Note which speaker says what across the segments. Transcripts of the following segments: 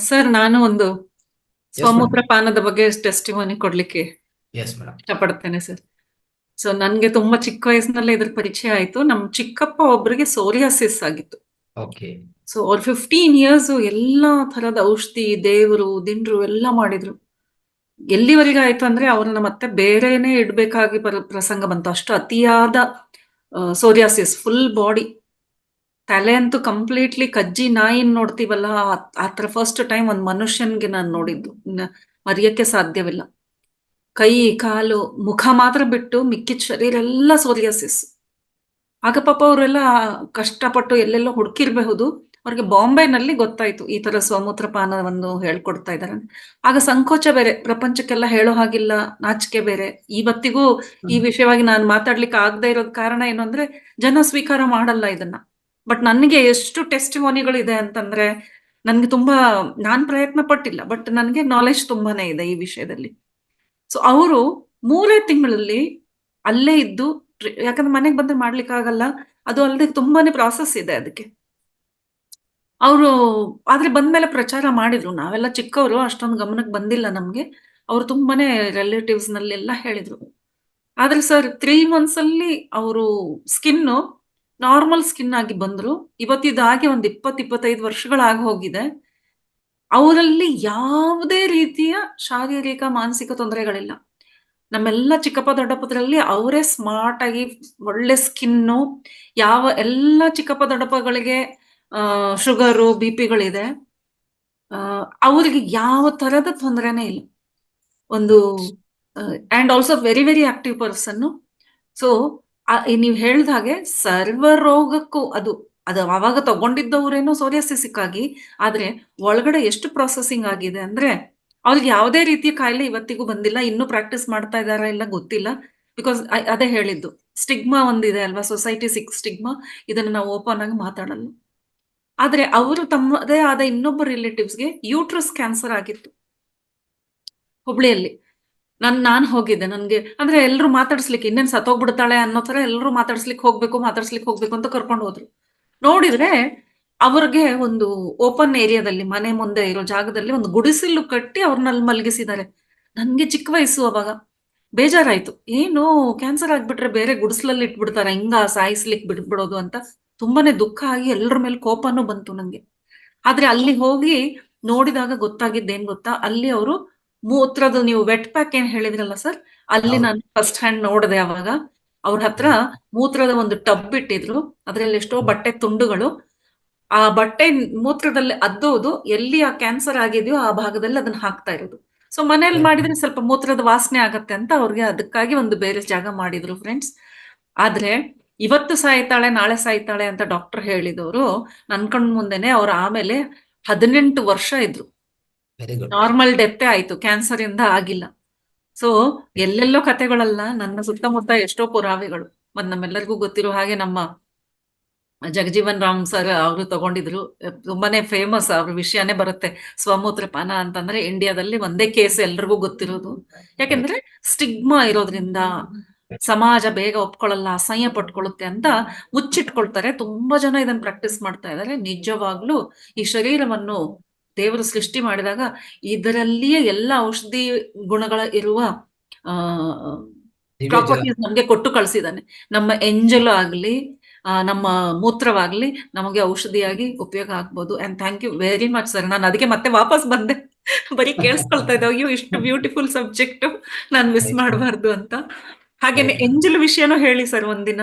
Speaker 1: Sir, ನಾನು ಒಂದು
Speaker 2: yes madam.
Speaker 1: ಸ್ವಮೂತ್ರ ಪಾನದ ಬಗ್ಗೆ ಟೆಸ್ಟಿಮೋನಿ ಕೊಡ್ಲಿಕ್ಕೆ
Speaker 2: ಎಸ್ ಮೇಡಮ್.
Speaker 1: ಇಷ್ಟಪಡ್ತೇನೆ ಸರ್. ಸೊ ನನ್ಗೆ ತುಂಬಾ ಚಿಕ್ಕ ವಯಸ್ಸಿನಲ್ಲೇ ಇದ್ರ ಪರಿಚಯ ಆಯ್ತು. ನಮ್ ಚಿಕ್ಕಪ್ಪ ಒಬ್ರಿಗೆ ಸೋರಿಯಾಸಿಸ್ ಆಗಿತ್ತು.
Speaker 2: ಓಕೆ.
Speaker 1: ಸೊ ಅವ್ರು 15 years ಎಲ್ಲಾ ತರದ ಔಷಧಿ, ದೇವರು, ದಿಂಡ್ರು ಎಲ್ಲ ಮಾಡಿದ್ರು. ಎಲ್ಲಿವರೆಗೆ ಆಯ್ತು ಅಂದ್ರೆ ಅವ್ರನ್ನ ಮತ್ತೆ ಬೇರೆನೆ ಇಡ್ಬೇಕಾಗಿ ಪ್ರಸಂಗ ಬಂತು. ಅಷ್ಟು ಅತಿಯಾದ ಸೋರಿಯಾಸಿಸ್, ಫುಲ್ ಬಾಡಿ, ತಲೆ ಅಂತೂ ಕಂಪ್ಲೀಟ್ಲಿ ಕಜ್ಜಿ ನಾಯಿನ್ ನೋಡ್ತೀವಲ್ಲ, ಆತರ ಫಸ್ಟ್ ಟೈಮ್ ಒಂದ್ ಮನುಷ್ಯನ್ಗೆ ನಾನು ನೋಡಿದ್ದು. ಮರೆಯಕ್ಕೆ ಸಾಧ್ಯವಿಲ್ಲ. ಕೈ, ಕಾಲು, ಮುಖ ಮಾತ್ರ ಬಿಟ್ಟು ಮಿಕ್ಕಿದ ಶರೀರ ಎಲ್ಲ ಸೋರಿಯಾಸಿಸ್. ಆಗ ಪಾಪ ಅವರೆಲ್ಲ ಕಷ್ಟಪಟ್ಟು ಎಲ್ಲೆಲ್ಲೋ ಹುಡುಕಿರ್ಬಹುದು. ಅವ್ರಿಗೆ ಬಾಂಬೆನಲ್ಲಿ ಗೊತ್ತಾಯ್ತು ಈ ತರ ಸ್ವಮೂತ್ರ ಪಾನವನ್ನು ಹೇಳ್ಕೊಡ್ತಾ ಇದ್ದಾರೆ. ಆಗ ಸಂಕೋಚ ಬೇರೆ, ಪ್ರಪಂಚಕ್ಕೆಲ್ಲ ಹೇಳೋ ಹಾಗಿಲ್ಲ, ನಾಚಿಕೆ ಬೇರೆ. ಇವತ್ತಿಗೂ ಈ ವಿಷಯವಾಗಿ ನಾನು ಮಾತಾಡ್ಲಿಕ್ಕೆ ಆಗದೆ ಇರೋದ್ ಕಾರಣ ಏನು ಅಂದ್ರೆ, ಜನ ಸ್ವೀಕಾರ ಮಾಡಲ್ಲ ಇದನ್ನ. ಬಟ್ ನನಗೆ ಎಷ್ಟು ಟೆಸ್ಟಿಮೋನಿಗಳಿದೆ ಅಂತಂದ್ರೆ, ನನ್ಗೆ ತುಂಬಾ, ನಾನ್ ಪ್ರಯತ್ನ ಪಟ್ಟಿಲ್ಲ, ಬಟ್ ನನ್ಗೆ ನಾಲೆಜ್ ತುಂಬಾನೇ ಇದೆ ಈ ವಿಷಯದಲ್ಲಿ. ಸೊ ಅವರು 3 ತಿಂಗಳಲ್ಲಿ ಅಲ್ಲೇ ಇದ್ದು, ಯಾಕಂದ್ರೆ ಮನೆಗೆ ಬಂದ್ರೆ ಮಾಡ್ಲಿಕ್ಕೆ ಆಗಲ್ಲ, ಅದು ಅಲ್ಲದೆ ತುಂಬಾನೇ ಪ್ರಾಸೆಸ್ ಇದೆ ಅದಕ್ಕೆ. ಅವರು ಆದ್ರೆ ಬಂದ್ಮೇಲೆ ಪ್ರಚಾರ ಮಾಡಿದ್ರು. ನಾವೆಲ್ಲ ಚಿಕ್ಕವರು, ಅಷ್ಟೊಂದು ಗಮನಕ್ಕೆ ಬಂದಿಲ್ಲ ನಮ್ಗೆ. ಅವ್ರು ತುಂಬಾನೇ ರಿಲೇಟಿವ್ಸ್ ನಲ್ಲೆಲ್ಲ ಹೇಳಿದ್ರು. ಆದ್ರೆ ಸರ್, 3 months ಅಲ್ಲಿ ಅವರು ಸ್ಕಿನ್ನು ನಾರ್ಮಲ್ ಸ್ಕಿನ್ ಆಗಿ ಬಂದ್ರು. ಇವತ್ತಿದಾಗಿ ಒಂದು 20-25 ವರ್ಷಗಳಾಗಿ ಹೋಗಿದೆ. ಅವರಲ್ಲಿ ಯಾವುದೇ ರೀತಿಯ ಶಾರೀರಿಕ, ಮಾನಸಿಕ ತೊಂದರೆಗಳಿಲ್ಲ. ನಮ್ಮೆಲ್ಲ ಚಿಕ್ಕಪ್ಪ ದೊಡ್ಡಪ್ಪದ್ರಲ್ಲಿ ಅವರೇ ಸ್ಮಾರ್ಟ್ ಆಗಿ ಒಳ್ಳೆ ಸ್ಕಿನ್ನು. ಎಲ್ಲ ಚಿಕ್ಕಪ್ಪ ದೊಡ್ಡಪ್ಪಗಳಿಗೆ ಶುಗರು, BP-ಗಳಿದೆ. ಅವ್ರಿಗೆ ಯಾವ ತರದ ತೊಂದರೆನೇ ಇಲ್ಲ. ಒಂದು and also very very active person. So ನೀವ್ ಹೇಳ್ದ ಹಾಗೆ ಸರ್ವ ರೋಗಕ್ಕೂ ಅದು ಅವಾಗ ತಗೊಂಡಿದ್ದವ್ರೇನೋ ಸೋರಿಯಾಸಿಸ್ಸಿಕ್ಕಾಗಿ, ಆದ್ರೆ ಒಳಗಡೆ ಎಷ್ಟು ಪ್ರೊಸೆಸಿಂಗ್ ಆಗಿದೆ ಅಂದ್ರೆ, ಅವ್ರಿಗೆ ಯಾವುದೇ ರೀತಿಯ ಕಾಯಿಲೆ ಇವತ್ತಿಗೂ ಬಂದಿಲ್ಲ. ಇನ್ನೂ ಪ್ರಾಕ್ಟೀಸ್ ಮಾಡ್ತಾ ಇದಾರ ಇಲ್ಲ ಗೊತ್ತಿಲ್ಲ. ಬಿಕಾಸ್ ಅದೇ ಹೇಳಿದ್ದು, ಸ್ಟಿಗ್ಮಾ ಒಂದಿದೆ ಅಲ್ವಾ, ಸೊಸೈಟಿ ಸ್ಟಿಗ್ಮಾ. ಇದನ್ನ ನಾವು ಓಪನ್ ಆಗಿ ಮಾತಾಡಲ್ಲ. ಆದ್ರೆ ಅವರು ತಮ್ಮದೇ ಆದ ಇನ್ನೊಬ್ಬ ರಿಲೇಟಿವ್ಸ್ಗೆ ಯೂಟ್ರಸ್ ಕ್ಯಾನ್ಸರ್ ಆಗಿತ್ತು ಹುಬ್ಳಿಯಲ್ಲಿ. ನಾನ್ ಹೋಗಿದ್ದೆ. ನನ್ಗೆ ಅಂದ್ರೆ ಎಲ್ರು ಮಾತಾಡ್ಸ್ಲಿಕ್ಕೆ, ಇನ್ನೇನ್ ಸತ್ತೋಗ್ಬಿಡ್ತಾಳೆ ಅನ್ನೋ ತರ ಎಲ್ರು ಮಾತಾಡ್ಸ್ಲಿಕ್ಕೆ ಹೋಗ್ಬೇಕು ಅಂತ ಕರ್ಕೊಂಡು ಹೋದ್ರು. ನೋಡಿದ್ರೆ ಅವ್ರಿಗೆ ಒಂದು ಓಪನ್ ಏರಿಯಾದಲ್ಲಿ, ಮನೆ ಮುಂದೆ ಇರೋ ಜಾಗದಲ್ಲಿ ಒಂದು ಗುಡಿಸಿಲು ಕಟ್ಟಿ ಅವ್ರನ್ನಲ್ಲಿ ಮಲಗಿಸಿದ್ದಾರೆ. ನನ್ಗೆ ಚಿಕ್ಕ ವಯಸ್ಸು ಅವಾಗ. ಬೇಜಾರಾಯ್ತು. ಏನು ಕ್ಯಾನ್ಸರ್ ಆಗ್ಬಿಟ್ರೆ ಬೇರೆ ಗುಡಿಸ್ಲಲ್ಲಿ ಇಟ್ಬಿಡ್ತಾರೆ, ಹಿಂಗ ಸಾಯಿಸ್ಲಿಕ್ಕೆ ಬಿಡ್ಬಿಡೋದು ಅಂತ ತುಂಬಾನೇ ದುಃಖ ಆಗಿ ಎಲ್ಲರ ಮೇಲೆ ಕೋಪನೂ ಬಂತು ನಂಗೆ. ಆದ್ರೆ ಅಲ್ಲಿ ಹೋಗಿ ನೋಡಿದಾಗ ಗೊತ್ತಾಗಿದ್ದೇನ್ ಗೊತ್ತಾ, ಅಲ್ಲಿ ಅವರು ಮೂತ್ರದ, ನೀವು ವೆಟ್ ಪ್ಯಾಕ್ ಏನ್ ಹೇಳಿದ್ರಲ್ಲ ಸರ್, ಅಲ್ಲಿ ನಾನು ಫಸ್ಟ್ ಹ್ಯಾಂಡ್ ನೋಡಿದೆ ಅವಾಗ. ಅವ್ರ ಹತ್ರ ಮೂತ್ರದ ಒಂದು ಟಬ್ ಇಟ್ಟಿದ್ರು, ಅದ್ರಲ್ಲಿ ಎಷ್ಟೋ ಬಟ್ಟೆ ತುಂಡುಗಳು. ಆ ಬಟ್ಟೆ ಮೂತ್ರದಲ್ಲಿ ಅದ್ದೋದು, ಎಲ್ಲಿ ಆ ಕ್ಯಾನ್ಸರ್ ಆಗಿದೆಯೋ ಆ ಭಾಗದಲ್ಲಿ ಅದನ್ನ ಹಾಕ್ತಾ ಇರೋದು. ಸೊ ಮನೇಲಿ ಮಾಡಿದ್ರೆ ಸ್ವಲ್ಪ ಮೂತ್ರದ ವಾಸನೆ ಆಗತ್ತೆ ಅಂತ ಅವ್ರಿಗೆ ಅದಕ್ಕಾಗಿ ಒಂದು ಬೇರೆ ಜಾಗ ಮಾಡಿದ್ರು ಫ್ರೆಂಡ್ಸ್. ಆದ್ರೆ ಇವತ್ತು ಸಾಯ್ತಾಳೆ, ನಾಳೆ ಸಾಯ್ತಾಳೆ ಅಂತ ಡಾಕ್ಟರ್ ಹೇಳಿದವರು ನನ್ ಕಣ್ ಮುಂದೆನೆ ಅವ್ರು ಆಮೇಲೆ 18 ವರ್ಷ ಇದ್ರು.
Speaker 2: Very good.
Speaker 1: ನಾರ್ಮಲ್ ಡೆತ್ತೇ ಆಯ್ತು, ಕ್ಯಾನ್ಸರ್ ಇಂದ ಆಗಿಲ್ಲ. ಸೊ ಎಲ್ಲೆಲ್ಲೋ ಕತೆಗಳಲ್ಲ, ನನ್ನ ಸುತ್ತಮುತ್ತ ಎಷ್ಟೋ ಪುರಾವೆಗಳು. ಮತ್ ನಮ್ಮೆಲ್ಲರಿಗೂ ಗೊತ್ತಿರೋ ಹಾಗೆ ನಮ್ಮ ಜಗಜೀವನ್ ರಾಮ್ ಸರ್ ಅವರು ತಗೊಂಡಿದ್ರು. ತುಂಬಾನೇ ಫೇಮಸ್ ಅವ್ರ ವಿಷಯನೇ ಬರುತ್ತೆ. ಸ್ವಮೂತ್ರ ಪಾನ ಅಂತಂದ್ರೆ ಇಂಡಿಯಾದಲ್ಲಿ ಒಂದೇ ಕೇಸ್ ಎಲ್ರಿಗೂ ಗೊತ್ತಿರೋದು. ಯಾಕೆಂದ್ರೆ ಸ್ಟಿಗ್ಮಾ ಇರೋದ್ರಿಂದ ಸಮಾಜ ಬೇಗ ಒಪ್ಕೊಳ್ಳಲ್ಲ, ಅಸಹ್ಯ ಪಟ್ಕೊಳ್ಳುತ್ತೆ ಅಂತ ಮುಚ್ಚಿಟ್ಕೊಳ್ತಾರೆ. ತುಂಬಾ ಜನ ಇದನ್ನ ಪ್ರಾಕ್ಟೀಸ್ ಮಾಡ್ತಾ ಇದ್ದಾರೆ. ನಿಜವಾಗ್ಲೂ ಈ ಶರೀರವನ್ನು ದೇವರು ಸೃಷ್ಟಿ ಮಾಡಿದಾಗ ಇದರಲ್ಲಿಯೇ ಎಲ್ಲ ಔಷಧಿ ಗುಣಗಳ ಇರುವ ಪ್ರಾಪರ್ಟೀಸ್ ನಮ್ಗೆ ಕೊಟ್ಟು ಕಳ್ಸಿದಾನೆ. ನಮ್ಮ ಎಂಜಲು ಆಗ್ಲಿ, ನಮ್ಮ ಮೂತ್ರವಾಗ್ಲಿ ನಮಗೆ ಔಷಧಿಯಾಗಿ ಉಪಯೋಗ ಆಗ್ಬೋದು. And thank you very much sir. ನಾನು ಅದಕ್ಕೆ ಮತ್ತೆ ವಾಪಸ್ ಬಂದೆ. ಬರೀ ಕೇಳಿಸ್ಕೊಳ್ತಾ ಇದ್ದೆ, ಅಯ್ಯೋ ಇಷ್ಟು ಬ್ಯೂಟಿಫುಲ್ ಸಬ್ಜೆಕ್ಟ್ ನಾನು ಮಿಸ್ ಮಾಡಬಾರ್ದು ಅಂತ. ಹಾಗೇನೆ ಎಂಜಲ್ ವಿಷಯನೂ ಹೇಳಿ ಸರ್ ಒಂದಿನ.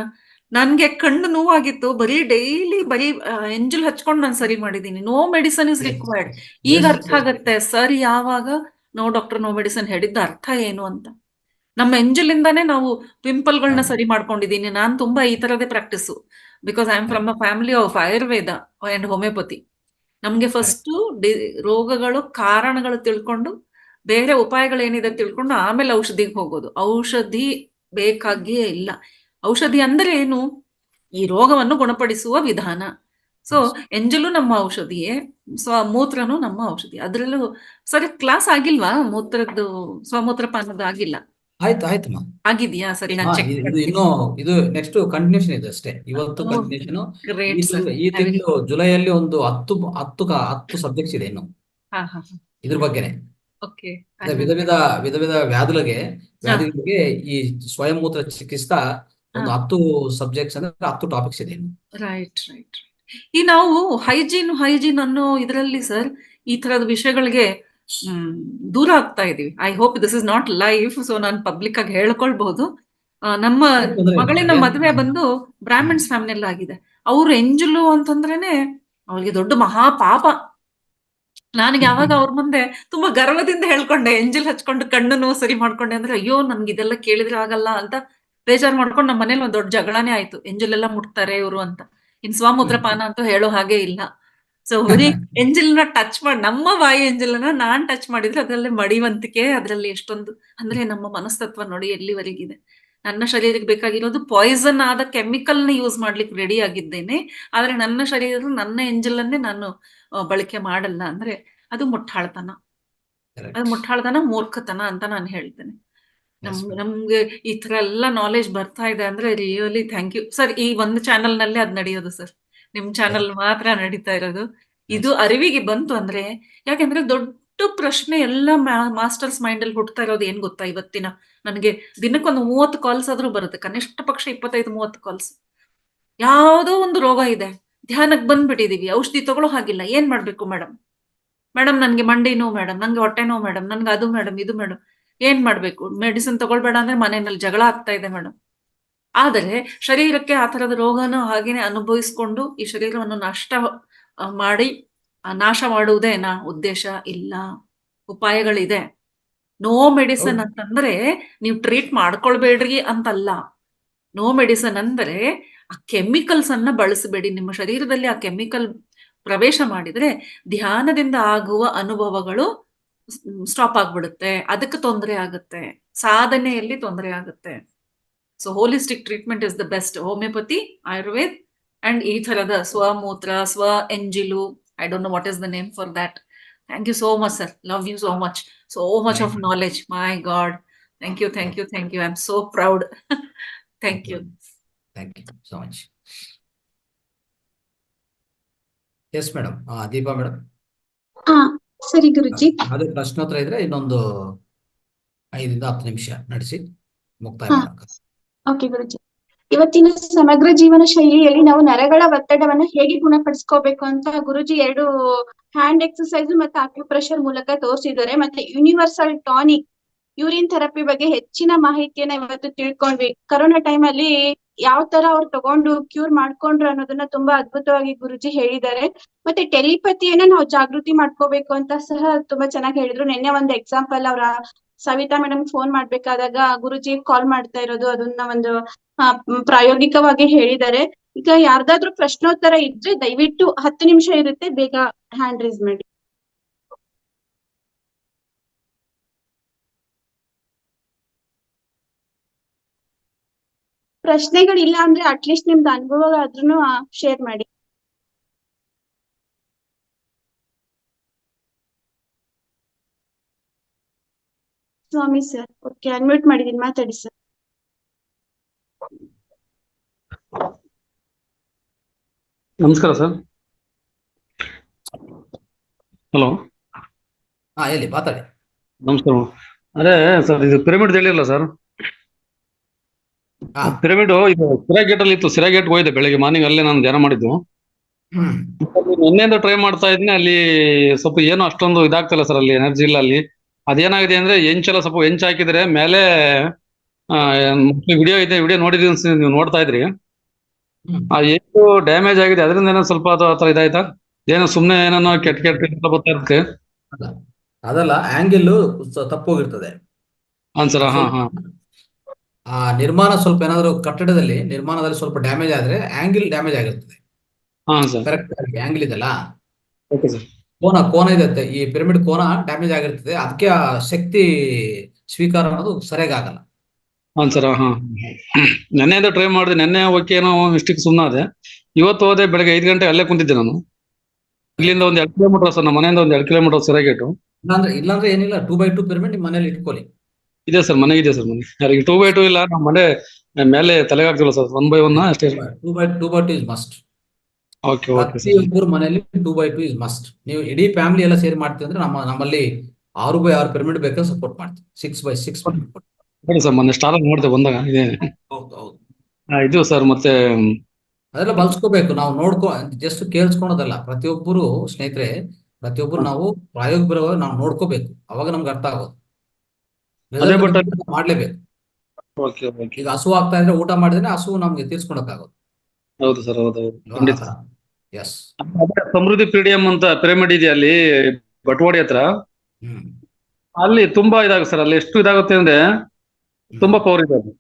Speaker 1: ನನ್ಗೆ ಕಣ್ಣು ನೋವಾಗಿತ್ತು, ಬರೀ ಎಂಜಲ್ ಹಚ್ಕೊಂಡು ನಾನು ಸರಿ ಮಾಡಿದೀನಿ. No medicine is required. ಈಗ ಅರ್ಥ ಆಗತ್ತೆ ಸರ್ ಯಾವಾಗ ನೋ ಡಾಕ್ಟರ್ ನೋ ಮೆಡಿಸನ್ ಹೇಳಿದ್ದ ಅರ್ಥ ಏನು ಅಂತ. ನಮ್ಮ ಎಂಜಲಿಂದಾನೇ ನಾವು ಪಿಂಪಲ್ಗಳನ್ನ ಸರಿ ಮಾಡ್ಕೊಂಡಿದೀನಿ. ನಾನ್ ತುಂಬಾ ಈ ತರದೇ practice. Because I am from a family of Ayurveda and homeopathy. ನಮ್ಗೆ ಫಸ್ಟ್ ರೋಗಗಳು, ಕಾರಣಗಳು ತಿಳ್ಕೊಂಡು, ಬೇರೆ ಉಪಾಯಗಳೇನಿದೆ ತಿಳ್ಕೊಂಡು ಆಮೇಲೆ ಔಷಧಿಗೆ ಹೋಗೋದು. ಔಷಧಿ ಬೇಕಾಗಿಯೇ ಇಲ್ಲ. ಔಷಧಿ ಅಂದ್ರೆ ಏನು? ಈ ರೋಗವನ್ನು ಗುಣಪಡಿಸುವ ವಿಧಾನ. ಸೊ ಎಂಜಲು ನಮ್ಮ ಔಷಧಿಯೇ, ಮೂತ್ರನು ನಮ್ಮ ಔಷಧಿ. ಅದ್ರಲ್ಲೂ ಸರಿ ಕ್ಲಾಸ್ ಆಗಿಲ್ವಾ ಮೂತ್ರದ್ದು, ಸ್ವಮೂತ್ರ ಪಾನದ ಆಗಿಲ್ಲ?
Speaker 2: ಆಯ್ತಮ್ಮ.
Speaker 1: ಆಗಿದ್ಯಾ? ಸರಿ, ನಾನು ಚೆಕ್
Speaker 2: ಇದು ನೆಕ್ಸ್ಟ್ ಕಂಟಿನ್ಯೂಷನ್ ಇದೆ ಅಷ್ಟೇ. ಇವತ್ತು ಕಂಟಿನ್ಯೂಷನ್.
Speaker 1: Great sir.
Speaker 2: ಈ ತಿಂಗಳು ಜುಲೈಯಲ್ಲಿ ಒಂದು 10 ಸಬ್ಜೆಕ್ಟ್ಸ್ ಇದೆ ಇನ್ನು.
Speaker 1: ಹಾ ಹಾ
Speaker 2: ಇದ್ರ ಬಗ್ಗೆನೆ.
Speaker 1: ಓಕೆ.
Speaker 2: ಅದೇ ವಿಧ ವಿಧ ವ್ಯಾಧಿಗಳಿಗೆ ಈ ಸ್ವಯಂ ಮೂತ್ರ ಚಿಕಿತ್ಸಾ ಒಂದು 10 ಸಬ್ಜೆಕ್ಟ್ಸ್ ಅಂದ್ರೆ 10 ಟಾಪಿಕ್ಸ್ ಇದೆ.
Speaker 1: Right right. ಈ ನಾವು ಹೈಜೀನ್ ಅನ್ನೋ ಇದರಲ್ಲಿ ಸರ್ ಈ ತರದ ವಿಷಯಗಳಿಗೆ ದೂರ ಆಗ್ತಾ ಇದೀವಿ. I hope this is not live, so ನಾನು ಪಬ್ಲಿಕ್ ಆಗಿ ಹೇಳ್ಕೊಳ್ಬಹುದು. ನಮ್ಮ ಮಗಳಿನ ಮದುವೆ ಬಂದು ಬ್ರಾಹ್ಮಣ್ಸ್ ಫ್ಯಾಮಿಲಿಯಲ್ಲಿ ಆಗಿದೆ. ಅವ್ರು ಎಂಜಲು ಅಂತಂದ್ರೇನೆ ಅವ್ರಿಗೆ ದೊಡ್ಡ ಮಹಾ ಪಾಪ. ನನಗೆ ಯಾವಾಗ ಅವ್ರ ಮುಂದೆ ತುಂಬಾ ಗರ್ವದಿಂದ ಹೇಳ್ಕೊಂಡೆ, ಎಂಜಲ್ ಹಚ್ಕೊಂಡು ಕಣ್ಣನ್ನು ಸರಿ ಮಾಡ್ಕೊಂಡೆ ಅಂದ್ರೆ, ಅಯ್ಯೋ ನನ್ಗೆ ಇದೆಲ್ಲ ಕೇಳಿದ್ರೆ ಆಗಲ್ಲ ಅಂತ ಬೇಜಾರ್ ಮಾಡ್ಕೊಂಡು ನಮ್ಮ ಮನೇಲಿ ಒಂದ್ ದೊಡ್ಡ ಜಗಳಾನೇ ಆಯ್ತು. ಎಂಜಲೆಲ್ಲ ಮುಟ್ತಾರೆ ಇವರು ಅಂತ. ಇನ್ ಸ್ವಮೂತ್ರ ಪಾನ ಅಂತೂ ಹೇಳೋ ಹಾಗೆ ಇಲ್ಲ. ಸೊ ಬರೀ ಎಂಜಲ್ನ ಟಚ್ ಮಾಡಿ, ನಮ್ಮ ಬಾಯಿ ಎಂಜಲನ್ನ ನಾನ್ ಟಚ್ ಮಾಡಿದ್ರೆ ಅದ್ರಲ್ಲಿ ಮಡಿವಂತಿಕೆ, ಅದ್ರಲ್ಲಿ ಎಷ್ಟೊಂದು ಅಂದ್ರೆ ನಮ್ಮ ಮನಸ್ತತ್ವ ನೋಡಿ ಎಲ್ಲಿವರೆಗಿದೆ. ನನ್ನ ಶರೀರಕ್ಕೆ ಬೇಕಾಗಿರೋದು ಪಾಯ್ಸನ್ ಆದ ಕೆಮಿಕಲ್ ನ ಯೂಸ್ ಮಾಡ್ಲಿಕ್ಕೆ ರೆಡಿ ಆಗಿದ್ದೇನೆ, ಆದ್ರೆ ನನ್ನ ಶರೀರದ ನನ್ನ ಎಂಜಲನ್ನೇ ನಾನು ಬಳಕೆ ಮಾಡಲ್ಲ ಅಂದ್ರೆ ಅದು ಮುಟ್ಟಾಳ್ತನ. ಅದು ಮುಟ್ಟಾಳ್ತನ, ಮೂರ್ಖತನ ಅಂತ ನಾನು ಹೇಳ್ತೇನೆ. ನಮ್ಗೆ ಈ ತರ ಎಲ್ಲ ನಾಲೆಜ್ ಬರ್ತಾ ಇದೆ ಅಂದ್ರೆ ರಿಯಲಿ ಥ್ಯಾಂಕ್ ಯು ಸರ್. ಈ ಒಂದು ಚಾನೆಲ್ ನಲ್ಲಿ ಅದ್ ನಡೆಯೋದು ಸರ್, ನಿಮ್ ಚಾನೆಲ್ ಮಾತ್ರ ನಡೀತಾ ಇರೋದು. ಇದು ಅರಿವಿಗೆ ಬಂತು ಅಂದ್ರೆ, ಯಾಕೆಂದ್ರೆ ದೊಡ್ಡ ಪ್ರಶ್ನೆ ಎಲ್ಲ ಮಾಸ್ಟರ್ಸ್ ಮೈಂಡ್ ಅಲ್ಲಿ ಹುಡ್ತಾ ಇರೋದು ಏನ್ ಗೊತ್ತಾ, ಇವತ್ತಿನ ನನಗೆ ದಿನಕ್ಕೊಂದು 30 ಕಾಲ್ಸ್ ಆದ್ರೂ ಬರುತ್ತೆ, ಕನಿಷ್ಠ ಪಕ್ಷ 25-30 ಕಾಲ್ಸ್. ಯಾವ್ದೋ ಒಂದು ರೋಗ ಇದೆ, ಧ್ಯಾನಕ್ಕೆ ಬಂದ್ಬಿಟ್ಟಿದೀವಿ, ಔಷಧಿ ತಗೊಳ್ಳೋ ಹಾಗಿಲ್ಲ, ಏನ್ ಮಾಡ್ಬೇಕು ಮೇಡಮ್? ನನ್ಗೆ ಮಂಡಿ ನೋವು ಮೇಡಮ್, ನನ್ಗೆ ಹೊಟ್ಟೆ ನೋವು ಮೇಡಮ್, ನನ್ಗೆ ಅದು ಮೇಡಮ್, ಇದು ಮೇಡಮ್, ಏನ್ ಮಾಡ್ಬೇಕು? ಮೆಡಿಸಿನ್ ತಗೊಳ್ಬೇಡ ಅಂದ್ರೆ ಮನೆಯಲ್ಲಿ ಜಗಳ ಆಗ್ತಾ ಇದೆ ಮೇಡಮ್. ಆದರೆ ಶರೀರಕ್ಕೆ ಆ ತರದ ರೋಗನ ಹಾಗೇನೆ ಅನುಭವಿಸ್ಕೊಂಡು ಈ ಶರೀರವನ್ನು ನಷ್ಟ ಮಾಡಿ ನಾಶ ಮಾಡುವುದೇ ಉದ್ದೇಶ ಇಲ್ಲ. ಉಪಾಯಗಳಿದೆ. ನೋ ಮೆಡಿಸಿನ್ ಅಂತಂದ್ರೆ ನೀವು ಟ್ರೀಟ್ ಮಾಡ್ಕೊಳ್ಬೇಡ್ರಿ ಅಂತಲ್ಲ. ನೋ ಮೆಡಿಸಿನ್ ಅಂದ್ರೆ ಆ ಕೆಮಿಕಲ್ಸ್ ಅನ್ನ ಬಳಸಬೇಡಿ. ನಿಮ್ಮ ಶರೀರದಲ್ಲಿ ಆ ಕೆಮಿಕಲ್ ಪ್ರವೇಶ ಮಾಡಿದ್ರೆ ಧ್ಯಾನದಿಂದ ಆಗುವ ಅನುಭವಗಳು ಸ್ಟಾಪ್ ಆಗ್ಬಿಡುತ್ತೆ, ಅದಕ್ಕೆ ತೊಂದರೆ ಆಗುತ್ತೆ, ಸಾಧನೆಯಲ್ಲಿ ತೊಂದರೆ ಆಗುತ್ತೆ. So holistic treatment is the best. Homeopathy, Ayurveda and ಈ ತರದ ಸ್ವಮೂತ್ರ, ಸ್ವ ಎಂಜಿಲು, I don't know what is the name for that. Thank you so much sir, love you so much, so much of knowledge, my god. Thank you thank you thank you, I am so proud. Thank you
Speaker 2: so much. Yes madam. Deepa madam.
Speaker 3: ಸರಿ ಗುರುಜಿ.
Speaker 2: ಅದೇ ಪ್ರಶ್ನೋತ್ತರ ಇದ್ರೆ ಇನ್ನೊಂದು 5-10 ನಿಮಿಷ ನಡೆಸಿ ಮುಕ್ತಾಯ ಮಾಡೋಣ.
Speaker 3: Okay ಗುರುಜಿ. ಇವತ್ತಿನ ಸಮಗ್ರ ಜೀವನ ಶೈಲಿಯಲ್ಲಿ ನಾವು ನರಗಳ ಒತ್ತಡವನ್ನ ಹೇಗೆ ಗುಣಪಡಿಸ್ಕೋಬೇಕು ಅಂತ ಗುರುಜಿ 2 ಹ್ಯಾಂಡ್ ಎಕ್ಸರ್ಸೈಸ್ ಮತ್ತೆ ಆಕ್ಯುಪ್ರೆಷರ್ ಮೂಲಕ ತೋರಿಸಿದ್ದಾರೆ. ಮತ್ತೆ ಯೂನಿವರ್ಸಲ್ ಟಾನಿಕ್, ಯೂರಿನ್ ಥೆರಪಿ ಬಗ್ಗೆ ಹೆಚ್ಚಿನ ಮಾಹಿತಿಯನ್ನ ಇವತ್ತು ತಿಳ್ಕೊಂಡ್ವಿ. ಕರೋನಾ ಟೈಮ್ ಅಲ್ಲಿ ಯಾವ ತರ ಅವ್ರು ತಗೊಂಡು ಕ್ಯೂರ್ ಮಾಡ್ಕೊಂಡ್ರು ಅನ್ನೋದನ್ನ ತುಂಬಾ ಅದ್ಭುತವಾಗಿ ಗುರುಜಿ ಹೇಳಿದ್ದಾರೆ. ಮತ್ತೆ ಟೆಲಿಪತಿಯನ್ನ ನಾವು ಜಾಗೃತಿ ಮಾಡ್ಕೋಬೇಕು ಅಂತ ಸಹ ತುಂಬಾ ಚೆನ್ನಾಗಿ ಹೇಳಿದ್ರು. ನಿನ್ನೆ ಒಂದು ಎಕ್ಸಾಂಪಲ್, ಅವ್ರ ಸವಿತಾ ಮೇಡಮ್ ಫೋನ್ ಮಾಡ್ಬೇಕಾದಾಗ ಗುರುಜಿ ಕಾಲ್ ಮಾಡ್ತಾ ಇರೋದು, ಅದನ್ನ ಒಂದು ಪ್ರಾಯೋಗಿಕವಾಗಿ ಹೇಳಿದ್ದಾರೆ. ಈಗ ಯಾರ್ದಾದ್ರೂ ಪ್ರಶ್ನೋತ್ತರ ಇದ್ರೆ ದಯವಿಟ್ಟು 10 ನಿಮಿಷ ಇರುತ್ತೆ, ಬೇಗ ಹ್ಯಾಂಡ್ ರೈಸ್ ಮಾಡಿ. ಪ್ರಶ್ನೆಗಳಿಲ್ಲ ಅಂದ್ರೆ ಅಟ್ಲೀಸ್ಟ್ ನಿಮ್ದು ಅನುಭವ ಆದ್ರೂ ಶೇರ್ ಮಾಡಿ. ಸ್ವಾಮಿ ಸರ್, ಓಕೆ, ಅನ್ಮ್ಯೂಟ್ ಮಾಡಿದೀನಿ, ಮಾತಾಡಿ ಸರ್.
Speaker 4: ನಮಸ್ಕಾರ ಸರ್. ಹಲೋ.
Speaker 2: ಹೇಳಿ, ಮಾತಾಡಿ.
Speaker 4: ನಮಸ್ಕಾರ. ಅದೇ ಸರ್, ಇದು ಪಿರಮಿಡ್ ಹೇಳಿರಲ್ಲ ಸರ್, ಪಿರಮಿಡ್ ಇದು ಸಿರಾಗೇಟ್ ಅಲ್ಲಿ ಇತ್ತು. ಸಿರಾಗೇಟ್ ಹೋಯ್ದೆ ಬೆಳಿಗ್ಗೆ ಮಾರ್ನಿಂಗ್, ಅಲ್ಲೇ ನಾನು ಧ್ಯಾನ ಮಾಡಿದ್ದು. ನಿನ್ನೆಯಿಂದ ಟ್ರೈ ಮಾಡ್ತಾ ಇದ್ದೀನಿ. ಅಲ್ಲಿ ಸ್ವಲ್ಪ ಏನು ಅಷ್ಟೊಂದು ಇದಾಗ್ತಿಲ್ಲ ಸರ್, ಅಲ್ಲಿ ಎನರ್ಜಿ ಇಲ್ಲ. ಅಲ್ಲಿ ಅದೇನಾಗಿದೆ ಅಂದ್ರೆ ಎಂಚೆಲ್ಲ ಸ್ವಲ್ಪ ಎಂಚ್ ಹಾಕಿದ್ರೆ ಮೇಲೆ ವಿಡಿಯೋ ಇದೆ, ವಿಡಿಯೋ ನೋಡಿದೀನಿ, ನೀವು ನೋಡ್ತಾ ಇದ್ರಿ. ಎಷ್ಟು ಡ್ಯಾಮೇಜ್ ಆಗಿದೆ, ಅದರಿಂದ ಏನೋ ಸ್ವಲ್ಪ ಅದು ಆತರ ಇದಾಯ್ತಾ? ಏನೋ ಸುಮ್ನೆ ಏನೋ ಕೆಟ್ಟ ಬರ್ತಾ ಇರುತ್ತೆ.
Speaker 2: ಅದಲ್ಲ, ಆಂಗಿಲ್ ತಪ್ಪು ಹೋಗಿರ್ತದೆ.
Speaker 4: ಸರ್.
Speaker 2: ನಿರ್ಮಾಣ ಸ್ವಲ್ಪ ಏನಾದ್ರು ಕಟ್ಟಡದಲ್ಲಿ ನಿರ್ಮಾಣದಲ್ಲಿ ಸ್ವಲ್ಪ ಡ್ಯಾಮೇಜ್ ಆದ್ರೆ ಆಂಗಿಲ್ ಡ್ಯಾಮೇಜ್ ಆಗಿರ್ತದೆ. ಕರೆಕ್ಟ್ ಆಗಿ ಆಂಗಿಲ್ ಇದೆಲ್ಲ, ಕೋನ ಇದೆ, ಈ ಪಿರಮಿಡ್ ಕೋನ ಡ್ಯಾಮೇಜ್ ಆಗಿರ್ತದೆ. ಅದಕ್ಕೆ ಆ ಶಕ್ತಿ ಸ್ವೀಕಾರ ಅನ್ನೋದು ಸರಿಯಾಗಿ ಆಗಲ್ಲ.
Speaker 4: ಸರ್. ನೆನ್ನೆಯಿಂದ ಟ್ರೈ ಮಾಡಿದೆ. ನೆನ್ನೆ ಓಕೆ, ಏನೋ ಮಿಸ್ಟೇಕ್ ಸುಮ್ಮನೆ ಅದೇ. ಇವತ್ತು ಹೋದೆ ಬೆಳಗ್ಗೆ 5 ಗಂಟೆ, ಅಲ್ಲೇ ಕುಂತಿದ್ದೆ ನಾನು. ಇಲ್ಲಿಂದ ಒಂದು 2 ಕಿಲೋಮೀಟರ್ ಸರ್, ನಮ್ಮ ಮನೆಯಿಂದ ಒಂದು 2 ಕಿಲೋಮೀಟರ್ ಸಿರಾಗೇಟು.
Speaker 2: ಇಲ್ಲಾಂದ್ರೆ ಏನಿಲ್ಲ, 2x2 ಪಿರಮಿಡ್ ನಿಮ್ಮ ಮನೇಲಿ ಇಟ್ಕೊಳ್ಳಿ.
Speaker 4: ಇದೆ ಸರ್, ಮನೆಗಿದೆ ಸರ್. ಮನೆ 2x2 ಇಲ್ಲ, ನಮ್ಮ ಮನೆ ಮೇಲೆ ತಲೆಗೆ ಆಗ್ತಿಲ್ಲ ಸರ್. 1x1 ಅಷ್ಟೇ.
Speaker 2: 2x2 is must.
Speaker 4: Okay okay sir.
Speaker 2: ಪ್ರತಿಯೊಬ್ಬರು ಮನೆಯಲ್ಲಿ 2x2 ಇಸ್ ಮಸ್ಟ್. ನೀವು ಇಡೀ ಫ್ಯಾಮಿಲಿ ಎಲ್ಲ ಸೇರಿ ಮಾಡ್ತೀವಿ ಅಂದ್ರೆ ನಮ್ಮಲ್ಲಿ 6x6 ಪಿರಮಿಡ್ ಬೇಕಾದ್ರೆ ಸಪೋರ್ಟ್ ಮಾಡ್ತೀವಿ. 6x6 pyramid.
Speaker 4: ಹೇಳಿ ಸರ್, ಮೊನ್ನೆ ಸ್ಟಾಲ್ ನೋಡಿದೆ ಬಂದಾಗ ಇದೆ.
Speaker 2: ಹೌದು ಹೌದು.
Speaker 4: ಇದು ಸರ್ ಮತ್ತೆ
Speaker 2: ಅದೆಲ್ಲ ಬಳಸ್ಕೋಬೇಕು. ನಾವು ಜಸ್ಟ್ ಕೇಳಿಸ್ಕೊಳೋದಲ್ಲ. ಪ್ರತಿಯೊಬ್ಬರು ಸ್ನೇಹಿತರೆ, ನಾವು ಪ್ರಾಯೋಗಿಕವಾಗಿ ನಾವು ನೋಡ್ಕೋಬೇಕು. ಅವಾಗ ನಮ್ಗೆ ಅರ್ಥ ಆಗೋದು.
Speaker 4: ಅದೇ ಬಟ್
Speaker 2: ಮಾಡ್ಲೇಬೇಕು.
Speaker 4: Okay okay.
Speaker 2: ಈಗ ಹಸು ಆಗ್ತಾ ಇದ್ರೆ ಊಟ ಮಾಡಿದ್ರೆ ಹಸು ನಮ್ಗೆ ತೀರ್ಸ್ಕೊಳಕ್ಕಾಗೋದು.
Speaker 4: ಹೌದು ಸರ್, ಹೌದು ಖಂಡಿತ.
Speaker 2: ಎಸ್.
Speaker 4: ಸಮೃದ್ಧಿ ಪಿಡಿಎಂ ಅಂತ ಪಿರಮಿಡ್ ಇದೆ ಅಲ್ಲಿ ಬಟವಾಡಿ ಹತ್ರ. ಅಲ್ಲಿ ತುಂಬಾ ಇದಾಗುತ್ತೆ ಸರ್. ಅಲ್ಲಿ ಎಷ್ಟು ಇದಾಗುತ್ತೆ ಅಂದ್ರೆ ತುಂಬಾ ಪವರ್ ಇದೆ ಅದು.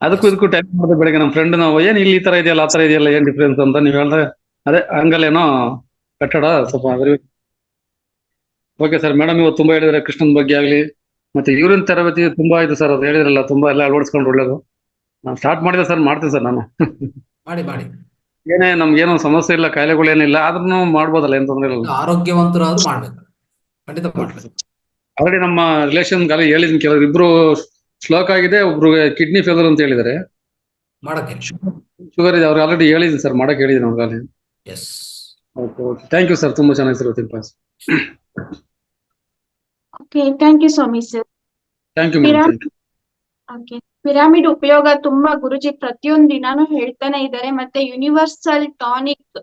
Speaker 4: ಅದಕ್ಕೂ ಇದಕ್ಕೂ ಟೈಮ್ ಮಾಡಿದೆ ಬೆಳಗ್ಗೆ. ನಮ್ಮ ಫ್ರೆಂಡ್ ನಾವು ಏನ್ ಇಲ್ಲಿ ಈ ತರ ಇದೆಯಲ್ಲ ಆ ತರ ಇದೆಯಲ್ಲ ಏನ್ ಡಿಫ್ರೆನ್ಸ್ ಅಂತ ನೀವು ಹೇಳಿದ್ರೆ ಅದೇ ಹಂಗಲ್ಲೇನೋ ಕಟ್ಟಡ ಸ್ವಲ್ಪ ಅದ್ರ. Okay sir. ಮೇಡಮ್ ಇವತ್ತು ತುಂಬಾ ಹೇಳಿದ್ರೆ ಕೃಷ್ಣನ್ ಬಗ್ಗೆ ಆಗ್ಲಿ ಮತ್ತೆ ಯೂರಿನ್ ತರಬೇತಿ ತುಂಬಾ ಇದೆ ಸರ್. ಅದು ಹೇಳಿದ್ರಲ್ಲ ತುಂಬಾ ಎಲ್ಲ ಅಳವಡಿಸ್ಕೊಂಡು ಒಳ್ಳೇದು. ನಾನು ಸ್ಟಾರ್ಟ್ ಮಾಡಿದೆ ಸರ್, ಮಾಡ್ತೀನಿ ಸರ್ ನಾನು.
Speaker 2: ಮಾಡಿ
Speaker 4: ಏನೇ ನಮ್ಗೇನೋ ಸಮಸ್ಯೆ ಇಲ್ಲ, ಕಾಯಿಲೆಗಳೇನಿಲ್ಲ, ಆದ್ರೂ ಮಾಡ್ಬೋದಲ್ಲ, ಏನ್ ತೊಂದ್ರೆ ಇಲ್ಲ.
Speaker 2: ಆರೋಗ್ಯವಂತರಾದ್ರೂ ಮಾಡ್ಬೇಕು, ಖಂಡಿತ ಮಾಡ್ಬೇಕು.
Speaker 4: ಆಲ್ರೆಡಿ ನಮ್ಮ ರಿಲೇಷನ್ ಗಾಲಿ ಹೇಳಿದೀನಿ. ಕೆಲವರು ಇಬ್ರು ಸ್ಲೋಕ್ ಆಗಿದೆ, ಒಬ್ರು ಕಿಡ್ನಿ ಫೇಲರ್ ಅಂತ ಹೇಳಿದ್ದಾರೆ.
Speaker 2: ಮಾಡಕ್ಕೆ
Speaker 4: ಶುಗರ್ ಇದೆ, ಅವ್ರಿಗೆ ಆಲ್ರೆಡಿ ಹೇಳಿದೀನಿ ಸರ್, ಮಾಡಕ್ಕೆ ಹೇಳಿದೀನಿ ಅವ್ರಿಗೆ.
Speaker 2: Yes.
Speaker 4: Okay okay. Thank you sir, ತುಂಬಾ ಚೆನ್ನಾಗಿ ಸರ್ ಇವತ್ತಿನ ಕ್ಲಾಸ್.
Speaker 3: ಓಕೆ, ಥ್ಯಾಂಕ್ ಯು ಸ್ವಾಮಿ sir.
Speaker 4: Thank you madam. Thank you.
Speaker 3: Okay, pyramid ಉಪಯೋಗ ತುಂಬಾ ಗುರುಜಿ ಪ್ರತಿಯೊಂದು ದಿನಾನು ಹೇಳ್ತಾನೆ ಇದ್ದಾರೆ. ಮತ್ತೆ ಯೂನಿವರ್ಸಲ್ ಟಾನಿಕ್,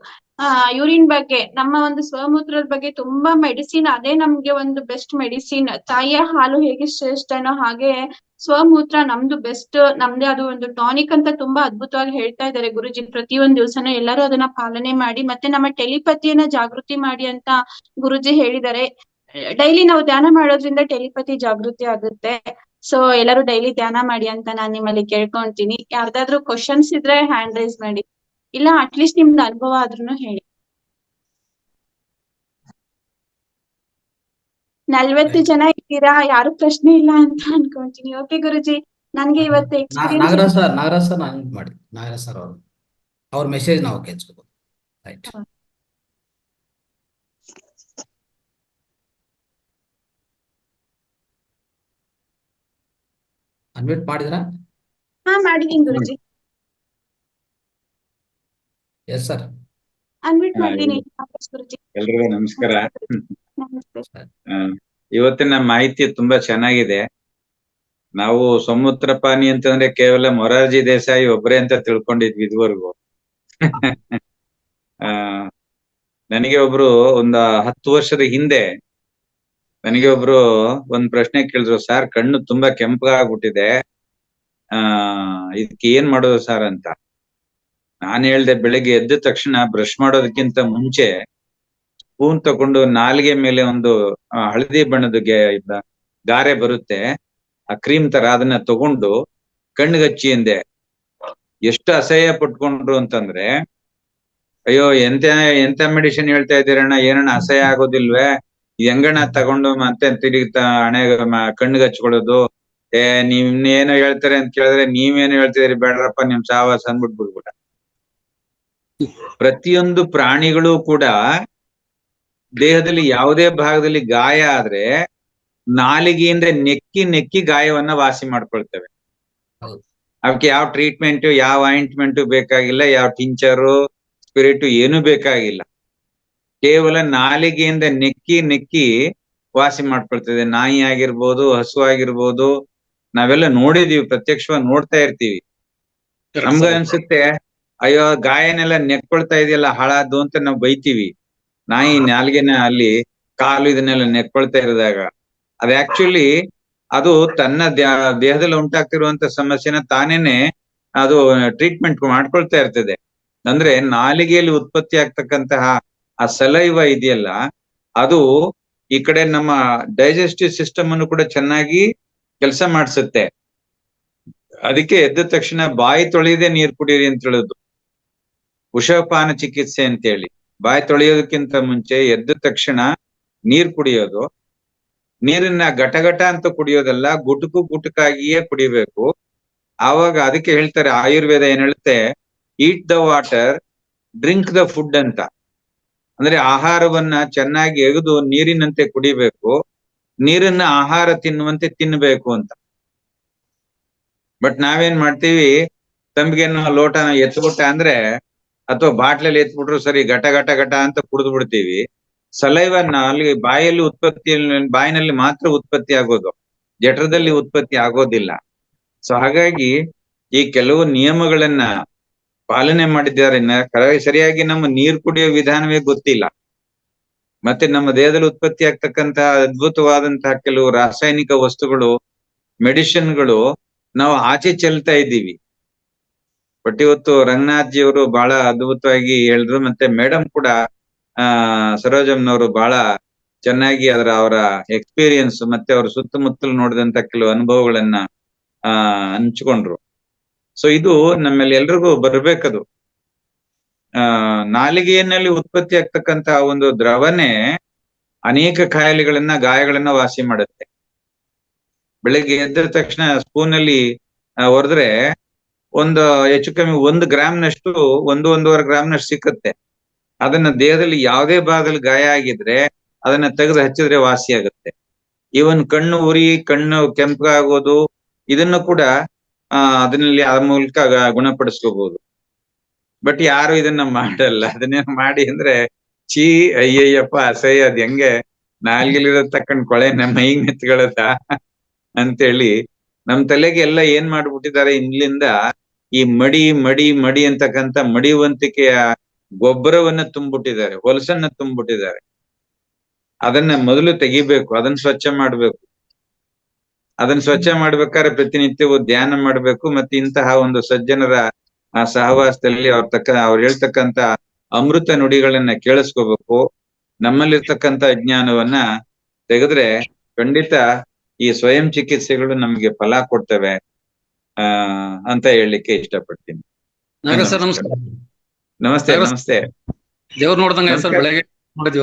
Speaker 3: ಯೂರಿನ್ ಬಗ್ಗೆ, ನಮ್ಮ ಒಂದು ಸ್ವಮೂತ್ರದ ಬಗ್ಗೆ ತುಂಬಾ ಮೆಡಿಸಿನ್, ಅದೇ ನಮ್ಗೆ ಒಂದು ಬೆಸ್ಟ್ ಮೆಡಿಸಿನ್. ತಾಯಿಯ ಹಾಲು ಹೇಗೆ ಶ್ರೇಷ್ಠನೋ ಹಾಗೆ ಸ್ವಮೂತ್ರ ನಮ್ದು ಬೆಸ್ಟ್, ನಮ್ದೇ ಅದು ಒಂದು ಟಾನಿಕ್ ಅಂತ ತುಂಬಾ ಅದ್ಭುತವಾಗಿ ಹೇಳ್ತಾ ಇದ್ದಾರೆ ಗುರುಜಿ. ಪ್ರತಿಯೊಂದ್ ದಿವಸನೂ ಎಲ್ಲರೂ ಅದನ್ನ ಪಾಲನೆ ಮಾಡಿ, ಮತ್ತೆ ನಮ್ಮ ಟೆಲಿಪತಿಯನ್ನ ಜಾಗೃತಿ ಮಾಡಿ ಅಂತ ಗುರುಜಿ ಹೇಳಿದ್ದಾರೆ. ಡೈಲಿ ನಾವು ಧ್ಯಾನ ಮಾಡೋದ್ರಿಂದ ಟೆಲಿಪತಿ ಜಾಗೃತಿ ಆಗುತ್ತೆ. ಸೊ ಎಲ್ಲರೂ ಡೈಲಿ ಧ್ಯಾನ ಮಾಡಿ ಅಂತ ನಾನ್ ನಿಮ್ಮಲ್ಲಿ ಕೇಳ್ಕೊಂತೀನಿ. ಯಾರ್ದಾದ್ರೂ ಕ್ವಶನ್ಸ್ ಇದ್ರೆ ಹ್ಯಾಂಡ್ ರೈಸ್ ಮಾಡಿ, ಇಲ್ಲ ಅಟ್ಲೀಸ್ಟ್ ನಿಮ್ದು ಅನುಭವ ಆದ್ರೂ ಹೇಳಿ. 40 ಜನ ಇದ್ದೀರಾ, ಯಾರು ಪ್ರಶ್ನೆ ಇಲ್ಲ ಅಂತ ಅನ್ಕೊಂತೀನಿ. ಓಕೆ ಗುರುಜಿ, ನನ್ಗೆ ಇವತ್ತು
Speaker 2: ನಾಗರಾಜ್ ಸರ್ ನಾನು ಮಾಡಿ. ನಾಗರಾಜ್ ಸರ್ ಅವ್ರ ಮೆಸೇಜ್ ನಾವು ಕೇಳಿಸ್ಕೋಬಹುದು. ರೈಟ್. ಅನ್ಮ್ಯೂಟ್ ಮಾಡಿದ್ರಾ?
Speaker 3: ಮಾಡಿದೀನಿ ಗುರುಜಿ.
Speaker 2: Yes sir.
Speaker 3: ಅನ್ಮ್ಯೂಟ್ ಮಾಡಿದೀನಿ ಗುರುಜಿ.
Speaker 5: ಎಲ್ರಿಗೂ ನಮಸ್ಕಾರ.
Speaker 3: ನಮಸ್ತೆ.
Speaker 5: ಇವತ್ತಿನ ಮಾಹಿತಿ ತುಂಬಾ ಚೆನ್ನಾಗಿದೆ. ನಾವು ಸಮುದ್ರ ಪಾನಿ ಅಂತಂದ್ರೆ ಕೇವಲ ಮೊರಾರ್ಜಿ ದೇಸಾಯಿ ಒಬ್ಬರೇ ಅಂತ ತಿಳ್ಕೊಂಡಿದ್ವಿ ಇದುವರೆಗೂ. ನನಗೆ ಒಬ್ರು ಒಂದು 10 ವರ್ಷದ ಹಿಂದೆ ನನಗೆ ಒಬ್ರು ಒಂದ್ ಪ್ರಶ್ನೆ ಕೇಳಿದ್ರು, ಸರ್ ಕಣ್ಣು ತುಂಬಾ ಕೆಂಪಗಾಗ್ಬಿಟ್ಟಿದೆ, ಇದಕ್ಕೆ ಏನ್ ಮಾಡೋದು ಸರ್ ಅಂತ. ನಾನ್ ಹೇಳ್ದೆ, ಬೆಳಿಗ್ಗೆ ಎದ್ದ ತಕ್ಷಣ ಬ್ರಷ್ ಮಾಡೋದಕ್ಕಿಂತ ಮುಂಚೆ ಸ್ಪೂನ್ ತಗೊಂಡು ನಾಲಿಗೆ ಮೇಲೆ ಒಂದು ಹಳದಿ ಬಣ್ಣದ ಗಾರೆ ಬರುತ್ತೆ, ಆ ಕ್ರೀಮ್ ತರ, ಅದನ್ನ ತಗೊಂಡು ಕಣ್ಗಚ್ಚಿ ಎಂದೆ. ಎಷ್ಟು ಅಸಹ್ಯ ಪಟ್ಕೊಂಡ್ರು ಅಂತಂದ್ರೆ, ಅಯ್ಯೋ ಎಂತ ಮೆಡಿಸಿನ್ ಹೇಳ್ತಾ ಇದ್ದೀರಣ್ಣ, ಏನಣ್ಣ ಅಸಹ್ಯ ಆಗೋದಿಲ್ವೇ, ಹೆಂಗಣ್ಣ ತಗೊಂಡು ಮತ್ತೆ ತಿರುಗಿ ಹಣೆ ಕಣ್ಣಿಗೆ ಹಚ್ಕೊಳ್ಳೋದು, ನೀವೇನೋ ಹೇಳ್ತಾರೆ ಅಂತ ಕೇಳಿದ್ರೆ ನೀವೇನು ಹೇಳ್ತಿದ್ದೀರಿ ಬೇಡ್ರಪ್ಪ ನಿಮ್ ಸಾವಾಸ ಅಂದ್ಬಿಟ್ಬಿಡ್ಬಿಡ. ಪ್ರತಿಯೊಂದು ಪ್ರಾಣಿಗಳು ಕೂಡ ದೇಹದಲ್ಲಿ ಯಾವುದೇ ಭಾಗದಲ್ಲಿ ಗಾಯ ಆದ್ರೆ ನಾಲಿಗೆಯಿಂದ ನೆಕ್ಕಿ ಗಾಯವನ್ನ ವಾಸಿ ಮಾಡ್ಕೊಳ್ತೇವೆ. ಅವಕ್ಕೆ ಯಾವ ಟ್ರೀಟ್ಮೆಂಟ್, ಯಾವ ಆಯಿಂಟ್ಮೆಂಟ್ ಬೇಕಾಗಿಲ್ಲ, ಯಾವ ಟಿಂಚರು ಸ್ಪಿರಿಟ್ ಏನು ಬೇಕಾಗಿಲ್ಲ. ಕೇವಲ ನಾಲಿಗೆಯಿಂದ ನೆಕ್ಕಿ ವಾಸಿ ಮಾಡ್ಕೊಳ್ತದೆ. ನಾಯಿ ಆಗಿರ್ಬೋದು, ಹಸು ಆಗಿರ್ಬೋದು, ನಾವೆಲ್ಲ ನೋಡಿದೀವಿ, ಪ್ರತ್ಯಕ್ಷವಾಗಿ ನೋಡ್ತಾ ಇರ್ತೀವಿ. ನಮ್ಗ ಅನ್ಸುತ್ತೆ, ಅಯ್ಯೋ ಗಾಯನೆಲ್ಲ ನೆಕ್ಕೊಳ್ತಾ ಇದೆಯಲ್ಲ ಹಾಳಾದ್ದು ಅಂತ ನಾವು ಬೈತೀವಿ. ನಾಯಿ ನಾಲ್ಗೆನ ಅಲ್ಲಿ ಕಾಲು ಇದನ್ನೆಲ್ಲ ನೆಕ್ಕೊಳ್ತಾ ಇರಿದಾಗ ಅದು ಆಕ್ಚುಲಿ ಅದು ತನ್ನ ದೇಹದಲ್ಲಿ ಉಂಟಾಗ್ತಿರುವಂತ ಸಮಸ್ಯೆನ ತಾನೇನೆ ಅದು ಟ್ರೀಟ್ಮೆಂಟ್ ಮಾಡ್ಕೊಳ್ತಾ ಇರ್ತದೆ. ಅಂದ್ರೆ ನಾಲಿಗೆಯಲ್ಲಿ ಉತ್ಪತ್ತಿ ಆಗ್ತಕ್ಕಂತಹ ಆ ಸಲೈವ ಇದೆಯಲ್ಲ, ಅದು ಈ ಕಡೆ ನಮ್ಮ ಡೈಜೆಸ್ಟಿವ್ ಸಿಸ್ಟಮ್ ಅನ್ನು ಕೂಡ ಚೆನ್ನಾಗಿ ಕೆಲಸ ಮಾಡಿಸುತ್ತೆ. ಅದಕ್ಕೆ ಎದ್ದ ತಕ್ಷಣ ಬಾಯಿ ತೊಳೆಯದೆ ನೀರು ಕುಡೀರಿ ಅಂತ ಹೇಳುದು, ಉಷಪಾನ ಚಿಕಿತ್ಸೆ ಅಂತೇಳಿ. ಬಾಯಿ ತೊಳೆಯೋದಕ್ಕಿಂತ ಮುಂಚೆ ಎದ್ದ ತಕ್ಷಣ ನೀರ್ ಕುಡಿಯೋದು. ನೀರನ್ನ ಘಟಘಟ ಅಂತ ಕುಡಿಯೋದಲ್ಲ, ಗುಟುಕಾಗಿಯೇ ಕುಡಿಬೇಕು. ಆವಾಗ ಅದಕ್ಕೆ ಹೇಳ್ತಾರೆ, ಆಯುರ್ವೇದ ಏನ್ ಹೇಳುತ್ತೆ, eat the water, drink the food ಅಂತ. ಅಂದ್ರೆ ಆಹಾರವನ್ನ ಚೆನ್ನಾಗಿ ಎಗೆದು ನೀರಿನಂತೆ ಕುಡಿಬೇಕು, ನೀರನ್ನ ಆಹಾರ ತಿನ್ನುವಂತೆ ತಿನ್ಬೇಕು ಅಂತ. ಬಟ್ ನಾವೇನ್ ಮಾಡ್ತೀವಿ, ತಂಬಿಗೆನ ಲೋಟನ ಎತ್ಬಿಟ್ಟ ಅಂದ್ರೆ ಅಥವಾ ಬಾಟ್ಲಲ್ಲಿ ಎತ್ಬಿಟ್ರು ಸರಿ, ಘಟ ಘಟ ಘಟ ಅಂತ ಕುಡಿದು ಬಿಡ್ತೀವಿ. ಸಲೈವನ್ನ ಅಲ್ಲಿ ಬಾಯಿನಲ್ಲಿ ಮಾತ್ರ ಉತ್ಪತ್ತಿ ಆಗೋದು, ಜಠರದಲ್ಲಿ ಉತ್ಪತ್ತಿ ಆಗೋದಿಲ್ಲ. ಸೊ ಹಾಗಾಗಿ ಈ ಕೆಲವು ನಿಯಮಗಳನ್ನ ಪಾಲನೆ ಮಾಡಿದ್ದಾರೆ. ಸರಿಯಾಗಿ ನಮ್ಮ ನೀರು ಕುಡಿಯೋ ವಿಧಾನವೇ ಗೊತ್ತಿಲ್ಲ. ಮತ್ತೆ ನಮ್ಮ ದೇಹದಲ್ಲಿ ಉತ್ಪತ್ತಿ ಆಗ್ತಕ್ಕಂತಹ ಅದ್ಭುತವಾದಂತಹ ಕೆಲವು ರಾಸಾಯನಿಕ ವಸ್ತುಗಳು, ಮೆಡಿಸಿನ್ಗಳು ನಾವು ಆಚೆ ಚೆಲ್ತಾ ಇದ್ದೀವಿ. ಬಟ್ ಇವತ್ತು ರಂಗನಾಥ್ ಜಿಯವರು ಬಹಳ ಅದ್ಭುತವಾಗಿ ಹೇಳಿದ್ರು. ಮತ್ತೆ ಮೇಡಮ್ ಕೂಡ ಸರೋಜಮ್ನವರು ಬಹಳ ಚೆನ್ನಾಗಿ ಅವರ ಎಕ್ಸ್ಪೀರಿಯನ್ಸ್ ಮತ್ತೆ ಅವ್ರ ಸುತ್ತಮುತ್ತಲು ನೋಡಿದಂತ ಕೆಲವು ಅನುಭವಗಳನ್ನ ಹಂಚ್ಕೊಂಡ್ರು. ಸೊ ಇದು ನಮ್ಮಲ್ಲಿ ಎಲ್ರಿಗೂ ಬರ್ಬೇಕದು. ನಾಲಿಗೆಯಲ್ಲಿ ಉತ್ಪತ್ತಿ ಆಗ್ತಕ್ಕಂತ ಒಂದು ದ್ರವನೇ ಅನೇಕ ಕಾಯಿಲೆಗಳನ್ನ, ಗಾಯಗಳನ್ನ ವಾಸಿ ಮಾಡುತ್ತೆ. ಬೆಳಗ್ಗೆ ಎದ್ದ ತಕ್ಷಣ ಸ್ಪೂನಲ್ಲಿ ಹೊರದ್ರೆ ಒಂದು ಹೆಚ್ಚು ಕಮ್ಮಿ 1 ಗ್ರಾಮ್ನಷ್ಟು 1-1.5 ಗ್ರಾಮ್ನಷ್ಟು ಸಿಕ್ಕುತ್ತೆ. ಅದನ್ನ ದೇಹದಲ್ಲಿ ಯಾವುದೇ ಭಾಗದಲ್ಲಿ ಗಾಯ ಆಗಿದ್ರೆ ಅದನ್ನ ತೆಗೆದು ಹಚ್ಚಿದ್ರೆ ವಾಸಿ ಆಗುತ್ತೆ. ಇವನ್ ಕಣ್ಣು ಉರಿ, ಕಣ್ಣು ಕೆಂಪಾಗೋದು, ಇದನ್ನು ಕೂಡ ಅದರಲ್ಲಿ ಆ ಮೂಲಕ ಗುಣಪಡಿಸ್ಕೋಬಹುದು. ಬಟ್ ಯಾರು ಇದನ್ನ ಮಾಡಲ್ಲ. ಅದನ್ನೇ ಮಾಡಿ ಅಂದ್ರೆ ಚೀ, ಅಯ್ಯಯ್ಯಪ್ಪ, ಅಸಹ್ಯ, ಅದ್ ಹೆಂಗೆ ನಾಲ್ಗೆಲಿರೋ ತಕ್ಕಂಡ್ ಕೊಳೆ ನಮ್ಮ ಮೈಗೆ ಮೆತ್ಗಳತ್ತ ಅಂತೇಳಿ ನಮ್ ತಲೆಗೆ ಎಲ್ಲ ಏನ್ ಮಾಡ್ಬಿಟ್ಟಿದ್ದಾರೆ ಇಲ್ಲಿಂದ, ಈ ಮಡಿ ಅಂತಕ್ಕಂಥ ಮಡಿವಂತಿಕೆಯ ಗೊಬ್ಬರವನ್ನ ತುಂಬಿಟ್ಟಿದ್ದಾರೆ, ಹೊಲಸನ್ನ ತುಂಬಿಟ್ಟಿದ್ದಾರೆ. ಅದನ್ನ ಮೊದಲು ತೆಗಿಬೇಕು, ಅದನ್ನ ಸ್ವಚ್ಛ ಮಾಡ್ಬೇಕು. ಅದನ್ನ ಸ್ವಚ್ಛ ಮಾಡ್ಬೇಕಾದ್ರೆ ಪ್ರತಿನಿತ್ಯವೂ ಧ್ಯಾನ ಮಾಡ್ಬೇಕು. ಮತ್ತೆ ಇಂತಹ ಒಂದು ಸಜ್ಜನರ ಸಹವಾಸದಲ್ಲಿ ಅವ್ರು ಹೇಳ್ತಕ್ಕಂತ ಅಮೃತ ನುಡಿಗಳನ್ನ ಕೇಳಿಸ್ಕೋಬೇಕು. ನಮ್ಮಲ್ಲಿರ್ತಕ್ಕಂಥ ಅಜ್ಞಾನವನ್ನ ತೆಗೆದ್ರೆ ಖಂಡಿತ ಈ ಸ್ವಯಂ ಚಿಕಿತ್ಸೆಗಳು ನಮ್ಗೆ ಫಲ ಕೊಡ್ತವೆ ಅಂತ ಹೇಳಲಿಕ್ಕೆ ಇಷ್ಟಪಡ್ತೀನಿ.
Speaker 4: ಸರ್ ನಮಸ್ಕಾರ.
Speaker 5: ನಮಸ್ತೆ. ನಮಸ್ತೆ.
Speaker 4: ದೇವ್ರು ನೋಡ್ದಂಗ ಸರ್, ಬೆಳಗ್ಗೆ ಮಾಡಿದ್ವಿ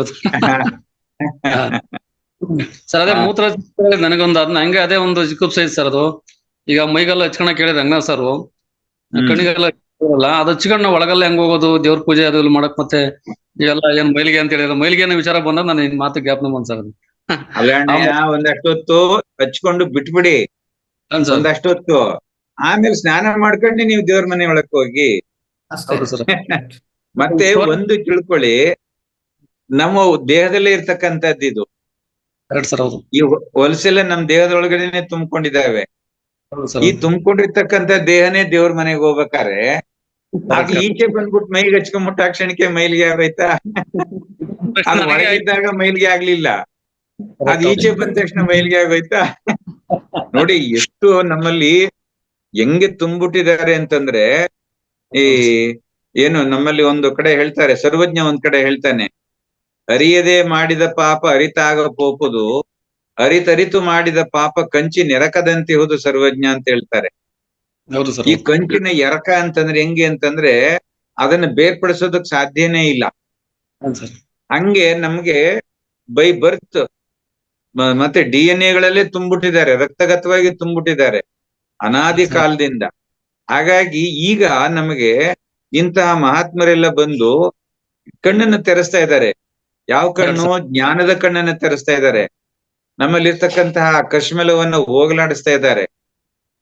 Speaker 4: ಸರ್. ಅದೇ ಮೂತ್ರ ನನಗೊಂದು ಅದನ್ನ ಹಂಗೆ ಅದೇ ಒಂದು ಜಿಗುಪ್ಸೆ ಐತೆ ಸರ್. ಅದು ಈಗ ಮೈಗೆಲ್ಲ ಹಚ್ಕೊಳಕ್ ಹೇಳಿದ ರಂಗನಾಥ್ ಸರ್, ಕಣ್ಣಿಗೆಲ್ಲ ಅದು ಹಚ್ಕೊಂಡ್ ನಾವು ಒಳಗಲ್ಲ ಹೆಂಗ್ ಹೋಗೋದು, ದೇವ್ರ ಪೂಜೆ ಅದು ಮಾಡಕ್, ಮತ್ತೆ ಇವೆಲ್ಲ ಏನ್ ಮೈಲಿಗೆ ಅಂತ ಹೇಳಿದ್ರು. ಮೈಲಿಗೆ ವಿಚಾರ ಬಂದಾಗ ನಾನು ಇನ್ ಮಾತು ಜ್ಞಾಪನ ಬಂದ್ ಸರ್.
Speaker 5: ಒಂದಷ್ಟು ಹೊತ್ತು ಹಚ್ಕೊಂಡು ಬಿಟ್ಬಿಡಿ, ಒಂದಷ್ಟು ಹೊತ್ತು. ಆಮೇಲೆ ಸ್ನಾನ ಮಾಡ್ಕೊಂಡು ನೀವು ದೇವ್ರ ಮನೆ ಒಳಕ್ ಹೋಗಿ. ಮತ್ತೆ ಒಂದು ತಿಳ್ಕೊಳ್ಳಿ, ನಮ್ಮ ದೇಹದಲ್ಲೇ ಇರ್ತಕ್ಕಂಥದ್ದು ಇದು. ಈ ಹೊಲಸೆಲ್ಲ ನಮ್ ದೇಹದೊಳಗಡೆನೆ ತುಂಬಿಕೊಂಡಿದ್ದಾವೆ. ಈ ತುಂಬಿಕೊಂಡಿರ್ತಕ್ಕಂಥ ದೇಹನೇ ದೇವ್ರ ಮನೆಗೆ ಹೋಗ್ಬೇಕಾರೆ ಆಗ ಈಚೆ ಬಂದ್ಬಿಟ್ಟು ಮೈಗೆ ಹಚ್ಕೊಂಡ್ಬಿಟ್ಟು ಆ ಕ್ಷಣಕ್ಕೆ ಮೈಲಿಗೆ ಆಗೋಯ್ತಾ? ಅದು ಒಳಗಿದ್ದಾಗ ಮೈಲಿಗೆ ಆಗ್ಲಿಲ್ಲ, ಅದ್ ಈಚೆ ಬಂದ ತಕ್ಷಣ ಮೈಲಿಗೆ ಆಗೋಯ್ತಾ? ನೋಡಿ ಎಷ್ಟು ನಮ್ಮಲ್ಲಿ ಹೆಂಗೆ ತುಂಬಿಟ್ಟಿದ್ದಾರೆ ಅಂತಂದ್ರೆ, ಈ ಏನು ನಮ್ಮಲ್ಲಿ ಒಂದು ಕಡೆ ಹೇಳ್ತಾರೆ, ಸರ್ವಜ್ಞ ಒಂದ್ ಕಡೆ ಹೇಳ್ತಾನೆ, ಅರಿಯದೆ ಮಾಡಿದ ಪಾಪ ಅರಿತಾಗ ಪೋಪುದು, ಅರಿತರಿತು ಮಾಡಿದ ಪಾಪ ಕಂಚಿ ನೆರಕದಂತೆ ಹೋದು ಸರ್ವಜ್ಞ ಅಂತ ಹೇಳ್ತಾರೆ. ಈ ಕಂಚಿನ ಎರಕ ಅಂತಂದ್ರೆ ಹೆಂಗೆ ಅಂತಂದ್ರೆ ಅದನ್ನ ಬೇರ್ಪಡಿಸೋದಕ್ ಸಾಧ್ಯನೇ ಇಲ್ಲ. ಹಂಗೆ ನಮ್ಗೆ ಬೈ ಬರ್ತ್ ಮತ್ತೆ DNA ಗಳಲ್ಲೇ ತುಂಬಿಟ್ಟಿದ್ದಾರೆ, ರಕ್ತಗತವಾಗಿ ತುಂಬಿಟ್ಟಿದ್ದಾರೆ ಅನಾದಿ ಕಾಲದಿಂದ. ಹಾಗಾಗಿ ಈಗ ನಮಗೆ ಇಂತಹ ಮಹಾತ್ಮರೆಲ್ಲ ಬಂದು ಕಣ್ಣನ್ನು ತೆರೆಸ್ತಾ ಇದ್ದಾರೆ. ಯಾವ ಕಣ್ಣು? ಜ್ಞಾನದ ಕಣ್ಣನ್ನ ತೆರೆಸ್ತಾ ಇದ್ದಾರೆ. ನಮ್ಮಲ್ಲಿರ್ತಕ್ಕಂತಹ ಕಶ್ಮಲವನ್ನ ಹೋಗಲಾಡಿಸ್ತಾ ಇದ್ದಾರೆ.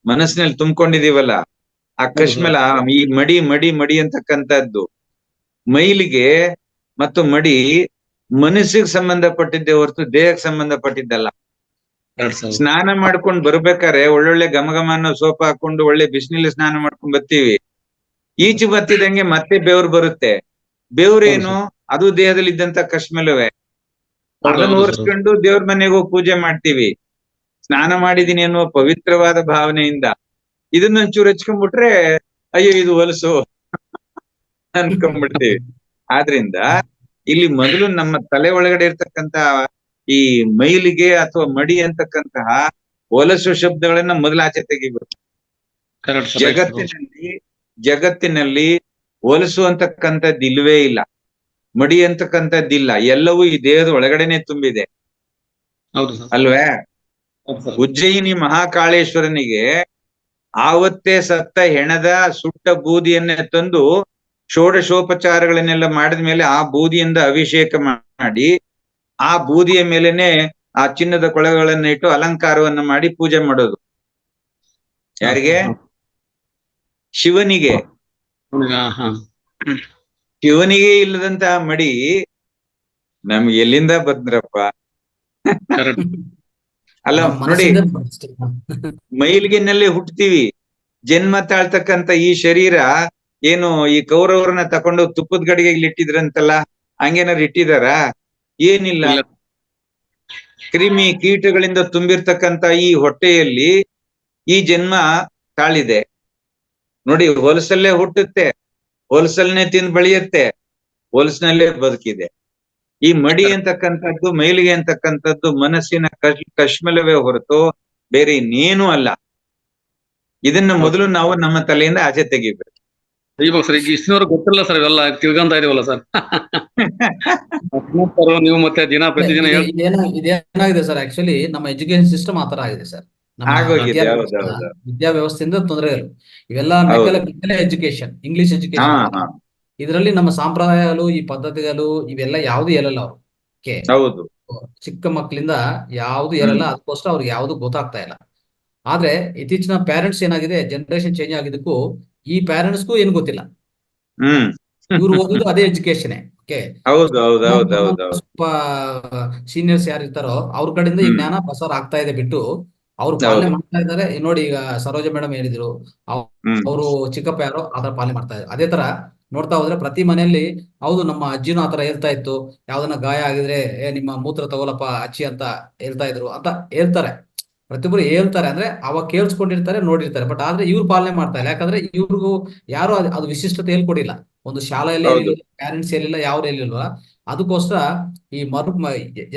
Speaker 5: ಮನಸ್ಸಿನಲ್ಲಿ ತುಂಬಿಕೊಂಡಿದೀವಲ್ಲ ಆ ಕಶ್ಮಲ, ಈ ಮಡಿ ಅಂತಕ್ಕಂಥದ್ದು, ಮೈಲಿಗೆ ಮತ್ತು ಮಡಿ ಮನಸ್ಸಿಗೆ ಸಂಬಂಧಪಟ್ಟಿದ್ದೆ ಹೊರತು ದೇಹಕ್ಕೆ ಸಂಬಂಧಪಟ್ಟಿದ್ದಲ್ಲ. ಸ್ನಾನ ಮಾಡ್ಕೊಂಡು ಬರ್ಬೇಕಾರೆ ಒಳ್ಳೊಳ್ಳೆ ಘಮಘಮ ಅನ್ನೋ ಸೋಪ್ ಹಾಕೊಂಡು ಒಳ್ಳೆ ಬಿಸಿನೀರಲ್ಲಿ ಸ್ನಾನ ಮಾಡ್ಕೊಂಡ್ ಬರ್ತೀವಿ. ಈಚೆ ಬತ್ತಿದಂಗೆ ಮತ್ತೆ ಬೆವ್ರು ಬರುತ್ತೆ. ಬೆವ್ರೇನು? ಅದು ದೇಹದಲ್ಲಿ ಇದ್ದಂತ ಕಶ್ಮಲವೇ. ಅದನ್ನ ಓರ್ಸ್ಕೊಂಡು ದೇವ್ರ ಮನೆಗೆ ಹೋಗಿ ಪೂಜೆ ಮಾಡ್ತೀವಿ. ಸ್ನಾನ ಮಾಡಿದೀನಿ ಅನ್ನುವ ಪವಿತ್ರವಾದ ಭಾವನೆಯಿಂದ. ಇದನ್ನೊಂಚೂರು ಹಚ್ಕೊಂಡ್ಬಿಟ್ರೆ ಅಯ್ಯೋ ಇದು ಹೊಲಸು ಅನ್ಕೊಂಡ್ಬಿಡ್ತೀವಿ. ಆದ್ರಿಂದ ಇಲ್ಲಿ ಮೊದಲು ನಮ್ಮ ತಲೆ ಒಳಗಡೆ ಇರ್ತಕ್ಕಂತ ಈ ಮೈಲಿಗೆ ಅಥವಾ ಮಡಿ ಅಂತಕ್ಕಂತಹ ಹೊಲಸು ಶಬ್ದಗಳನ್ನ ಮೊದಲು ಆಚೆ ತೆಗಿಬೇಕು. ಜಗತ್ತಿನಲ್ಲಿ ಹೊಲಸು ಅಂತಕ್ಕಂಥದ್ದು ಇಲ್ವೇ ಇಲ್ಲ, ಮಡಿ ಅಂತಕ್ಕಂಥದ್ದಿಲ್ಲ. ಎಲ್ಲವೂ ಈ ದೇಹದ ಒಳಗಡೆನೆ ತುಂಬಿದೆ ಅಲ್ವೇ? ಉಜ್ಜಯಿನಿ ಮಹಾಕಾಳೇಶ್ವರನಿಗೆ ಆವತ್ತೇ ಸತ್ತ ಹೆಣದ ಸುಟ್ಟ ಬೂದಿಯನ್ನೇ ತಂದು ಷೋಡಶೋಪಚಾರಗಳನ್ನೆಲ್ಲ ಮಾಡಿದ ಮೇಲೆ ಆ ಬೂದಿಯಿಂದ ಅಭಿಷೇಕ ಮಾಡಿ ಆ ಬೂದಿಯ ಮೇಲೆನೆ ಆ ಚಿನ್ನದ ಕೊಳಗಳನ್ನ ಇಟ್ಟು ಅಲಂಕಾರವನ್ನ ಮಾಡಿ ಪೂಜೆ ಮಾಡೋದು. ಯಾರಿಗೆ? ಶಿವನಿಗೆ. ಶಿವನಿಗೆ ಇಲ್ಲದಂತ ಮಡಿ ನಮ್ಗೆ ಎಲ್ಲಿಂದ ಬಂದ್ರಪ್ಪ? ಅಲ್ಲ
Speaker 2: ನಮ್ಮ
Speaker 5: ನೋಡಿ,
Speaker 2: ಮನಸ್ಸಿಂದ ಅಷ್ಟೇ.
Speaker 5: ಮೈಲಿಗೆನಲ್ಲಿ ಹುಟ್ಟುತ್ತೀವಿ, ಜನ್ಮ ತಾಳ್ತಕ್ಕಂತ ಈ ಶರೀರ ಏನು ಈ ಕೌರವರನ್ನ ತಕೊಂಡು ತುಪ್ಪದ ಗಡಿಗೆ ಇಟ್ಟಿದ್ರಂತಲ್ಲ, ಹಂಗೇನಾರು ಇಟ್ಟಿದಾರ? ಏನಿಲ್ಲ.
Speaker 4: ಇಲ್ಲ.
Speaker 5: ಕ್ರಿಮಿ ಕೀಟಗಳಿಂದ ತುಂಬಿರ್ತಕ್ಕಂತ ಈ ಹೊಟ್ಟೆಯಲ್ಲಿ ಈ ಜನ್ಮ ತಾಳಿದೆ ನೋಡಿ. ಹೊಲಸಲ್ಲೇ ಹುಟ್ಟುತ್ತೆ, ಹೊಲಸಲ್ನೇ ತಿಂದು ಬೆಳೆಯುತ್ತೆ, ಹೊಲಸಿನಲ್ಲೇ ಬದುಕಿದೆ. ಈ ಮಡಿ ಅಂತಕ್ಕಂಥದ್ದು, ಮೈಲಿಗೆ ಅಂತಕ್ಕಂಥದ್ದು ಮನಸ್ಸಿನ ಕಶ್ಮಲವೇ ಹೊರತು ಬೇರೆ ಇನ್ನೇನು ಅಲ್ಲ. ಇದನ್ನ ಮೊದಲು ನಾವು ನಮ್ಮ ತಲೆಯಿಂದ ಆಚೆ ತೆಗಿಬೇಕು.
Speaker 4: ಇವಾಗ ಸರ್ ಈಗ ಇಷ್ಟನವ್ರು ಗೊತ್ತಿಲ್ಲ ಸರ್, ಇವೆಲ್ಲ ತಿಳ್ಕೊಂತ ಇದೀವಲ್ಲ ಸರ್. ನೀವು ಮತ್ತೆ ದಿನ ಪ್ರತಿದಿನ
Speaker 2: ಇದೇನಾಗಿದೆ ಸರ್, ಆಕ್ಚುಲಿ ನಮ್ಮ ಎಜುಕೇಶನ್ ಸಿಸ್ಟಮ್ ಆತರ ಆಗಿದೆ ಸರ್. ನಮ್ಮ
Speaker 5: ಆಗೋಗಿದೆ. ಹೌದೌದು.
Speaker 2: ವಿದ್ಯಾವ್ಯವಸ್ಥೆಯಿಂದ ತೊಂದರೆ ಇಲ್ಲ. ಇವೆಲ್ಲ ಮೆಕ್ಯಾನಿಕಲ್ ಎಜುಕೇಶನ್, ಇಂಗ್ಲಿಷ್ ಎಜುಕೇಶನ್. ಇದರಲ್ಲಿ ನಮ್ಮ ಸಂಪ್ರದಾಯಗಳು, ಈ ಪದ್ಧತಿಗಳು ಇವೆಲ್ಲ ಯಾವ್ದು ಇರಲ್ಲ ಅವ್ರು.
Speaker 5: ಹೌದು.
Speaker 2: ಚಿಕ್ಕ ಮಕ್ಕಳಿಂದ ಯಾವ್ದು ಇರಲ್ಲ, ಅದಕ್ಕೋಸ್ಕರ ಅವ್ರಿಗೆ ಯಾವ್ದು ಗೊತ್ತಾಗ್ತಾ ಇಲ್ಲ. ಆದ್ರೆ ಇತ್ತೀಚಿನ ಪೇರೆಂಟ್ಸ್ ಏನಾಗಿದೆ, ಜನರೇಷನ್ ಚೇಂಜ್ ಆಗಿದ್ದಕ್ಕೂ ಈ ಪೇರೆಂಟ್ಸ್ಗೂ ಏನು ಗೊತ್ತಿಲ್ಲ. ಇವ್ರು ಓದುದು ಅದೇ ಎಜುಕೇಶನ್. ಸ್ವಲ್ಪ ಸೀನಿಯರ್ಸ್ ಯಾರು ಇರ್ತಾರೋ ಅವ್ರ ಕಡೆಯಿಂದ ಈ ಜ್ಞಾನ ಪ್ರಸಾರ ಆಗ್ತಾ ಇದೆ ಬಿಟ್ಟು ಅವ್ರು ಪಾಲನೆ ಮಾಡ್ತಾ ಇದ್ದಾರೆ. ನೋಡಿ, ಈಗ ಸರೋಜ ಮೇಡಮ್ ಹೇಳಿದ್ರು, ಅವರು ಚಿಕ್ಕಪ್ಪ ಯಾರೋ ಆತರ ಪಾಲನೆ ಮಾಡ್ತಾ ಇದ್ದಾರೆ. ಅದೇ ತರ ನೋಡ್ತಾ ಹೋದ್ರೆ ಪ್ರತಿ ಮನೆಯಲ್ಲಿ, ಹೌದು ನಮ್ಮ ಅಜ್ಜಿನೂ ಆತರ ಹೇಳ್ತಾ ಇತ್ತು, ಯಾವ್ದನ್ನ ಗಾಯ ಆಗಿದ್ರೆ ನಿಮ್ಮ ಮೂತ್ರ ತಗೊಳಪ್ಪ ಅಜ್ಜಿ ಅಂತ ಹೇಳ್ತಾ ಇದ್ರು ಅಂತ ಹೇಳ್ತಾರೆ. ಪ್ರತಿಯೊಬ್ಬರು ಹೇಳ್ತಾರೆ, ಅಂದ್ರೆ ಅವಾಗ ಕೇಳಿಸ್ಕೊಂಡಿರ್ತಾರೆ, ನೋಡಿರ್ತಾರೆ. ಬಟ್ ಆದ್ರೆ ಇವ್ರು ಪಾಲನೆ ಮಾಡ್ತಾ ಇಲ್ಲ. ಯಾಕಂದ್ರೆ ಇವ್ರಿಗೂ ಯಾರು ಅದು ವಿಶಿಷ್ಟತೆ ಹೇಳ್ಕೊಡಿಲ್ಲ. ಒಂದು ಶಾಲೆಯಲ್ಲಿ ಪ್ಯಾರೆಂಟ್ಸ್ ಹೇಳಿಲ್ಲ, ಯಾರು ಹೇಳಿಲ್ವಾ. ಅದಕ್ಕೋಸ್ಕರ ಈ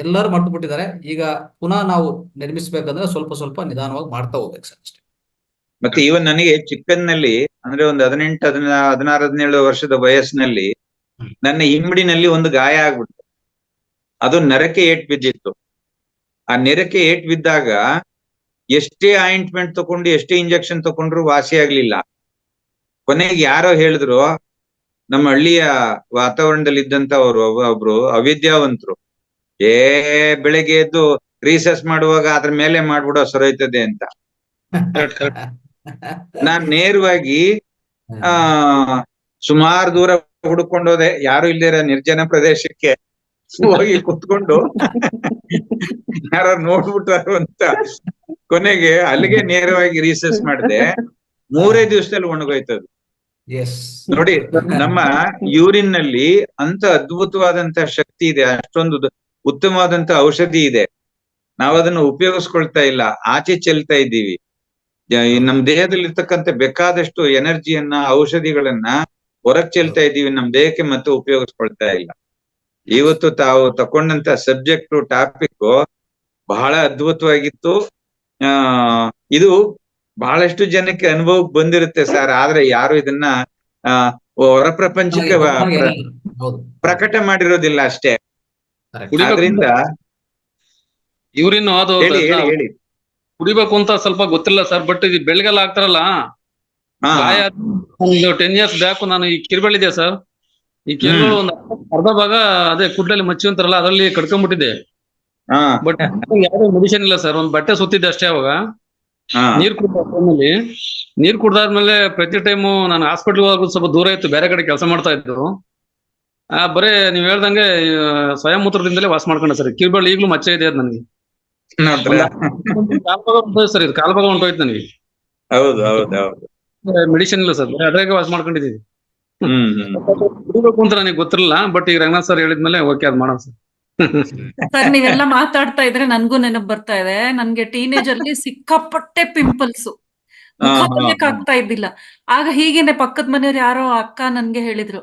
Speaker 2: ಎಲ್ಲರೂ ಮರ್ತು ಬಿಟ್ಟಿದ್ದಾರೆ. ಈಗ ಪುನಃ ನಾವು ನಿರ್ಮಿಸ್ಬೇಕಂದ್ರೆ ಸ್ವಲ್ಪ ಸ್ವಲ್ಪ ನಿಧಾನವಾಗಿ ಮಾಡ್ತಾ ಹೋಗ್ಬೇಕು ಸರ್ ಅಷ್ಟೇ.
Speaker 5: ಮತ್ತೆ ಇವನ್ ನನಗೆ ಚಿಕ್ಕನ್ನಲ್ಲಿ, ಅಂದ್ರೆ ಒಂದು 18, 16, 17 ವರ್ಷದ ವಯಸ್ಸಿನಲ್ಲಿ ನನ್ನ ಹಿಂಬಡಿನಲ್ಲಿ ಒಂದು ಗಾಯ ಆಗ್ಬಿಡ್ತು. ಅದು ನರಕ್ಕೆ ಏಟ್ ಬಿದ್ದಿತ್ತು. ಆ ನೆರಕ್ಕೆ ಏಟ್ ಬಿದ್ದಾಗ ಎಷ್ಟೇ ಆಯಿಂಟ್ಮೆಂಟ್ ತಗೊಂಡು, ಎಷ್ಟೇ ಇಂಜೆಕ್ಷನ್ ತಗೊಂಡ್ರು ವಾಸಿ ಆಗ್ಲಿಲ್ಲ. ಕೊನೆಗೆ ಯಾರೋ ಹೇಳಿದ್ರು, ನಮ್ಮ ಹಳ್ಳಿಯ ವಾತಾವರಣದಲ್ಲಿ ಇದ್ದಂತ ಒಬ್ರು ಅವಿದ್ಯಾವಂತರು, ಬೆಳಗ್ಗೆ ಎದ್ದು ರೀಸರ್ಚ್ ಮಾಡುವಾಗ ಅದ್ರ ಮೇಲೆ ಮಾಡ್ಬಿಡೋ ಸರೋಯ್ತದೆ ಅಂತ. ನಾನ್ ನೇರವಾಗಿ ಸುಮಾರು ದೂರ ಹುಡ್ಕೊಂಡೋದೆ, ಯಾರು ಇಲ್ದಿರ ನಿರ್ಜನ ಪ್ರದೇಶಕ್ಕೆ ಹೋಗಿ ಕುತ್ಕೊಂಡು ಯಾರು ನೋಡ್ಬಿಟ್ಟಾರು ಅಂತ. ಕೊನೆಗೆ ಅಲ್ಲಿಗೆ ನೇರವಾಗಿ ರೀಸರ್ಚ್ ಮಾಡಿದೆ. 3 ದಿವಸದಲ್ಲಿ ಒಣಗೋಯ್ತದು. ನೋಡಿ, ನಮ್ಮ ಯೂರಿನ್ ನಲ್ಲಿ ಅಂತ ಅದ್ಭುತವಾದಂತ ಶಕ್ತಿ ಇದೆ, ಅಷ್ಟೊಂದು ಉತ್ತಮವಾದಂತ ಔಷಧಿ ಇದೆ. ನಾವದನ್ನು ಉಪಯೋಗಿಸ್ಕೊಳ್ತಾ ಇಲ್ಲ, ಆಚೆ ಚೆಲ್ತಾ ಇದ್ದೀವಿ. ನಮ್ ದೇಹದಲ್ಲಿ ಇರ್ತಕ್ಕಂಥ ಬೇಕಾದಷ್ಟು ಎನರ್ಜಿಯನ್ನ, ಔಷಧಿಗಳನ್ನ ಹೊರಗ್ ಚೆಲ್ತಾ ಇದ್ದೀವಿ, ನಮ್ ದೇಹಕ್ಕೆ ಮತ್ತೆ ಉಪಯೋಗಿಸ್ಕೊಳ್ತಾ ಇಲ್ಲ. ಇವತ್ತು ತಾವು ತಕೊಂಡಂತ ಸಬ್ಜೆಕ್ಟ್ ಟಾಪಿಕ್ ಬಹಳ ಅದ್ಭುತವಾಗಿತ್ತು. ಇದು ಬಹಳಷ್ಟು ಜನಕ್ಕೆ ಅನುಭವಕ್ಕೆ ಬಂದಿರುತ್ತೆ ಸರ್, ಆದ್ರೆ ಯಾರು ಇದನ್ನ ಹೊರ ಪ್ರಪಂಚಕ್ಕೆ ಪ್ರಕಟ ಮಾಡಿರೋದಿಲ್ಲ ಅಷ್ಟೇ. ಆದ್ರಿಂದ
Speaker 4: ಯೂರಿನ್ ಅದು
Speaker 5: ಹೇಳಿ
Speaker 4: ಕುಡಿಬೇಕು ಅಂತ ಸ್ವಲ್ಪ ಗೊತ್ತಿಲ್ಲ ಸರ್. ಬಟ್ ಇದು ಬೆಳಗೆಲ್ಲ ಆಗ್ತಾರಲ್ಲ, ಒಂದು 10 years ಬ್ಯಾಕ್ ನಾನು ಈ ಕಿರ್ಬೆಳಿದೆ ಸರ್. ಈ ಕಿರ್ಬೆಳು ಒಂದು ಅರ್ಧ ಭಾಗ ಅದೇ ಕುಡ್ಲಲ್ಲಿ ಮಚ್ಚಿ ಅಂತಾರಲ್ಲ, ಅದರಲ್ಲಿ ಕಡ್ಕೊಂಡ್ಬಿಟ್ಟಿದೆ. ಬಟ್ ಯಾವ್ದು ಮೆಡಿಸಿನ್ ಇಲ್ಲ ಸರ್, ಒಂದ್ ಬಟ್ಟೆ ಸುತ್ತಿದ್ದೆ ಅಷ್ಟೇ. ಅವಾಗ ನೀರ್ ಕುಡ್ದಾದ್ಮೇಲೆ ಪ್ರತಿ ಟೈಮು ನಾನು ಹಾಸ್ಪಿಟ್ಲ್ ಹೋಗೋದು ಸ್ವಲ್ಪ ದೂರ ಇತ್ತು, ಬೇರೆ ಕಡೆ ಕೆಲಸ ಮಾಡ್ತಾ ಇದ್ರು. ಬರೇ ನೀವ್ ಹೇಳ್ದಂಗೆ ಸ್ವಯಂ ಮೂತ್ರದಿಂದಲೇ ವಾಸ ಮಾಡ್ಕೊಂಡೆ ಸರ್. ಕಿರ್ಬೆಳು ಈಗ್ಲೂ ಮಚ್ಚೆ ಇದೆ ನನಗೆ. ಸರ್ ಇದು ಕಾಲ್ಭಾಗ ಹೊಂಟೋಯ್ತು ನನಗೆ. ಮೆಡಿಸಿನ್ ಇಲ್ಲ ಸರ್, ಅದ್ರಾಗೆ ವಾಸ ಮಾಡ್ಕೊಂಡಿದ್ದೀವಿ. ಕುಡಿಬೇಕು ಅಂತ ನನಗೆ ಗೊತ್ತಿರಲಿಲ್ಲ, ಬಟ್ ಈಗ ರಂಗನಾಥ್ ಸರ್ ಹೇಳಿದ್ಮೇಲೆ ಓಕೆ ಅದ್ ಮಾಡೋಣ ಸರ್.
Speaker 1: ಸರ್ ನೀವೆಲ್ಲ ಮಾತಾಡ್ತಾ ಇದ್ರೆ ನನ್ಗೂ ನೆನಪು ಬರ್ತಾ ಇದೆ. ನನ್ಗೆ ಟೀನೇಜ್ ಅಲ್ಲಿ ಸಿಕ್ಕಾಪಟ್ಟೆ ಪಿಂಪಲ್ಸ್, ಮುಖ ಆಗ್ತಾ ಇದ್ದಿಲ್ಲ. ಆಗ ಹೀಗೇನೆ ಪಕ್ಕದ ಮನೆಯವ್ರು ಯಾರೋ ಅಕ್ಕ ನನ್ಗೆ ಹೇಳಿದ್ರು,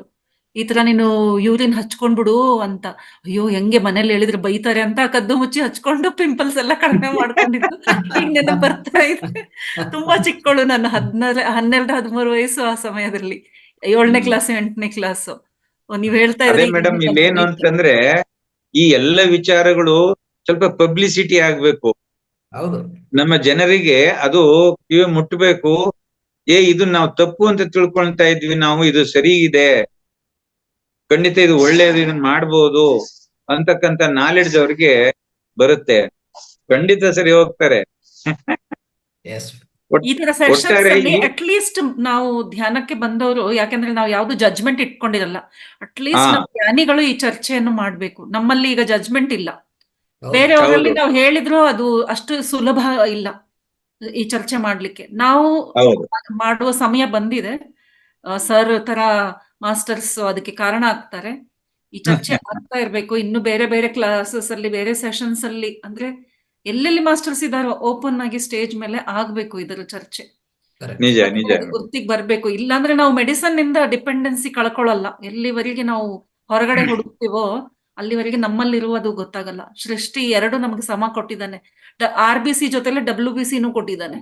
Speaker 1: ಈ ತರ ನೀನು ಯೂರಿನ್ ಹಚ್ಕೊಂಡ್ಬಿಡು ಅಂತ. ಅಯ್ಯೋ ಹೆಂಗೆ ಮನೇಲಿ ಹೇಳಿದ್ರೆ ಬೈತಾರೆ ಅಂತ ಕದ್ದು ಮುಚ್ಚಿ ಹಚ್ಕೊಂಡು ಪಿಂಪಲ್ಸ್ ಎಲ್ಲ ಕಡಿಮೆ ಮಾಡ್ಕೊಂಡಿದ್ದು ಈಗ ನೆನಪು ಬರ್ತಾ ಇದೆ. ತುಂಬಾ ಚಿಕ್ಕಳು ನಾನು, 12-13 ವಯಸ್ಸು ಆ ಸಮಯದಲ್ಲಿ, 7ನೇ ಕ್ಲಾಸ್ 8ನೇ ಕ್ಲಾಸ್. ನೀವ್ ಹೇಳ್ತಾ ಇದ್ರೆ
Speaker 5: ಮೇಡಮ್, ಇಲ್ಲೇನು ಅಂತಂದ್ರೆ ಈ ಎಲ್ಲ ವಿಚಾರಗಳು ಸ್ವಲ್ಪ ಪಬ್ಲಿಸಿಟಿ ಆಗ್ಬೇಕು. ನಮ್ಮ ಜನರಿಗೆ ಅದು ಕಿವಿ ಮುಟ್ಟಬೇಕು. ಇದು ನಾವು ತಪ್ಪು ಅಂತ ತಿಳ್ಕೊಳ್ತಾ ಇದ್ವಿ, ನಾವು ಇದು ಸರಿ ಇದೆ, ಖಂಡಿತ ಇದು ಒಳ್ಳೇದು, ಇದನ್ನ ಮಾಡ್ಬೋದು ಅಂತಕ್ಕಂತ ನಾಲೆಡ್ಜ್ ಅವ್ರಿಗೆ ಬರುತ್ತೆ, ಖಂಡಿತ ಸರಿ ಹೋಗ್ತಾರೆ.
Speaker 1: ಈ ತರ ಸೆಷನ್ಸ್
Speaker 5: ಒಟ್ಟಾರೆ
Speaker 1: ಅಲ್ಲಿ ಅಟ್ಲೀಸ್ಟ್ ನಾವು ಧ್ಯಾನಕ್ಕೆ ಬಂದವರು, ಯಾಕಂದ್ರೆ ನಾವು ಯಾವ್ದು ಜಡ್ಜ್ಮೆಂಟ್ ಇಟ್ಕೊಂಡಿರಲ್ಲ, ಅಟ್ಲೀಸ್ಟ್
Speaker 5: ಹಾ
Speaker 1: ನಮ್ಮ ಜ್ಞಾನಿಗಳು ಈ ಚರ್ಚೆಯನ್ನು ಮಾಡ್ಬೇಕು. ನಮ್ಮಲ್ಲಿ ಈಗ ಜಡ್ಜ್ಮೆಂಟ್ ಇಲ್ಲ,
Speaker 2: ಹೌದು.
Speaker 1: ಬೇರೆಯವರಲ್ಲಿ
Speaker 5: ಹೌದು
Speaker 1: ನಾವು ಹೇಳಿದ್ರು ಅದು ಅಷ್ಟು ಸುಲಭ ಇಲ್ಲ ಈ ಚರ್ಚೆ ಮಾಡ್ಲಿಕ್ಕೆ. ನಾವು
Speaker 5: ಹೌದು
Speaker 1: ಮಾಡುವ ಸಮಯ ಬಂದಿದೆ. ಸರ್ ತರ ಮಾಸ್ಟರ್ಸ್ ಅದಕ್ಕೆ ಕಾರಣ ಆಗ್ತಾರೆ. ಈ ಚರ್ಚೆ ಆಗ್ತಾ ಇರ್ಬೇಕು. ಇನ್ನು ಬೇರೆ ಬೇರೆ ಕ್ಲಾಸಸ್ ಅಲ್ಲಿ, ಬೇರೆ ಸೆಷನ್ಸ್ ಅಲ್ಲಿ, ಅಂದ್ರೆ ಎಲ್ಲೆಲ್ಲಿ ಮಾಸ್ಟರ್ಸ್ ಇದಾರೋ ಓಪನ್ ಆಗಿ ಸ್ಟೇಜ್ ಮೇಲೆ ಆಗ್ಬೇಕು ಇದರ ಚರ್ಚೆ.
Speaker 2: Correct.
Speaker 5: ನಿಜ ನಿಜ
Speaker 1: ಗುರ್ತಿಗೆ ಬರ್ಬೇಕು. ಇಲ್ಲಾಂದ್ರೆ ನಾವು ಮೆಡಿಸನ್ ಇಂದ ಡಿಪೆಂಡೆನ್ಸಿ ಕಳ್ಕೊಳ್ಳಲ್ಲ. ಎಲ್ಲಿವರೆಗೆ ನಾವು ಹೊರಗಡೆ ಹುಡುಕ್ತಿವೋ ಅಲ್ಲಿವರೆಗೆ ನಮ್ಮಲ್ಲಿರುವುದು ಗೊತ್ತಾಗಲ್ಲ. ಸೃಷ್ಟಿ ಎರಡು ನಮ್ಗೆ ಸಮ ಕೊಟ್ಟಿದ್ದಾನೆ. RBC ಜೊತೆಲೆ WBC ಕೊಟ್ಟಿದ್ದಾನೆ.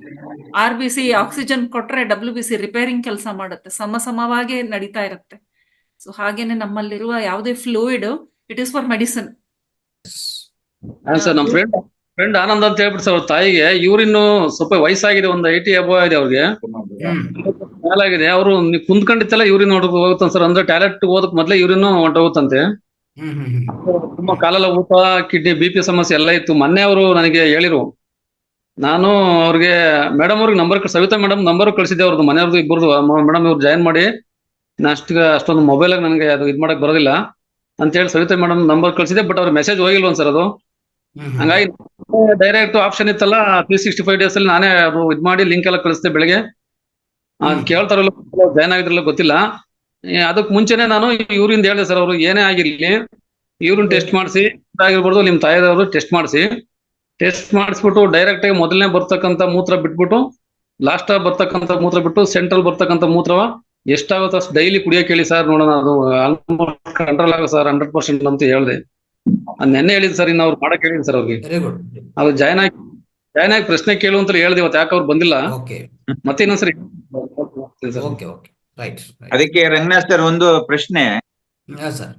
Speaker 1: RBC ಆಕ್ಸಿಜನ್ ಕೊಟ್ರೆ WBC ರಿಪೇರಿಂಗ್ ಕೆಲಸ ಮಾಡುತ್ತೆ. ಸಮವಾಗಿ ನಡೀತಾ ಇರುತ್ತೆ. ಸೊ ಹಾಗೇನೆ ನಮ್ಮಲ್ಲಿರುವ ಯಾವುದೇ fluid, it is for medicine.
Speaker 4: Sir ನಮ್ಮ ಫ್ರೆಂಡ್ ಆನಂದ್ ಅಂತ ಹೇಳ್ಬಿಟ್ಟು ಸರ್, ಅವ್ರ ತಾಯಿಗೆ ಯೂರಿನ್ ಸ್ವಲ್ಪ ವಯಸ್ಸಾಗಿದೆ, ಒಂದು 80 ಅಬೋ ಇದೆ ಅವ್ರಿಗೆ, ಮೇಲಾಗಿದೆ. ಅವರು ಕುಂತ್ಕೊಂಡಿತ್ತಲ್ಲ ಯೂರಿನ್ ಹೋಗುತ್ತಂತ ಸರ್. ಅಂದ್ರೆ ಟಾಯ್ಲೆಟ್ ಹೋದಕ್ ಮೊದ್ಲೇ ಯೂರಿನ್ ಹೊಂಟೋಗುತ್ತಂತೆ. ತುಂಬಾ ಕಾಲೆಲ್ಲ ಊತ, ಕಿಡ್ನಿ, BP ಸಮಸ್ಯೆ ಎಲ್ಲ ಇತ್ತು. ಮೊನ್ನೆ ಅವರು ನನಗೆ ಹೇಳಿರು. ನಾನು ಅವ್ರಿಗೆ ಮೇಡಮ್ ಅವ್ರಿಗೆ ನಂಬರ್, ಸವಿತಾ ಮೇಡಮ್ ನಂಬರ್ ಕಳಿಸಿದ್ದೆ ಅವ್ರದ್ದು, ಮನೆಯವ್ರದ್ದು ಇಬ್ಬರದು. ಮೇಡಮ್ ಇವ್ರು ಜಾಯಿನ್ ಮಾಡಿ, ಅಷ್ಟೊಂದು ಮೊಬೈಲ್ ನನಗೆ ಅದು ಇದ್ ಮಾಡಕ್ ಬರೋದಿಲ್ಲ ಅಂತ ಹೇಳಿ ಸವಿತಾ ಮೇಡಮ್ ನಂಬರ್ ಕಳಿಸಿದೆ. ಬಟ್ ಅವ್ರ ಮೆಸೇಜ್ ಹೋಗಿಲ್ವ ಸರ್ ಅದು. ಹಂಗಾಗಿ ಡೈರೆಕ್ಟ್ ಆಪ್ಷನ್ ಇತ್ತಲ್ಲ 365 days ಅಲ್ಲಿ ನಾನೇ ಅದು ಇದ್ ಮಾಡಿ ಲಿಂಕ್ ಎಲ್ಲ ಕಳಿಸ್ದೆ ಬೆಳಿಗ್ಗೆ. ಕೇಳ್ತಾರಲ್ಲ, ಜಾಯ್ನ್ ಆಗಿದ್ರಲ್ಲ ಗೊತ್ತಿಲ್ಲ. ಅದಕ್ಕೆ ಮುಂಚೆನೆ ನಾನು ಯೂರಿನ್ ಹೇಳಿದೆ ಸರ್, ಅವರು ಏನೇ ಆಗಿರ್ಲಿ ಯೂರಿನ್ ಟೆಸ್ಟ್ ಮಾಡಿಸಿ, ಆಗಿರ್ಬೋದು ನಿಮ್ ತಾಯಿದವರು ಟೆಸ್ಟ್ ಮಾಡಿಸ್ಬಿಟ್ಟು ಡೈರೆಕ್ಟ್ ಆಗಿ ಮೊದಲನೇ ಬರ್ತಕ್ಕಂಥ ಮೂತ್ರ ಬಿಟ್ಬಿಟ್ಟು, ಲಾಸ್ಟ್ ಬರ್ತಕ್ಕಂಥ ಮೂತ್ರ ಬಿಟ್ಟು, ಸೆಂಟ್ರಲ್ ಬರ್ತಕ್ಕಂಥ ಮೂತ್ರವ ಎಷ್ಟಾಗುತ್ತೋ ಅಷ್ಟು ಡೈಲಿ ಕುಡಿಯೋಕೆ ಹೇಳಿ ಸರ್, ನೋಡೋಣ ಅದು ಆಲ್ಮೋಸ್ಟ್ ಕಂಟ್ರೋಲ್ ಆಗೋ ಸರ್ 100% ಅಂತ ಹೇಳಿದೆ. ಅದ್ ನೆನ್ನೆ ಹೇಳಿದ್ ಸರ್, ಇನ್ನು ಅವ್ರು ಮಾಡಕ್ ಹೇಳಿದ್ ಸರ್ ಅವ್ರಿಗೆ.
Speaker 2: Very good.
Speaker 4: ಅದು ಜಾಯ್ನ್ ಆಗಿ ಪ್ರಶ್ನೆ ಕೇಳು ಅಂತ ಹೇಳ್ದೆ. ಇವತ್ತು ಯಾಕೆ ಅವ್ರು ಬಂದಿಲ್ಲ,
Speaker 2: ಓಕೆ
Speaker 4: ಮತ್ತೆ ಇನ್ನೊಂದ್ಸರಿ.
Speaker 2: Okay okay right.
Speaker 5: ಅದಕ್ಕೆ ರಂಗನಾಥ್ ಸರ್ ಒಂದು ಪ್ರಶ್ನೆ.
Speaker 2: ಸರ್,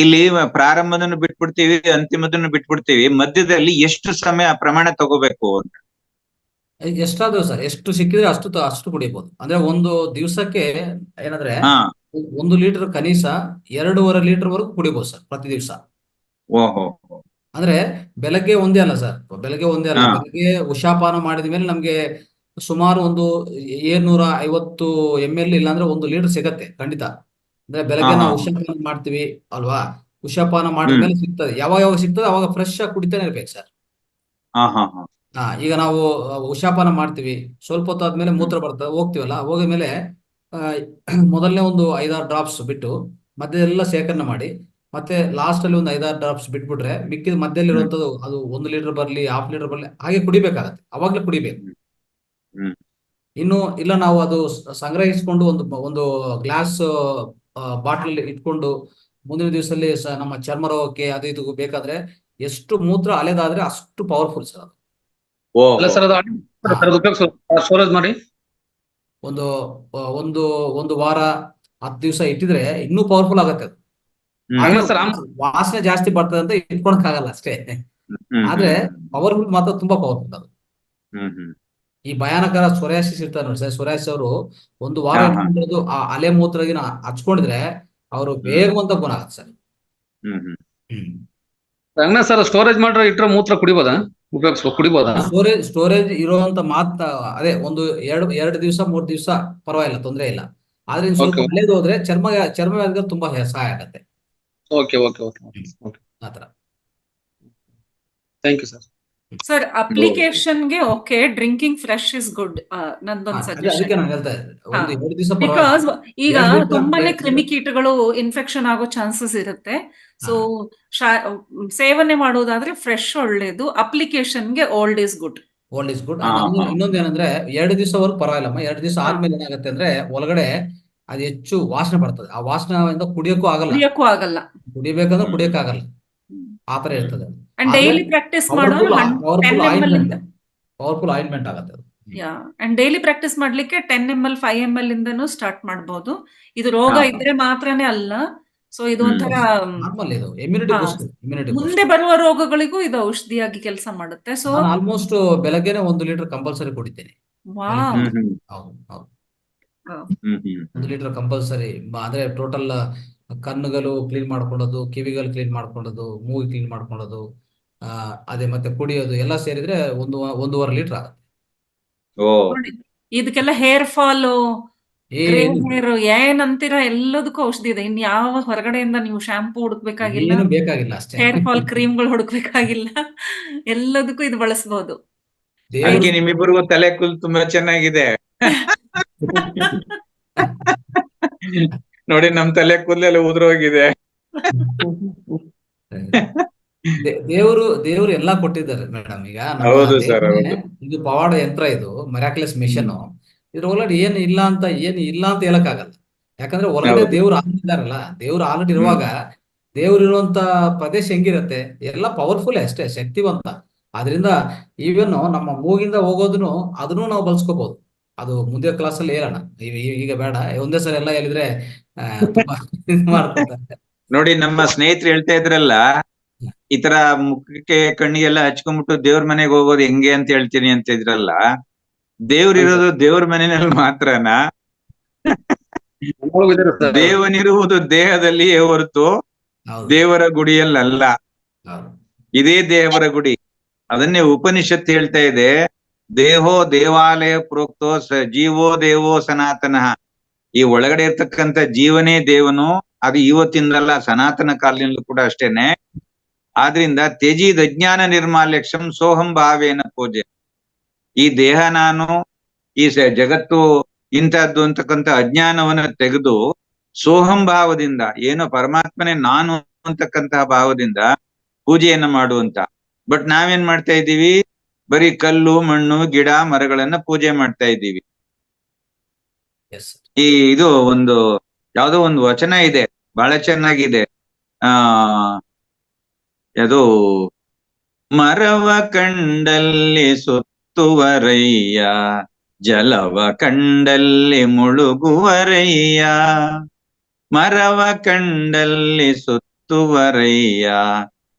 Speaker 5: ಇಲ್ಲಿ ಪ್ರಾರಂಭದನ್ನು ಬಿಟ್ಬಿಡ್ತೀವಿ, ಅಂತಿಮದನ್ನು ಬಿಟ್ಬಿಡ್ತೀವಿ, ಮಧ್ಯದಲ್ಲಿ ಎಷ್ಟು ಸಮಯ ಪ್ರಮಾಣ ತಗೋಬೇಕು ಅಂತ?
Speaker 2: ಎಷ್ಟಾದ್ರು ಸರ್, ಎಷ್ಟು ಸಿಕ್ಕಿದ್ರೆ ಅಷ್ಟು ಕುಡಿಬಹುದು. ಅಂದ್ರೆ ಒಂದು ದಿವಸಕ್ಕೆ ಏನಂದ್ರೆ
Speaker 5: ಹಾ
Speaker 2: 1 ಲೀಟರ್ ಕನಿಷ್ಠ 2.5 ಲೀಟರ್ ವರೆಗೂ ಕುಡಿಬಹುದು ಸರ್ ಪ್ರತಿ ದಿವಸ.
Speaker 5: ಓಹೋ
Speaker 2: ಅಂದ್ರೆ ಬೆಳಗ್ಗೆ ಒಂದೇ ಅಲ್ಲ ಸರ್, ಬೆಳಗ್ಗೆ
Speaker 5: ಹಾ.
Speaker 2: ಬೆಳಗ್ಗೆ ಉಷಾಪಾನ ಮಾಡಿದ ಮೇಲೆ ನಮ್ಗೆ ಸುಮಾರು ಒಂದು 750 ml ಇಲ್ಲಾಂದ್ರೆ 1 ಲೀಟರ್ ಸಿಗತ್ತೆ ಖಂಡಿತ. ಅಂದ್ರೆ ಬೆಳಗ್ಗೆ ನಾವು ಉಷಾಪಾನ ಮಾಡ್ತೀವಿ ಅಲ್ವಾ, ಉಷಾಪಾನ ಮಾಡಿದ ಮೇಲೆ ಸಿಗ್ತದೆ. ಯಾವಾಗ ಸಿಗ್ತದೆ ಅವಾಗ ಫ್ರೆಶ್ ಆಗಿ ಕುಡಿತಾನೆ ಇರ್ಬೇಕು ಸರ್.
Speaker 5: ಹಾ ಹಾ ಹಾ
Speaker 2: ಈಗ ನಾವು ಉಷಾಪಾನ ಮಾಡ್ತೀವಿ, ಸ್ವಲ್ಪ ಹೊತ್ತಾದ್ಮೇಲೆ ಮೂತ್ರ ಬರ್ತದೆ, ಹೋಗ್ತೀವಲ್ಲ, ಹೋಗಿದ್ಮೇಲೆ ಮೊದಲನೇ ಒಂದು 5-6 ಡ್ರಾಪ್ಸ್ ಬಿಟ್ಟು ಮಧ್ಯದೆಲ್ಲ ಸೇಕರಣೆ ಮಾಡಿ, ಮತ್ತೆ ಲಾಸ್ಟ್ ಅಲ್ಲಿ ಒಂದು 5-6 ಡ್ರಾಪ್ಸ್ ಬಿಟ್ಬಿಟ್ರೆ ಮಿಕ್ಕಿದ ಮಧ್ಯದಲ್ಲಿರುವಂತದ್ದು ಅದು 1 ಲೀಟರ್ ಬರ್ಲಿ, 1/2 ಲೀಟರ್ ಬರ್ಲಿ, ಹಾಗೆ ಕುಡಿಬೇಕಾಗತ್ತೆ. ಅವಾಗ್ಲೇ ಕುಡಿಬೇಕು. ಇನ್ನು ಇಲ್ಲ ನಾವು ಅದು ಸಂಗ್ರಹಿಸಿಕೊಂಡು ಒಂದು ಗ್ಲಾಸ್ ಬಾಟ್ಲ್ ಇಟ್ಕೊಂಡು ಮುಂದಿನ ದಿವಸದಲ್ಲಿ ನಮ್ಮ ಚರ್ಮ ರೋಗಕ್ಕೆ ಅದು ಇದು ಬೇಕಾದ್ರೆ ಎಷ್ಟು ಮೂತ್ರ ಅಲೆದಾದ್ರೆ ಅಷ್ಟು ಪವರ್ಫುಲ್ ಸರ್.
Speaker 4: ಅಲ್ಲ ಸರ್, ಅದು ಸ್ಟೋರೇಜ್ ಮಾಡಿ
Speaker 2: ಒಂದು ವಾರ 10 ದಿವಸ ಇಟ್ಟಿದ್ರೆ ಇನ್ನೂ ಪವರ್ಫುಲ್ ಆಗತ್ತೆ ಅದು. ವಾಸನೆ ಜಾಸ್ತಿ ಬರ್ತದೆ ಅಂತ ಇಟ್ಕೊಳಕ್ ಆಗಲ್ಲ ಅಷ್ಟೇ, ಆದ್ರೆ ಪವರ್ಫುಲ್ ಮಾತ್ರ ತುಂಬಾ ಪವರ್ಫುಲ್ ಅದು. ಈ ಭಯಾನಕರ ಸೊರಿಯಾಸಿಸ್ ಇರ್ತಾರೆ ನೋಡಿ ಸರ್, ಸೊರಿಯಾಸಿಸ್ ಅವರು 1 ವಾರ ಇಟ್ಕೊಂಡಿರೋದು ಆ ಅಲೆ ಮೂತ್ರಗಿನ ಹಚ್ಕೊಂಡಿದ್ರೆ ಅವರು ಬೇಗವಂತ ಗುಣ ಆಗತ್ತೆ ಸರ್.
Speaker 4: ರಂಗನಾಥ್ ಸರ್, ಸ್ಟೋರೇಜ್ ಮಾಡ್ರೆ ಇಟ್ರೆ ಮೂತ್ರ ಕುಡಿಬೋದಾ, ಕುಡಿಬೋದಾ?
Speaker 2: ಸ್ಟೋರೇಜ್ ಇರುವಂತ ಅದೇ ಒಂದು 2 ದಿವಸ 3 ದಿವಸ ಪರವಾಗಿಲ್ಲ, ತೊಂದರೆ ಇಲ್ಲ. ಆದ್ರೆ ಸ್ವಲ್ಪ ಹಳೇದು ಹೋದ್ರೆ ಚರ್ಮ ವ್ಯಾಧಿಗಳು ತುಂಬಾ ಸಹಾಯ ಆಗತ್ತೆ.
Speaker 4: ಓಕೆ ಓಕೆ ಓಕೆ
Speaker 2: ಆತರ.
Speaker 4: Thank you sir.
Speaker 1: ಸರ್ ಅಪ್ಲಿಕೇಶನ್ಗೆ okay, drinking fresh is good. ನಂದೊಂದು ಸಜೆಷನ್.
Speaker 2: ಅದಕ್ಕೆ ನಾನು ಹೇಳ್ತಾ ಇದ್ದೆ, ಒಂದು 2 ದಿವಸ
Speaker 1: ಬಿಕಾಸ್ ಈಗ
Speaker 2: 2 ದಿವಸ
Speaker 1: ತುಂಬಾನೇ ಕ್ರಿಮಿಕೀಟಗಳು ಇನ್ಫೆಕ್ಷನ್ ಆಗೋ ಚಾನ್ಸಸ್ ಇರುತ್ತೆ. ಸೊ ಸೇವನೆ ಮಾಡೋದಾದ್ರೆ ಫ್ರೆಶ್ ಒಳ್ಳೇದು, ಅಪ್ಲಿಕೇಶನ್ಗೆ ಓಲ್ಡ್ ಇಸ್ ಗುಡ್.
Speaker 2: ಇನ್ನೊಂದು ಏನಂದ್ರೆ 2 ದಿವಸವರೆಗೂ ಪರವಾಗಿಲ್ಲಮ್ಮ. 2 ದಿವಸ ಆದ್ಮೇಲೆ ಏನಾಗುತ್ತೆ ಅಂದ್ರೆ ಒಳಗಡೆ ಅದು ಹೆಚ್ಚು ವಾಸನೆ ಬರ್ತದೆ. ಆ ವಾಸನೆಯಿಂದ ಕುಡಿಯೋಕ್ಕೂ ಆಗಲ್ಲ, ಕುಡಿಬೇಕಂದ್ರೆ ಕುಡಿಯಕ್ಕಾಗಲ್ಲ, ಆತರ ಇರ್ತದೆ.
Speaker 1: ಡೈಲಿ ಪ್ರಾಕ್ಟೀಸ್ ಮಾಡೋದು
Speaker 2: ಪವರ್ಫುಲ್ ಆಯಿಂಟ್ಮೆಂಟ್ ಆಗುತ್ತೆ.
Speaker 1: ಅಂಡ್ ಡೈಲಿ ಪ್ರಾಕ್ಟೀಸ್ ಮಾಡ್ಲಿಕ್ಕೆ 10 ml 5 ml ಇಂದನೂ ಸ್ಟಾರ್ಟ್ ಮಾಡಬಹುದು. ಇದು ರೋಗ ಇದ್ರೆ ಮಾತ್ರನೇ ಅಲ್ಲ. ಸೊ ಇದು ಒಂಥರ ಮುಂದೆ ಬರುವ ರೋಗಗಳಿಗೂ ಇದು ಔಷಧಿಯಾಗಿ ಕೆಲಸ ಮಾಡುತ್ತೆ. ಸೊ
Speaker 2: ಆಲ್ಮೋಸ್ಟ್ ಬೆಳಗ್ಗೆನೆ 1 ಲೀಟರ್ ಕಂಪಲ್ಸರಿ ಕುಡಿತೇನೆ. ಹೌದು 1 ಲೀಟರ್ ಕಂಪಲ್ಸರಿ. ಅಂದ್ರೆ ಟೋಟಲ್ ಕಣ್ಣುಗಳು ಕ್ಲೀನ್ ಮಾಡ್ಕೊಳ್ಳೋದು, ಕಿವಿಗಳು ಕ್ಲೀನ್ ಮಾಡ್ಕೊಳ್ಳೋದು, ಮೂಗು ಕ್ಲೀನ್ ಮಾಡ್ಕೊಳ್ಳೋದು, ಅದೇ ಮತ್ತೆ ಕುಡಿಯೋದು ಎಲ್ಲ ಸೇರಿದ್ರೆ 1.5 ಲೀಟರ್ ಆಗುತ್ತೆ.
Speaker 5: ಓ
Speaker 1: ನೋಡಿ, ಇದಕ್ಕೆಲ್ಲ ಹೇರ್ ಫಾಲ್, ಗ್ರೇ
Speaker 2: ಏನು
Speaker 1: ಹೇರ್ ಏನಂತೀರ, ಎಲ್ಲದಕ್ಕೂ ಔಷಧಿ ಇದೆ. ಇನ್ ಯಾವ ಹೊರಗಡೆಯಿಂದ ನೀವು ಶಾಂಪೂ ಹುಡುಕ್ಬೇಕಾಗಿಲ್ಲ,
Speaker 2: ಏನು ಬೇಕಾಗಿಲ್ಲ ಅಷ್ಟೇ.
Speaker 1: ಹೇರ್ ಫಾಲ್ ಕ್ರೀಮ್ಗಳು ಹುಡುಕ್ಬೇಕಾಗಿಲ್ಲ, ಎಲ್ಲದಕ್ಕೂ ಇದು ಬಳಸಬಹುದು.
Speaker 5: ಅದಕ್ಕೆ
Speaker 2: ದೇವರು
Speaker 5: ನಿಮ್ಮಿಬ್ಬರಿಗೂ ತಲೆ ಕೂದಲು ತುಂಬಾ ಚೆನ್ನಾಗಿದೆ. ನೋಡಿ ನಮ್ ತಲೆ ಕೂದಲೆಲ್ಲ ಉದುರೋಗಿದೆ.
Speaker 2: ದೇವರು ಎಲ್ಲಾ ಕೊಟ್ಟಿದ್ದಾರೆ ಮೇಡಮ್. ಈಗ ನಮ್ಮ
Speaker 5: ಹೌದು ಸರ್,
Speaker 2: ದೇಹನೇ
Speaker 5: ಹೌದು.
Speaker 2: ಇದು ಪವಾಡ ಯಂತ್ರ, ಇದು ಮಿರಾಕ್ಯುಲಸ್ ಮಿಷನ್. ಇದ್ರ ಒಳಗಡೆ ಏನು ಇಲ್ಲ ಅಂತ ಹೇಳಕ್ ಆಗಲ್ಲ. ಯಾಕಂದ್ರೆ ಒಳಗಡೆ
Speaker 5: ಹೌದು.
Speaker 2: ದೇವ್ರು ಇದ್ದಾರಲ್ಲ, ದೇವ್ರು ಆಲ್ರೆಡಿ ಇರುವಾಗ ದೇವ್ರು ಇರುವಂತ ಪ್ರದೇಶ ಹೆಂಗಿರತ್ತೆ, ಎಲ್ಲ ಪವರ್ಫುಲ್ ಅಷ್ಟೇ, ಶಕ್ತಿವಂತ. ಆದ್ರಿಂದ ಈವನ್ ನಮ್ಮ ಮೂಗಿಂದ ಹೋಗೋದನ್ನು ಅದನ್ನು ನಾವು ಬಳಸ್ಕೋಬಹುದು. ಅದು ಮುಂದಿನ ಕ್ಲಾಸ್ ಅಲ್ಲಿ ಹೇಳೋಣ, ಈಗ ಬೇಡ, ಒಂದೇ ಸಲ ಎಲ್ಲ ಹೇಳಿದ್ರೆ ತುಂಬಾ ಇದ್ ಮಾಡ್ಕೊತಾರೆ.
Speaker 5: ನೋಡಿ ನಮ್ಮ ಸ್ನೇಹಿತರು ಹೇಳ್ತಾ ಇದ್ರಲ್ಲ, ಈ ತರ ಮುಖಕ್ಕೆ ಕಣ್ಣಿಗೆಲ್ಲ ಹಚ್ಕೊಂಡ್ಬಿಟ್ಟು ದೇವ್ರ ಮನೆಗೆ ಹೋಗೋದು ಹೆಂಗೆ ಅಂತ ಹೇಳ್ತೀನಿ ಅಂತ ಇದ್ರಲ್ಲ, ದೇವ್ರಿರೋದು ದೇವ್ರ ಮನೆಯಲ್ಲಿ ಮಾತ್ರನಾ? ದೇವನಿರುವುದು ದೇಹದಲ್ಲಿಯೇ ಹೊರತು
Speaker 2: ಹೌದು,
Speaker 5: ದೇವರ ಗುಡಿಯಲ್ಲ.
Speaker 2: ಹೌದು.
Speaker 5: ಇದೇ ದೇವರ ಗುಡಿ. ಅದನ್ನೇ ಉಪನಿಷತ್ತು ಹೇಳ್ತಾ ಇದೆ, ದೇಹೋ ದೇವಾಲಯ ಪ್ರೋಕ್ತೋ ಜೀವೋ ದೇವೋ ಸನಾತನಃ. ಈ ಒಳಗಡೆ ಇರ್ತಕ್ಕಂಥ ಜೀವನೇ ದೇವನು, ಅದು ಇವತ್ತಿಂದಲ್ಲ, ಸನಾತನ ಕಾಲದಿಂದಲೂ ಕೂಡ ಅಷ್ಟೇನೆ. ಆದ್ರಿಂದ ತ್ಯಜಿದ ಅಜ್ಞಾನ ನಿರ್ಮಾಲ್ಯಕ್ಷಂ ಸೋಹಂ ಭಾವೇನ ಪೂಜೆ. ಈ ದೇಹ ನಾನು, ಈ ಜಗತ್ತು ಇಂಥದ್ದು ಅಂತಕ್ಕಂಥ ಅಜ್ಞಾನವನ್ನ ತೆಗೆದು ಸೋಹಂ ಭಾವದಿಂದ, ಏನೋ ಪರಮಾತ್ಮನೇ ನಾನು ಅಂತಕ್ಕಂತಹ ಭಾವದಿಂದ ಪೂಜೆಯನ್ನ ಮಾಡುವಂತ. ಬಟ್ ನಾವೇನ್ ಮಾಡ್ತಾ ಇದ್ದೀವಿ, ಬರೀ ಕಲ್ಲು ಮಣ್ಣು ಗಿಡ ಮರಗಳನ್ನ ಪೂಜೆ ಮಾಡ್ತಾ ಇದ್ದೀವಿ.
Speaker 2: Yes, sir.
Speaker 5: ಇದು ಒಂದು ಯಾವ್ದೋ ಒಂದು ವಚನ ಇದೆ, ಬಹಳ ಚೆನ್ನಾಗಿದೆ. ಅದು ಮರವ ಕಂಡಲ್ಲಿ ಸುತ್ತುವರಯ್ಯ, ಜಲವ ಕಂಡಲ್ಲಿ ಮುಳುಗುವರಯ್ಯ. ಮರವ ಕಂಡಲ್ಲಿ ಸುತ್ತುವರಯ್ಯ,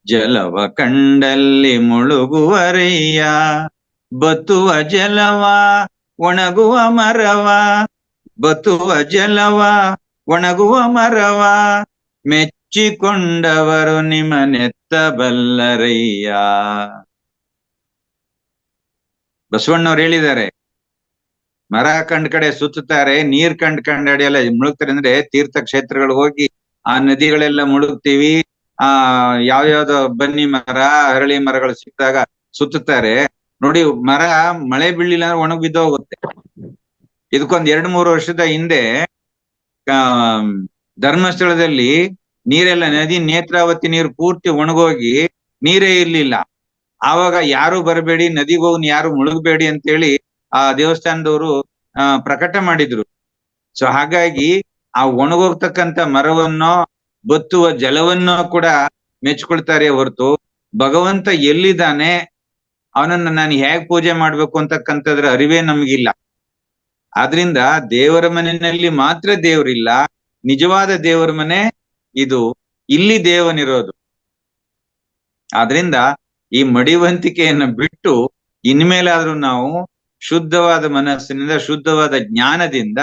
Speaker 5: ಜಲವ ಕಂಡಲ್ಲಿ ಮುಳುಗುವರಯ್ಯ. ಬತ್ತುವ ಜಲವ ಒಣಗುವ ಮರವ, ಬತ್ತುವ ಜಲವ ಒಣಗುವ ಮರವ, ಮೆಚ್ಚಿಕೊಂಡವರು ನಿಮ್ಮನೆತ್ತಬಲ್ಲರಯ್ಯ. ಬಸವಣ್ಣವ್ರು ಹೇಳಿದ್ದಾರೆ, ಮರ ಕಂಡ್ ಕಡೆ ಸುತ್ತುತ್ತಾರೆ, ನೀರ್ ಕಂಡಡೆಲ್ಲ ಮುಳುಗ್ತಾರೆ. ಅಂದ್ರೆ ತೀರ್ಥ ಕ್ಷೇತ್ರಗಳಿಗೆ ಹೋಗಿ ಆ ನದಿಗಳೆಲ್ಲ ಮುಳುಗ್ತೀವಿ, ಯಾವ್ಯಾವ್ದೋ ಬನ್ನಿ ಮರ ಅರಳಿ ಮರಗಳು ಸಿಕ್ಕಿದಾಗ ಸುತ್ತುತ್ತಾರೆ. ನೋಡಿ, ಮರ ಮಳೆ ಬೀಳಿಲ್ಲ ಅಂದ್ರೆ ಒಣಗಿ ಬಿದ್ದೋಗುತ್ತೆ. ಇದಕ್ಕೊಂದ್ 2-3 ವರ್ಷದ ಹಿಂದೆ ಧರ್ಮಸ್ಥಳದಲ್ಲಿ ನೀರೆಲ್ಲ, ನದಿ ನೇತ್ರಾವತಿ ನೀರು ಪೂರ್ತಿ ಒಣಗೋಗಿ ನೀರೇ ಇರ್ಲಿಲ್ಲ. ಆವಾಗ ಯಾರು ಬರಬೇಡಿ, ನದಿಗೆ ಹೋಗಿ ಯಾರು ಮುಳುಗಬೇಡಿ ಅಂತೇಳಿ ಆ ದೇವಸ್ಥಾನದವರು ಪ್ರಕಟ ಮಾಡಿದ್ರು. ಸೊ ಹಾಗಾಗಿ ಆ ಒಣಗೋಗ್ತಕ್ಕಂಥ ಮರವನ್ನೋ ಬತ್ತುವ ಜಲವನ್ನೋ ಕೂಡ ಮೆಚ್ಕೊಳ್ತಾರೆ ಹೊರತು, ಭಗವಂತ ಎಲ್ಲಿದ್ದಾನೆ, ಅವನನ್ನ ನಾನು ಹೇಗ್ ಪೂಜೆ ಮಾಡ್ಬೇಕು ಅಂತಕ್ಕಂಥದ್ರ ಅರಿವೇ ನಮಗಿಲ್ಲ. ಆದ್ರಿಂದ ದೇವರ ಮನೆಯಲ್ಲಿ ಮಾತ್ರ ದೇವರಿಲ್ಲ, ನಿಜವಾದ ದೇವರ ಮನೆ ಇದು, ಇಲ್ಲಿ ದೇವನಿರೋದು. ಆದ್ರಿಂದ ಈ ಮಡಿವಂತಿಕೆಯನ್ನ ಬಿಟ್ಟು ಇನ್ಮೇಲಾದ್ರೂ ನಾವು ಶುದ್ಧವಾದ ಮನಸ್ಸಿನಿಂದ, ಶುದ್ಧವಾದ ಜ್ಞಾನದಿಂದ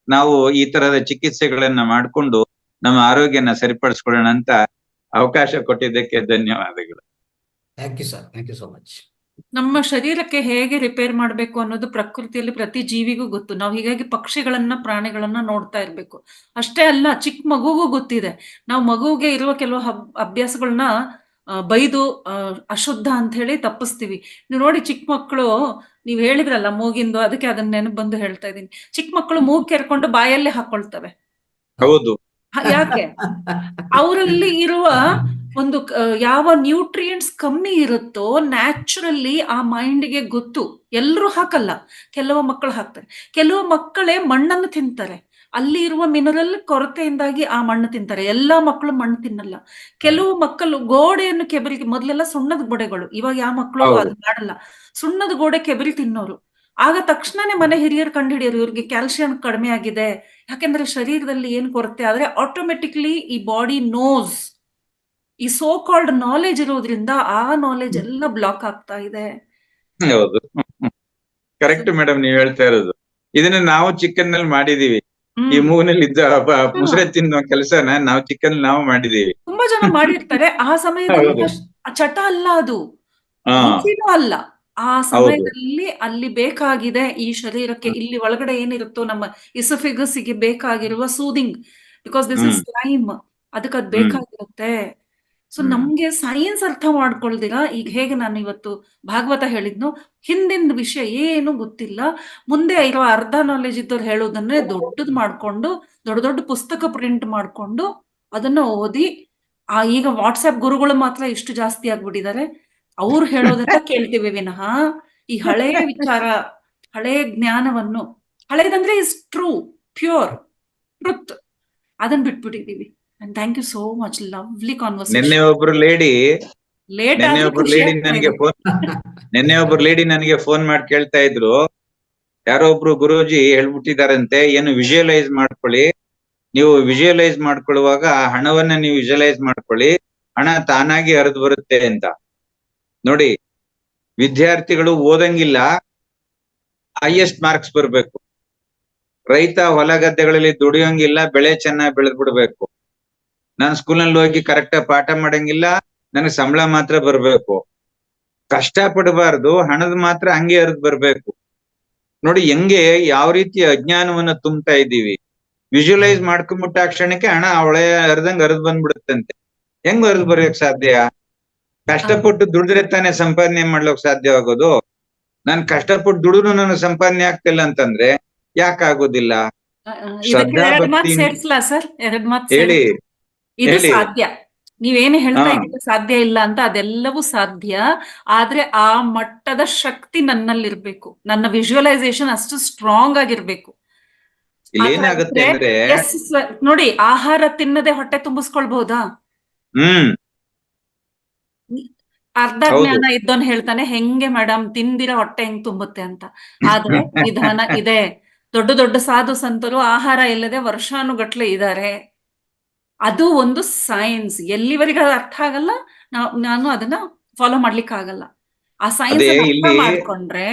Speaker 5: ನಾವು ಈ ತರದ ಚಿಕಿತ್ಸೆಗಳನ್ನ ಮಾಡಿಕೊಂಡು ನಮ್ಮ ಆರೋಗ್ಯನ ಸರಿಪಡಿಸ್ಕೊಳ್ಳೋಣ ಅಂತ ಅವಕಾಶ ಕೊಟ್ಟಿದ್ದಕ್ಕೆ ಧನ್ಯವಾದಗಳು.
Speaker 2: Thank you sir, thank you so much.
Speaker 1: ನಮ್ಮ ಶರೀರಕ್ಕೆ ಹೇಗೆ ರಿಪೇರ್ ಮಾಡಬೇಕು ಅನ್ನೋದು ಪ್ರಕೃತಿಯಲ್ಲಿ ಪ್ರತಿ ಜೀವಿಗೂ ಗೊತ್ತು. ನಾವು ಹೀಗಾಗಿ ಪಕ್ಷಿಗಳನ್ನ ಪ್ರಾಣಿಗಳನ್ನ ನೋಡ್ತಾ ಇರ್ಬೇಕು. ಅಷ್ಟೇ ಅಲ್ಲ, ಚಿಕ್ಕ ಮಗುಗೂ ಗೊತ್ತಿದೆ. ನಾವು ಮಗುವಿಗೆ ಇರುವ ಕೆಲವು ಅಭ್ಯಾಸಗಳನ್ನ ಬೈದು ಅಶುದ್ಧ ಅಂತ ಹೇಳಿ ತಪ್ಪಿಸ್ತೀವಿ. ನೀವು ನೋಡಿ, ಚಿಕ್ಕ ಮಕ್ಕಳು, ನೀವ್ ಹೇಳಿದ್ರಲ್ಲ ಮೂಗಿಂದು, ಅದಕ್ಕೆ ಅದನ್ನ ನೆನಪು ಬಂದು ಹೇಳ್ತಾ ಇದ್ದೀನಿ. ಚಿಕ್ಕ ಮಕ್ಕಳು ಮೂಗ್ ಕೆರ್ಕೊಂಡು ಬಾಯಲ್ಲೇ ಹಾಕೊಳ್ತವೆ.
Speaker 5: ಹೌದು.
Speaker 1: ಯಾಕೆ? ಅವರಲ್ಲಿ ಇರುವ ಒಂದು ಯಾವ ನ್ಯೂಟ್ರಿಯೆಂಟ್ಸ್ ಕಮ್ಮಿ ಇರುತ್ತೋ ನ್ಯಾಚುರಲಿ ಆ ಮೈಂಡ್ಗೆ ಗೊತ್ತು. ಎಲ್ಲರೂ ಹಾಕಲ್ಲ, ಕೆಲವು ಮಕ್ಕಳು ಹಾಕ್ತಾರೆ. ಕೆಲವು ಮಕ್ಕಳೇ ಮಣ್ಣನ್ನು ತಿಂತಾರೆ, ಅಲ್ಲಿ ಇರುವ ಮಿನರಲ್ ಕೊರತೆಯಿಂದಾಗಿ ಆ ಮಣ್ಣು ತಿಂತಾರೆ. ಎಲ್ಲಾ ಮಕ್ಕಳು ಮಣ್ಣು ತಿನ್ನಲ್ಲ. ಕೆಲವು ಮಕ್ಕಳು ಗೋಡೆಯನ್ನು ಕೆಬರಿ, ಮೊದಲೆಲ್ಲ ಸುಣ್ಣದ ಗೋಡೆಗಳು, ಇವಾಗ ಯಾವ ಮಕ್ಕಳು ಅದು ಮಾಡಲ್ಲ. ಸುಣ್ಣದ ಗೋಡೆ ಕೆಬರಿ ತಿನ್ನೋರು. ಆಗ ತಕ್ಷಣನೇ ಮನೆ ಹಿರಿಯರು ಕಂಡುಹಿಡಿಯೋರು, ಇವ್ರಿಗೆ ಕ್ಯಾಲ್ಸಿಯಂ ಕಡಿಮೆ ಆಗಿದೆ. ಯಾಕೆಂದ್ರೆ ಶರೀರದಲ್ಲಿ ಏನ್ ಕೊರತೆ ಆದ್ರೆ ಆಟೋಮೆಟಿಕ್ಲಿ ಈ ಬಾಡಿ ನೋಸ್. ಈ ಸೋ ಕಾಲ್ಡ್ ನಾಲೆಜ್ ಇರೋದ್ರಿಂದ ಆ ನಾಲೆಜ್ ಎಲ್ಲ ಬ್ಲಾಕ್ ಆಗ್ತಾ ಇದೆ.
Speaker 5: ಹೌದು, ಕರೆಕ್ಟ್ ಮೇಡಮ್, ನೀವ್ ಹೇಳ್ತಾ ಇರೋದು. ಇದನ್ನ ನಾವು ಚಿಕನ್ ನಲ್ಲಿ ಮಾಡಿದೀವಿ. ಈ ಮೂಗಿನಲ್ಲಿ ಇದ್ದ ಮುಸ್ರೆ ತಿನ್ನೋ ಕೆಲಸನ ನಾವು ಚಿಕನ್ ನಾವು ಮಾಡಿದೀವಿ.
Speaker 1: ತುಂಬಾ ಜನ ಮಾಡಿರ್ತಾರೆ. ಆ ಸಮಯದಲ್ಲಿ ಚಟ ಅಲ್ಲ, ಅದು ರುಚಿನೂ ಅಲ್ಲ. ಆ ಸಮಯದಲ್ಲಿ ಅಲ್ಲಿ ಬೇಕಾಗಿದೆ ಈ ಶರೀರಕ್ಕೆ, ಇಲ್ಲಿ ಒಳಗಡೆ ಏನಿರುತ್ತೋ ನಮ್ಮ ಇಸಫಿಗಸ್ಸಿಗೆ ಬೇಕಾಗಿರುವ soothing, because this is time, ಅದಕ್ಕೆ ಅದು ಬೇಕಾಗಿರುತ್ತೆ. ಸೊ ನಮ್ಗೆ ಸೈನ್ಸ್ ಅರ್ಥ ಮಾಡ್ಕೊಳ್ದಿರಾ, ಈಗ ಹೇಗೆ ನಾನು ಇವತ್ತು ಭಾಗವತ ಹೇಳಿದ್ನು, ಹಿಂದಿನ ವಿಷಯ ಏನು ಗೊತ್ತಿಲ್ಲ, ಮುಂದೆ ಇರೋ ಅರ್ಧ ನಾಲೆಜ್ ಇದ್ದವ್ರು ಹೇಳೋದನ್ನೇ ದೊಡ್ಡದು ಮಾಡ್ಕೊಂಡು ದೊಡ್ಡ ದೊಡ್ಡ ಪುಸ್ತಕ ಪ್ರಿಂಟ್ ಮಾಡ್ಕೊಂಡು ಅದನ್ನ ಓದಿ, ಈಗ ವಾಟ್ಸ್ಆಪ್ ಗುರುಗಳು ಮಾತ್ರ ಇಷ್ಟು ಜಾಸ್ತಿ ಆಗ್ಬಿಟ್ಟಿದ್ದಾರೆ, ಅವ್ರು ಹೇಳೋದನ್ನ ಕೇಳ್ತೀವಿ ವಿನಃ ಈ ಹಳೆಯ ವಿಚಾರ, ಹಳೆಯ ಜ್ಞಾನವನ್ನು, ಹಳೇದಂದ್ರೆ ಇಸ್ ಟ್ರೂ, ಪ್ಯೂರ್ ಟ್ರುತ್, ಅದನ್ನ ಬಿಟ್ಬಿಟ್ಟಿದೀವಿ. And thank you so much, lovely conversation.
Speaker 5: ನಿನ್ನೆ ಒಬ್ರು ಲೇಡಿ ನನಗೆ ಫೋನ್ ಮಾಡಿ ಕೇಳ್ತಾ ಇದ್ರು, ಯಾರೋ ಒಬ್ರು ಗುರೂಜಿ ಹೇಳ್ಬಿಟ್ಟಿದಾರಂತೆ, ಏನು ವಿಜುವಲೈಸ್ ಮಾಡ್ಕೊಳ್ಳಿ, ನೀವು ವಿಜುವಲೈಸ್ ಮಾಡ್ಕೊಳ್ಳುವಾಗ ಹಣವನ್ನ ನೀವು ವಿಜುವಲೈಸ್ ಮಾಡ್ಕೊಳ್ಳಿ, ಹಣ ತಾನಾಗಿ ಹರಿದು ಬರುತ್ತೆ ಅಂತ. ನೋಡಿ, ವಿದ್ಯಾರ್ಥಿಗಳು ಓದಂಗಿಲ್ಲ, ಹೈಯೆಸ್ಟ್ ಮಾರ್ಕ್ಸ್ ಬರ್ಬೇಕು. ರೈತ ಹೊಲ ಗದ್ದೆಗಳಲ್ಲಿ ದುಡಿಯೋಂಗಿಲ್ಲ, ಬೆಳೆ ಚೆನ್ನಾಗಿ ಬೆಳೆದ್ ಬಿಡ್ಬೇಕು. ನಾನು ಸ್ಕೂಲ್ನಲ್ಲಿ ಹೋಗಿ ಕರೆಕ್ಟಾಗಿ ಪಾಠ ಮಾಡಂಗಿಲ್ಲ, ನನಗೆ ಸಂಬಳ ಮಾತ್ರ ಬರ್ಬೇಕು. ಕಷ್ಟ ಪಡಬಾರ್ದು, ಹಣದ ಮಾತ್ರ ಹಂಗೆ ಹರಿದು ಬರ್ಬೇಕು. ನೋಡಿ ಹೆಂಗೆ ಯಾವ ರೀತಿ ಅಜ್ಞಾನವನ್ನ ತುಂಬ್ತಾ ಇದ್ದೀವಿ. ವಿಜುವಲೈಸ್ ಮಾಡ್ಕೊಂಡ್ಬಿಟ್ಟ ಕ್ಷಣಕ್ಕೆ ಹಣ ಅವಳೆ ಹರಿದಂಗ್ ಹರಿದ್ ಬಂದ್ಬಿಡುತ್ತಂತೆ. ಹೆಂಗ್ ಹರಿದು ಬರೋಕ್ ಸಾಧ್ಯ? ಕಷ್ಟಪಟ್ಟು ದುಡಿದ್ರೆ ತಾನೇ ಸಂಪಾದನೆ ಮಾಡ್ಲಿಕ್ ಸಾಧ್ಯವಾಗೋದು. ನಾನ್ ಕಷ್ಟಪಟ್ಟು ದುಡಿದ್ರು ನನಗೆ ಸಂಪಾದನೆ ಆಗ್ತಿಲ್ಲ ಅಂತಂದ್ರೆ ಯಾಕಾಗೋದಿಲ್ಲ? ಶ್ರದ್ಧಾ ಭಕ್ತಿ ಹೇಳಿ
Speaker 1: ಇದು ಸಾಧ್ಯ, ನೀವೇನು ಹೇಳ್ತಾ ಇದ್ದೀರಾ ಸಾಧ್ಯ ಇಲ್ಲ ಅಂತ, ಅದೆಲ್ಲವೂ ಸಾಧ್ಯ. ಆದ್ರೆ ಆ ಮಟ್ಟದ ಶಕ್ತಿ ನನ್ನಲ್ಲಿರ್ಬೇಕು, ನನ್ನ ವಿಜುವಲೈಸೇಷನ್ ಅಷ್ಟು ಸ್ಟ್ರಾಂಗ್ ಆಗಿರ್ಬೇಕು.
Speaker 5: ಏನಾಗುತ್ತೆ ಅಂದ್ರೆ
Speaker 1: ನೋಡಿ, ಆಹಾರ ತಿನ್ನದೆ ಹೊಟ್ಟೆ ತುಂಬಿಸ್ಕೊಳ್ಬಹುದಾ? ಅರ್ಧ ಜ್ಞಾನ ಇದ್ದವನ್ ಹೇಳ್ತಾನೆ, ಹೆಂಗೆ ಮೇಡಮ್ ತಿಂದಿರ ಹೊಟ್ಟೆ ಹೆಂಗ್ ತುಂಬುತ್ತೆ ಅಂತ. ಆದ್ರೆ ವಿಧಾನ ಇದೆ. ದೊಡ್ಡ ದೊಡ್ಡ ಸಾಧು ಸಂತರು ಆಹಾರ ಇಲ್ಲದೆ ವರ್ಷಾನುಗಟ್ಲೆ ಇದ್ದಾರೆ. ಅದು ಒಂದು ಸೈನ್ಸ್. ಎಲ್ಲಿವರೆಗೆ ಅದು ಅರ್ಥ ಆಗಲ್ಲ, ನಾನು ಅದನ್ನ ಫಾಲೋ ಮಾಡ್ಲಿಕ್ಕೆ ಆಗಲ್ಲ. ಆ ಸೈನ್ಸ್ ಅರ್ಥ ಮಾಡ್ಕೊಂಡ್ರೆ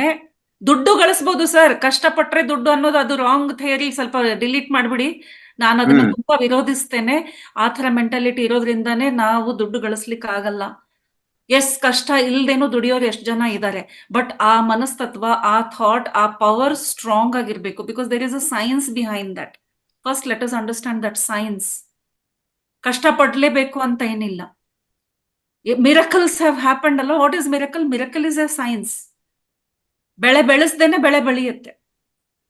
Speaker 1: ದುಡ್ಡು ಗಳಿಸ್ಬೋದು ಸರ್. ಕಷ್ಟಪಟ್ರೆ ದುಡ್ಡು ಅನ್ನೋದು ಅದು ರಾಂಗ್ ಥಿಯರಿ, ಸ್ವಲ್ಪ ಡಿಲೀಟ್ ಮಾಡ್ಬಿಡಿ. ನಾನು ಅದನ್ನ ತುಂಬಾ ವಿರೋಧಿಸ್ತೇನೆ. ಆ ತರ ಮೆಂಟಾಲಿಟಿ ಇರೋದ್ರಿಂದಾನೇ ನಾವು ದುಡ್ಡು ಗಳಿಸ್ಲಿಕ್ಕೆ ಆಗಲ್ಲ. ಎಸ್, ಕಷ್ಟ ಇಲ್ದೇನೋ ದುಡಿಯೋರು ಎಷ್ಟು ಜನ ಇದ್ದಾರೆ, ಬಟ್ ಆ ಮನಸ್ತತ್ವ, ಆ ಥಾಟ್, ಆ ಪವರ್ ಸ್ಟ್ರಾಂಗ್ ಆಗಿರ್ಬೇಕು. Because there is a science behind that. First let us understand that science. ಕಷ್ಟ ಪಡ್ಲೇಬೇಕು ಅಂತ ಏನಿಲ್ಲ. ಮಿರಕಲ್ಸ್ ಹ್ಯಾವ್ ಹ್ಯಾಪನ್ಡ್ ಅಲ್ಲ. What is miracle? Miracle is a science. ಬೆಳೆ ಬೆಳೆಸ್ದೇನೆ ಬೆಳೆ ಬೆಳೆಯುತ್ತೆ.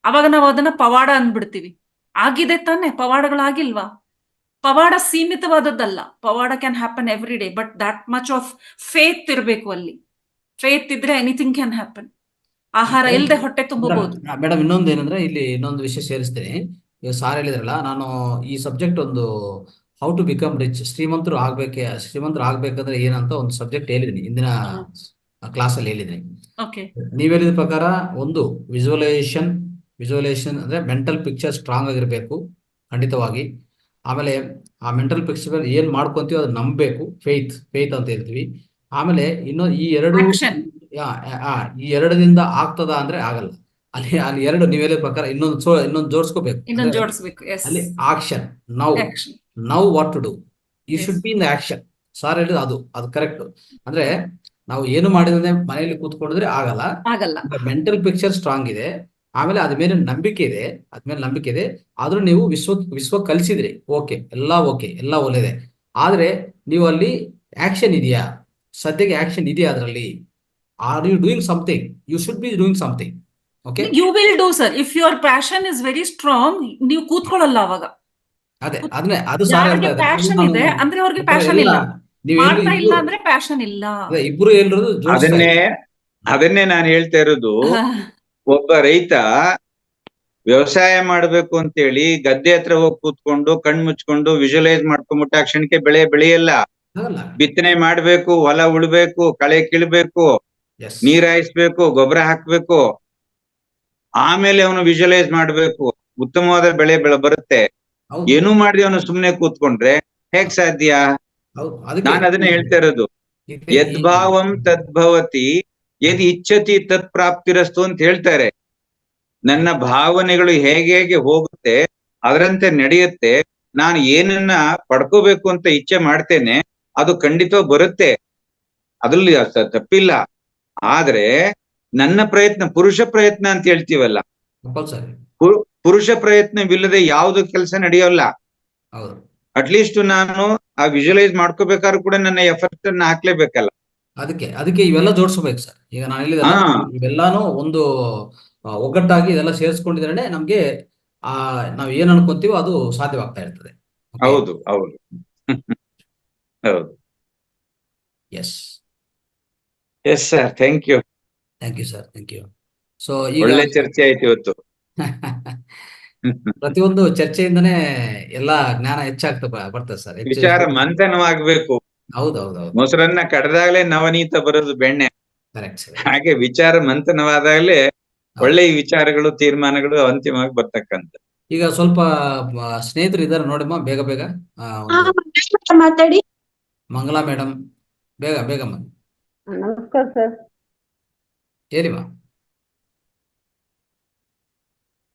Speaker 1: ಅವಾಗ ನಾವು ಅದನ್ನ ಪವಾಡ ಅಂದ್ಬಿಡ್ತೀವಿ. ಆಗಿದೆ ತಾನೆ? ಪವಾಡಗಳಾಗಿಲ್ವಾ? ಪವಾಡ ಸೀಮಿತವಾದದ್ದಲ್ಲ. ಪವಾಡ can happen every day, but that much of faith ಇರಬೇಕು ಅಲ್ಲಿ. ಫೇತ್ ಇದ್ರೆ ಎನಿಥಿಂಗ್ ಕ್ಯಾನ್ ಹ್ಯಾಪನ್. ಆಹಾರ ಇಲ್ಲದೆ ಹೊಟ್ಟೆ ತುಂಬಬಹುದು.
Speaker 2: ಮೇಡಮ್, ಇನ್ನೊಂದು ಏನಂದ್ರೆ ಇಲ್ಲಿ ಇನ್ನೊಂದು ವಿಷಯ ಸೇರಿಸ್ತೇನೆ. ಈಗ ಸಾರ್ ಹೇಳಿದ್ರಲ್ಲ, ನಾನು ಈ ಸಬ್ಜೆಕ್ಟ್ ಒಂದು ಹೌ ಟು ಬಿಕಮ್ ರಿಚ್, ಶ್ರೀಮಂತರು ಆಗ್ಬೇಕಂದ್ರೆ ಏನಂತ ಒಂದು ಸಬ್ಜೆಕ್ಟ್ ಹೇಳಿದೀನಿ, ಇಂದಿನ ಕ್ಲಾಸಲ್ಲಿ ಹೇಳಿದೀನಿ. ನೀವ್ ಹೇಳಿದ ಪ್ರಕಾರ ಒಂದು ವಿಜುವಲೈಸೇಷನ್ ಅಂದ್ರೆ ಮೆಂಟಲ್ ಪಿಕ್ಚರ್ ಸ್ಟ್ರಾಂಗ್ ಆಗಿರ್ಬೇಕು ಖಂಡಿತವಾಗಿ. ಆಮೇಲೆ ಆ ಮೆಂಟಲ್ ಪಿಕ್ಚರ್ ಏನ್ ಮಾಡ್ಕೊಂತೀವಿ ಅದು ನಂಬಬೇಕು, ಫೇತ್ ಅಂತ ಹೇಳ್ತೀವಿ. ಆಮೇಲೆ ಇನ್ನೊಂದು ಈ ಎರಡದಿಂದ ಆಗ್ತದ ಅಂದ್ರೆ ಆಗಲ್ಲ. ಅಲ್ಲಿ ಎರಡು ನೀವ್ ಹೇಳಿದ ಪ್ರಕಾರ ಇನ್ನೊಂದು ಜೋಡಿಸ್ಕೋಬೇಕು. ಅಲ್ಲಿ action, now what to do, you should be in the action. Sir ಹೇಳಿದ್ರೆ ಅದು ಕರೆಕ್ಟ್. ಅಂದ್ರೆ ನಾವು ಏನು ಮಾಡಿದ್ರೆ ಮನೆಯಲ್ಲಿ ಕೂತ್ಕೊಂಡಿದ್ರೆ ಆಗಲ್ಲ. ಮೆಂಟಲ್ ಪಿಕ್ಚರ್ ಸ್ಟ್ರಾಂಗ್ ಇದೆ, ಆಮೇಲೆ ಅದ್ಮೇಲೆ ನಂಬಿಕೆ ಇದೆ. ಆದ್ರೂ ನೀವು ವಿಶ್ವ ಕಲಿಸಿದ್ರಿ, ಓಕೆ, ಎಲ್ಲ ಒಳ್ಳೆದೆ. ಆದ್ರೆ ನೀವು ಅಲ್ಲಿ ಆಕ್ಷನ್ ಇದೆಯಾ? ಸದ್ಯಕ್ಕೆ ಆಕ್ಷನ್ ಇದೆಯಾ ಅದರಲ್ಲಿ? Are you doing something? You should be doing something. Okay,
Speaker 1: you will do sir. If your passion is very strong, ನೀವು ಕೂತ್ಕೊಳ್ಳಲ್ಲ ಅವಾಗ.
Speaker 2: ಅದು
Speaker 1: ಪ್ಯಾಷನ್ ಇದೆ ಅಂದ್ರೆ ಅವ್ರಿಗೆ ಪ್ಯಾಷನ್ ಇಲ್ಲ, ಮಾಡ್ತಾ ಇಲ್ಲ ಅಂದ್ರೆ ಪ್ಯಾಷನ್ ಇಲ್ಲ.
Speaker 2: ಇಬ್ರು ಹೇಳಿರೋದು
Speaker 5: ಅದನ್ನೇ ನಾನು ಹೇಳ್ತಾ ಇರೋದು. ಒಬ್ಬ ರೈತ ವ್ಯವಸಾಯ ಮಾಡ್ಬೇಕು ಅಂತೇಳಿ ಗದ್ದೆ ಹತ್ರ ಹೋಗಿ ಕೂತ್ಕೊಂಡು ಕಣ್ ಮುಚ್ಕೊಂಡು ವಿಜುವಲೈಸ್ ಮಾಡ್ಕೊಂಡ್ಬಿಟ್ಟ ಕ್ಷಣಕ್ಕೆ ಬೆಳೆ ಬೆಳೆಯಲ್ಲ. ಬಿತ್ತನೆ ಮಾಡ್ಬೇಕು, ಹೊಲ ಉಳ್ಬೇಕು, ಕಳೆ ಕೀಳ್ಬೇಕು, ನೀರ್ ಹಾಯಿಸ್ಬೇಕು, ಗೊಬ್ಬರ ಹಾಕ್ಬೇಕು, ಆಮೇಲೆ ಅವನು ವಿಜುವಲೈಸ್ ಮಾಡ್ಬೇಕು, ಉತ್ತಮವಾದ ಬೆಳೆ ಬರುತ್ತೆ. ಏನು ಮಾಡಿ ಅವನು ಸುಮ್ನೆ ಕೂತ್ಕೊಂಡ್ರೆ ಹೇಗ್ ಸಾಧ್ಯ? ನಾನು ಅದನ್ನೇ ಹೇಳ್ತಾ ಇರೋದು. ಯದ್ಭಾವಂ ತದ್ಭವತಿ, ಯದ್ ಇಚ್ಛತಿ ತತ್ ಪ್ರಾಪ್ತಿರಸ್ತು ಅಂತ ಹೇಳ್ತಾರೆ. ನನ್ನ ಭಾವನೆಗಳು ಹೇಗೆ ಹೋಗುತ್ತೆ ಅದರಂತೆ ನಡೆಯುತ್ತೆ. ನಾನು ಏನನ್ನ ಪಡ್ಕೋಬೇಕು ಅಂತ ಇಚ್ಛೆ ಮಾಡ್ತೇನೆ, ಅದು ಖಂಡಿತ ಬರುತ್ತೆ, ಅದ್ರಲ್ಲಿ ತಪ್ಪಿಲ್ಲ. ಆದ್ರೆ ನನ್ನ ಪ್ರಯತ್ನ, ಪುರುಷ ಪ್ರಯತ್ನ ಅಂತ ಹೇಳ್ತೀವಲ್ಲ,
Speaker 2: ಕಂಪಲ್ಸರಿ.
Speaker 5: ಪುರುಷ ಪ್ರಯತ್ನವಿಲ್ಲದೆ ಯಾವ್ದು ಕೆಲಸ ನಡೆಯೋಲ್ಲ.
Speaker 2: ಹೌದು.
Speaker 5: ಅಟ್ಲೀಸ್ಟ್ ನಾನು ಆ ವಿಜುವಲೈಸ್ ಮಾಡ್ಕೋಬೇಕಾದ್ರೂ ಕೂಡ ನನ್ನ ಎಫರ್ಟ್ ಅನ್ನ ಹಾಕ್ಲೇಬೇಕಲ್ಲ.
Speaker 2: ಅದಕ್ಕೆ ಇವೆಲ್ಲ ಜೋಡಿಸ್ಬೇಕು ಸರ್. ಈಗ ನಾನು ಹೇಳಿದಲ್ಲ,
Speaker 5: ಹಾ.
Speaker 2: ಇವೆಲ್ಲಾನು ಒಂದು ಒಗ್ಗಟ್ಟಾಗಿ ಇದೆಲ್ಲ ಸೇರಿಸ್ಕೊಂಡಿದ್ರೆ ನಮ್ಗೆ ನಾವ್ ಏನ್ ಅನ್ಕೊಂತೀವೋ ಅದು ಸಾಧ್ಯವಾಗ್ತಾ ಇರ್ತದೆ.
Speaker 5: ಹೌದು ಹೌದು ಹೌದು.
Speaker 2: Yes
Speaker 5: yes sir, thank you.
Speaker 2: Thank you sir, thank you. So ಈಗ
Speaker 5: ಒಳ್ಳೆ ಚರ್ಚೆ ಆಯ್ತು ಇವತ್ತು.
Speaker 2: ಪ್ರತಿಯೊಂದು ಚರ್ಚೆಯಿಂದನೇ ಎಲ್ಲಾ ಜ್ಞಾನ ಹೆಚ್ಚಾಗ್ತಾ ಬರ್ತದೆ ಸರ್.
Speaker 5: ವಿಚಾರ ಮಂಥನವಾಗ್ಬೇಕು.
Speaker 2: ಹೌದೌದೌದು,
Speaker 5: ಮೊಸರನ್ನ ಕಡ್ದಾಗ್ಲೇ ನವನೀತ ಬರೋದು ಬೆಣ್ಣೆ.
Speaker 2: Correct sir.
Speaker 5: ಹಾಗೆ ವಿಚಾರ ಮಂಥನವಾದಾಗ್ಲೇ ಒಳ್ಳೆ ವಿಚಾರಗಳು, ತೀರ್ಮಾನಗಳು ಅಂತಿಮವಾಗಿ ಬರ್ತಕ್ಕಂಥ.
Speaker 2: ಈಗ ಸ್ವಲ್ಪ ಸ್ನೇಹಿತರು ಇದ್ದಾರೆ ನೋಡಮ್ಮ, ಬೇಗ ಬೇಗ.
Speaker 3: ಮಾತಾಡಿ.
Speaker 2: ಮಂಗಲಾ ಮೇಡಮ್, ಬೇಗ ಬೇಗ
Speaker 6: ನಮಸ್ಕಾರ ಸರ್.
Speaker 2: ಹೇಳಿಮ್ಮ,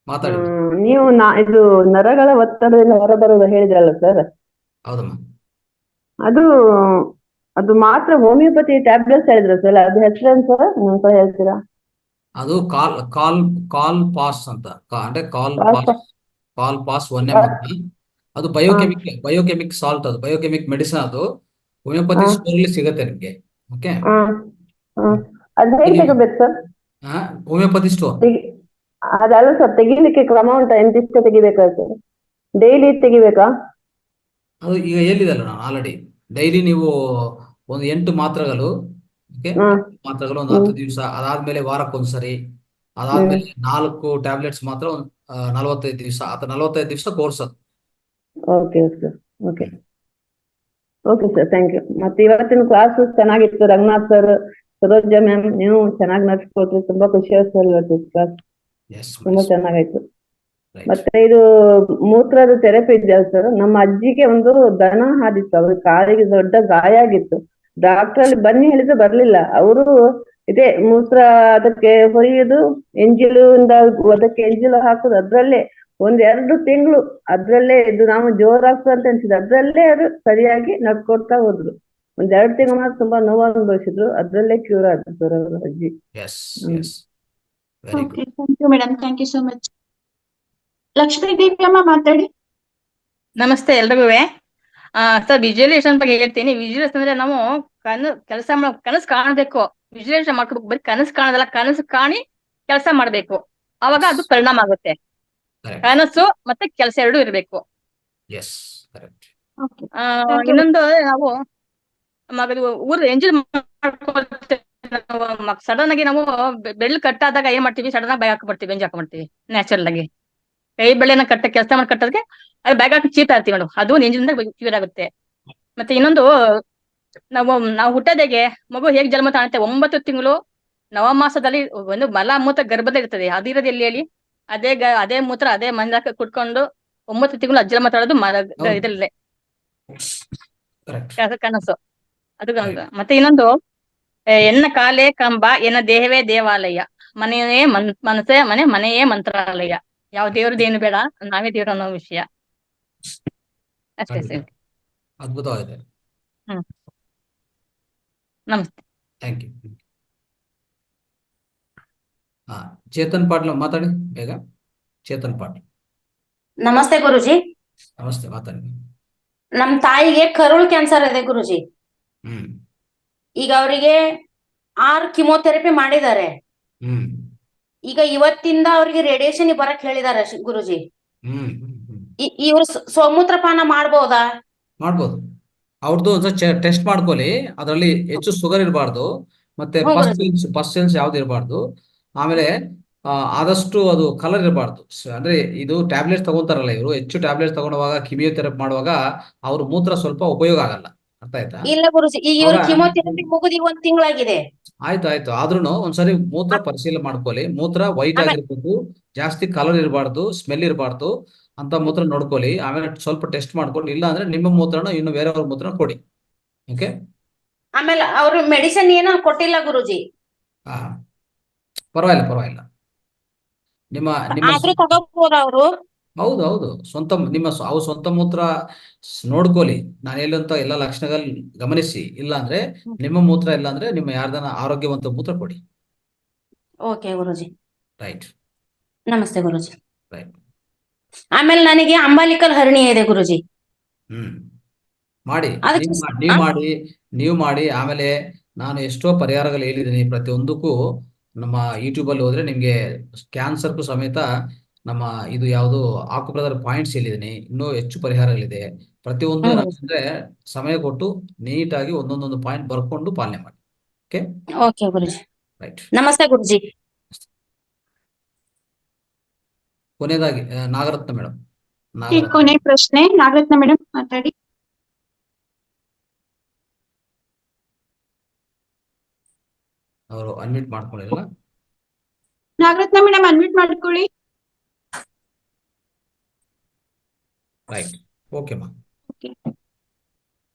Speaker 2: ಮಾತಾಡಿ.
Speaker 6: ನೀವು ಇದು ನರಗಳ ಒತ್ತಡದಿಂದ ಹೊರಬರುವುದು ಹೇಳಿದ್ರಲ್ಲ ಸರ್,
Speaker 2: ಹೌದಮ್ಮ.
Speaker 6: ಅದು ಮಾತ್ರ ಹೋಮಿಯೋಪತಿ ಟ್ಯಾಬ್ಲೆಟ್ಸ್ ಹೇಳಿದ್ರ ಸರ್, ಅದು ಹೆಸರೇನು ಸರ್ ಸ್ವಲ್ಪ ಹೇಳ್ತೀರಾ?
Speaker 2: ಅದು ಕಾಲ್ ಪಾಸ್ ಅಂತ, ಅಂದ್ರೆ ಕಾಲ್ ಪಾಸ್ 1 ml. ಅದು ಬಯೋಕೆಮಿಕ್ ಸಾಲ್ಟ್, ಅದು ಬಯೋಕೆಮಿಕ್ ಮೆಡಿಸಿನ್. ಅದು ಹೋಮಿಯೋಪತಿ ಸ್ಟೋರ್ ಅಲ್ಲಿ ಸಿಗುತ್ತೆ ನಿಮ್ಗೆ. ಓಕೆ,
Speaker 6: ಅದು ಹೇಗೆ ತಗೋಬೇಕು ಸರ್?
Speaker 2: Homeopathy store.
Speaker 6: ಅದಲ್ಲ ಸರ್, ತೆಗಿಲಿಕ್ಕೆ ಕ್ರಮ ಉಂಟಾ? ಎಂತಿಷ್ಟು ತೆಗಿಬೇಕಾ ಸರ್? ಡೈಲಿ ತೆಗಿಬೇಕಾ?
Speaker 2: ಅದು ಈಗ ಹೇಳಿದಲ್ಲ ನಾನು ಆಲ್ರೆಡಿ, ಡೈಲಿ ನೀವು ಒಂದು 8 ಮಾತ್ರೆಗಳು, ಮಾತ್ರೆಗಳು ಒಂದು 10 ದಿವಸ, ಅದಾದ್ಮೇಲೆ ವಾರಕ್ಕೊಂದ್ಸರಿ, ಅದಾದ್ಮೇಲೆ 4 ಟ್ಯಾಬ್ಲೆಟ್ಸ್ ಮಾತ್ರ ಒಂದು 45 ದಿವಸ, ಅಥವಾ 45 ದಿವಸ ಕೋರ್ಸ್ ಅದು.
Speaker 6: Okay sir, okay okay sir, thank you. ಮತ್ತೆ ಇವತ್ತಿನ ಕ್ಲಾಸ್ ಚೆನ್ನಾಗಿತ್ತು. ರಂಗನಾಥ್ ಸರ್, ಸರೋಜಾ ಮ್ಯಾಮ್, ನೀವು ಚೆನ್ನಾಗಿ ನಡ್ಸ್ಕೊಟ್ರಿ. ತುಂಬಾ ಖುಷಿ ಆಯ್ತು ಸರ್ ಇವತ್ತು ಕ್ಲಾಸ್, ತುಂಬಾ ಚೆನ್ನಾಗಾಯ್ತು. ಮತ್ತೆ ಇದು ಮೂತ್ರದ ಥೆರಪಿ ಇದೆಯಲ್ಲ ಸರ್, ನಮ್ಮ ಅಜ್ಜಿಗೆ ಒಂದು ದನ ಹಾದಿತ್ತು, ಅವ್ರ ಕಾಲಿಗೆ ದೊಡ್ಡ ಗಾಯ ಆಗಿತ್ತು. ಡಾಕ್ಟರ್ ಅಲ್ಲಿ ಬನ್ನಿ ಹೇಳಿದ್ರೆ ಬರ್ಲಿಲ್ಲ. ಅವರು ಇದೇ ಮೂತ್ರ ಅದಕ್ಕೆ ಹೊಯ್ಯುದು, ಎಂಜಿಲು ಅದಕ್ಕೆ ಎಂಜಿಲು ಹಾಕುದು, ಅದ್ರಲ್ಲೇ 1-2 ತಿಂಗಳು ಅದ್ರಲ್ಲೇ ಇದು ನಾವು ಜೋರಾಗ್ತದೆ ಅಂತ ಅನ್ಸಿದ್ದು, ಅದ್ರಲ್ಲೇ ಅದು ಸರಿಯಾಗಿ ನಡ್ಕೊಡ್ತಾ ಹೋದ್ರು. 1-2 ತಿಂಗಳು ಮಾತ್ರ ತುಂಬಾ ನೋವು ಅನುಭವಿಸಿದ್ರು, ಅದ್ರಲ್ಲೇ ಕ್ಯೂರ್ ಆದ್ರು ಸರ್ ಅವರು ಅಜ್ಜಿ.
Speaker 3: Thank you madam, thank you so much. Lakshmi Devi ಅಮ್ಮ ಮಾತಾಡಿ.
Speaker 7: ನಮಸ್ತೆ ಎಲ್ರಿಗೂ. ಸರ್, ವಿಜುವಲೈಸೇಷನ್ ಬಗ್ಗೆ ಹೇಳ್ತೀನಿ. ವಿಜುವಲೈಸೇಷನ್ ಅಂದ್ರೆ ನಾವು ಕನಸು ಕಾಣಬೇಕು, ವಿಜುವಲೈಸೇಷನ್ ಮಾಡ್ಕೋಬೇಕು. ಬರೀ ಕನಸು ಕಾಣೋದಲ್ಲ, ಕನಸು ಕಾಣಿ ಕೆಲಸ ಮಾಡ್ಬೇಕು, ಅವಾಗ ಅದು ಪರಿಣಾಮ ಆಗುತ್ತೆ. ಕನಸು ಮತ್ತೆ ಕೆಲಸ ಎರಡು ಇರ್ಬೇಕು. ಇನ್ನೊಂದು, ನಾವು ಊರ್ ಎಂಜಾಯ್ ಸಡನ್ ಆಗಿ ನಾವು ಬೆಳ್ಳು ಕಟ್ಟಾದಾಗ ಏನ್ ಮಾಡ್ತೀವಿ, ಸಡನ್ ಆಗಿ ಬ್ಯಾಗ್ ಹಾಕೊಂಡ್ಬರ್ತೀವಿ, ಬೆಂಜ್ ಹಾಕೊಂಡ್ಬರ್ತೀವಿ. ನ್ಯಾಚುರಲ್ ಆಗಿ ಕೈ ಬೆಳ್ಳಿನ ಕೆಲಸ ಮಾಡಿ ಕಟ್ಟೋದಕ್ಕೆ ಅದು ಬ್ಯಾಗ್ ಹಾಕಿ ಚೀತಾ ಇರ್ತೀವಿ ಮೇಡಮ್, ಅದು ಎಂಜಿನಿಂದ ಕ್ಯೂರ್ ಆಗುತ್ತೆ. ಮತ್ತೆ ಇನ್ನೊಂದು, ನಾವು ಹುಟ್ಟೋದಾಗೆ ಮಗು ಹೇಗ್ ಜನ್ಮ ತಾಣುತ್ತೆ, 9 ತಿಂಗಳು ನವಮಾಸದಲ್ಲಿ ಒಂದು ಮಲ ಮೂತ್ರ ಗರ್ಭದಲ್ಲಿ ಇರ್ತದೆ. ಅದಿರೋದು ಎಲ್ಲಿ ಹೇಳಿ? ಅದೇ ಮೂತ್ರ ಅದೇ ಮಂದಾಕ ಕುಟ್ಕೊಂಡು 9 ತಿಂಗಳು ಅಜ್ಜಲ ಮಾತಾಡೋದು ಇದರಲ್ಲೇ ಕನಸು. ಅದು ಮತ್ತೆ ಇನ್ನೊಂದು, ಎನ್ನ ಕಾಲೇ ಕಂಬ, ಎನ್ನ ದೇಹವೇ ದೇವಾಲಯ, ಮನೆಯೇ ಮನಸ್ಸೇ ಮನೆಯೇ ಮಂತ್ರಾಲಯ. ಯಾವ ದೇವ್ರದ್ದೇನು ಬೇಡ, ನಾವೇ ದೇವ್ರ ಅನ್ನೋ ವಿಷಯ ಅಷ್ಟೇ ಸರ್.
Speaker 2: ಅದ್ಭುತವಾಗಿದೆ.
Speaker 7: ನಮಸ್ತೆ,
Speaker 2: ಥ್ಯಾಂಕ್ ಯು. ಚೇತನ್ ಪಾಟೀಲ್ ಮಾತಾಡಿ ಬೇಗ. ಚೇತನ್ ಪಾಟೀಲ್.
Speaker 8: ನಮಸ್ತೆ ಗುರುಜಿ.
Speaker 2: ನಮಸ್ತೆ, ಮಾತಾಡಿ.
Speaker 8: ನಮ್ ತಾಯಿಗೆ ಕರುಳ್ ಕ್ಯಾನ್ಸರ್ ಇದೆ ಗುರುಜಿ. ಈಗ ಅವರಿಗೆ 6 ಕಿಮೋಥೆರಪಿ ಮಾಡಿದ್ದಾರೆ. ಈಗ ಇವತ್ತಿಂದ ಅವ್ರಿಗೆ ರೇಡಿಯೇಷನ್ ಬರಕ್ ಹೇಳಿದ್ದಾರೆ ಗುರುಜಿ. ಇವ್ರು ಸೋಮೂತ್ರಪಾನ ಮಾಡ್ಬೋದಾ?
Speaker 2: ಮಾಡ್ಬೋದು. ಅವ್ರದ್ದು ಟೆಸ್ಟ್ ಮಾಡ್ಕೊಳ್ಳಿ. ಅದರಲ್ಲಿ ಹೆಚ್ಚು ಶುಗರ್ ಇರಬಾರ್ದು, ಮತ್ತೆ ಪಸ್ಟೆನ್ಸ್ ಯಾವ್ದು ಇರಬಾರ್ದು. ಆಮೇಲೆ ಆದಷ್ಟು ಅದು ಕಲರ್ ಇರಬಾರ್ದು. ಅಂದ್ರೆ ಇದು ಟ್ಯಾಬ್ಲೆಟ್ಸ್ ತಗೊಂತಾರಲ್ಲ, ಇವರು ಹೆಚ್ಚು ಟ್ಯಾಬ್ಲೆಟ್ಸ್ ತಗೊಳುವಾಗ, ಕಿಮಿಯೋಥೆರಪಿ ಮಾಡುವಾಗ ಅವ್ರ ಮೂತ್ರ ಸ್ವಲ್ಪ ಉಪಯೋಗ ಆಗಲ್ಲ. ಅರ್ಥ ಆಯ್ತಾ?
Speaker 8: ಇಲ್ಲ ಗುರುಜಿ, ಈಗ ಇವ್ರ ಕಿಮೋಥೆರಪಿ ಮುಗಿದು 1 ತಿಂಗಳಾಗಿದೆ.
Speaker 2: ಆಯ್ತು. ಆದ್ರೂ ಒಂದ್ಸರಿ ಮೂತ್ರ ಪರಿಶೀಲನೆ ಮಾಡ್ಕೊಳ್ಳಿ. ಮೂತ್ರ ವೈಟ್ ಆಗಿರ್ಬೇಕು, ಜಾಸ್ತಿ ಕಲರ್ ಇರಬಾರ್ದು, ಸ್ಮೆಲ್ ಇರಬಾರ್ದು ಅಂತ ಮೂತ್ರ ನೋಡ್ಕೊಳ್ಳಿ. ಆಮೇಲೆ ಸ್ವಲ್ಪ ಟೆಸ್ಟ್ ಮಾಡ್ಕೊಂಡು, ಇಲ್ಲ ಅಂದ್ರೆ ನಿಮ್ಮ ಮೂತ್ರನ ಇನ್ನು ಬೇರೆಯವ್ರ ಮೂತ್ರನ ಕೊಡಿ. ಓಕೆ.
Speaker 8: ಆಮೇಲೆ ಅವ್ರು ಮೆಡಿಸಿನ್ ಏನೋ ಕೊಟ್ಟಿಲ್ಲ ಗುರುಜಿ.
Speaker 2: ಪರವಾಗಿಲ್ಲ. ನಿಮ್ಮ
Speaker 8: ಆದ್ರೂ ತಗೋಬೋದ ಅವರು?
Speaker 2: ಹೌದು. ಸ್ವಂತ ಮೂತ್ರ ನೋಡ್ಕೊಳ್ಳಿ. ನಾನು ಹೇಳುವಂತ ಎಲ್ಲ ಲಕ್ಷಣಗಳು ಗಮನಿಸಿ. ಇಲ್ಲ ಅಂದ್ರೆ ನಿಮ್ಮ ಮೂತ್ರ, ಇಲ್ಲ ಅಂದ್ರೆ ನಿಮ್ಮ ಯಾರ್ದನ ಆರೋಗ್ಯವಂತ ಮೂತ್ರ ಕೊಡಿ.
Speaker 8: ಓಕೆ ಗುರುಜಿ.
Speaker 2: ರೈಟ್
Speaker 8: ನಮಸ್ತೆ ಗುರುಜಿ.
Speaker 2: ರೈಟ್.
Speaker 8: ಆಮೇಲೆ ನನಗೆ ಅಂಬಾಲಿಕಲ್ ಹರ್ನಿಯ ಇದೆ ಗುರುಜಿ.
Speaker 2: ಮಾಡಿ
Speaker 8: ಅದಕ್ಕೆ
Speaker 2: ನೀವು ಮಾಡಿ. ಆಮೇಲೆ ನಾನು ಎಷ್ಟೋ ಪರಿಹಾರಗಳು ಹೇಳಿದ್ದೀನಿ. ಪ್ರತಿಯೊಂದಕ್ಕೂ ನಮ್ಮ ಯೂಟ್ಯೂಬ್ ಅಲ್ಲಿ ಹೋದ್ರೆ ನಿಮ್ಗೆ ಕ್ಯಾನ್ಸರ್ಗೂ ಸಮೇತ ನಮ್ಮ ಇದು ಯಾವುದು ಆಕುಪ್ರದರ್ ಪಾಯಿಂಟ್ಸ್ ಹೇಳಿದ್ದೀನಿ. ಇನ್ನೂ ಹೆಚ್ಚು ಪರಿಹಾರಗಳಿದೆ. ಪ್ರತಿಯೊಂದು ಏನಂದ್ರೆ ಸಮಯ ಕೊಟ್ಟು ನೀಟಾಗಿ ಒಂದೊಂದೊಂದು ಪಾಯಿಂಟ್ ಬರ್ಕೊಂಡು ಪಾಲನೆ ಮಾಡಿ. ಓಕೆ
Speaker 8: ಓಕೆ ಗುರುಜಿ.
Speaker 2: ರೈಟ್.
Speaker 8: ನಮಸ್ತೆ ಗುರುಜಿ.
Speaker 2: ಕೊನೆಯದಾಗಿ ನಾಗರತ್ನ ಮೇಡಮ್.
Speaker 3: ಈ ಕೊನೆ ಪ್ರಶ್ನೆ ನಾಗರತ್ನ ಮೇಡಮ್ ಮಾತಾಡಿ.
Speaker 2: ಅವರು ಅನ್ಮ್ಯೂಟ್ ಮಾಡ್ಕೊಳ್ಳಿಲ್ಲ.
Speaker 3: ನಾಗರತ್ನ ಮೇಡಮ್ ಅನ್ಮ್ಯೂಟ್ ಮಾಡ್ಕೊಳ್ಳಿ.
Speaker 2: ರೈಟ್. ಓಕೆ ಮಾ.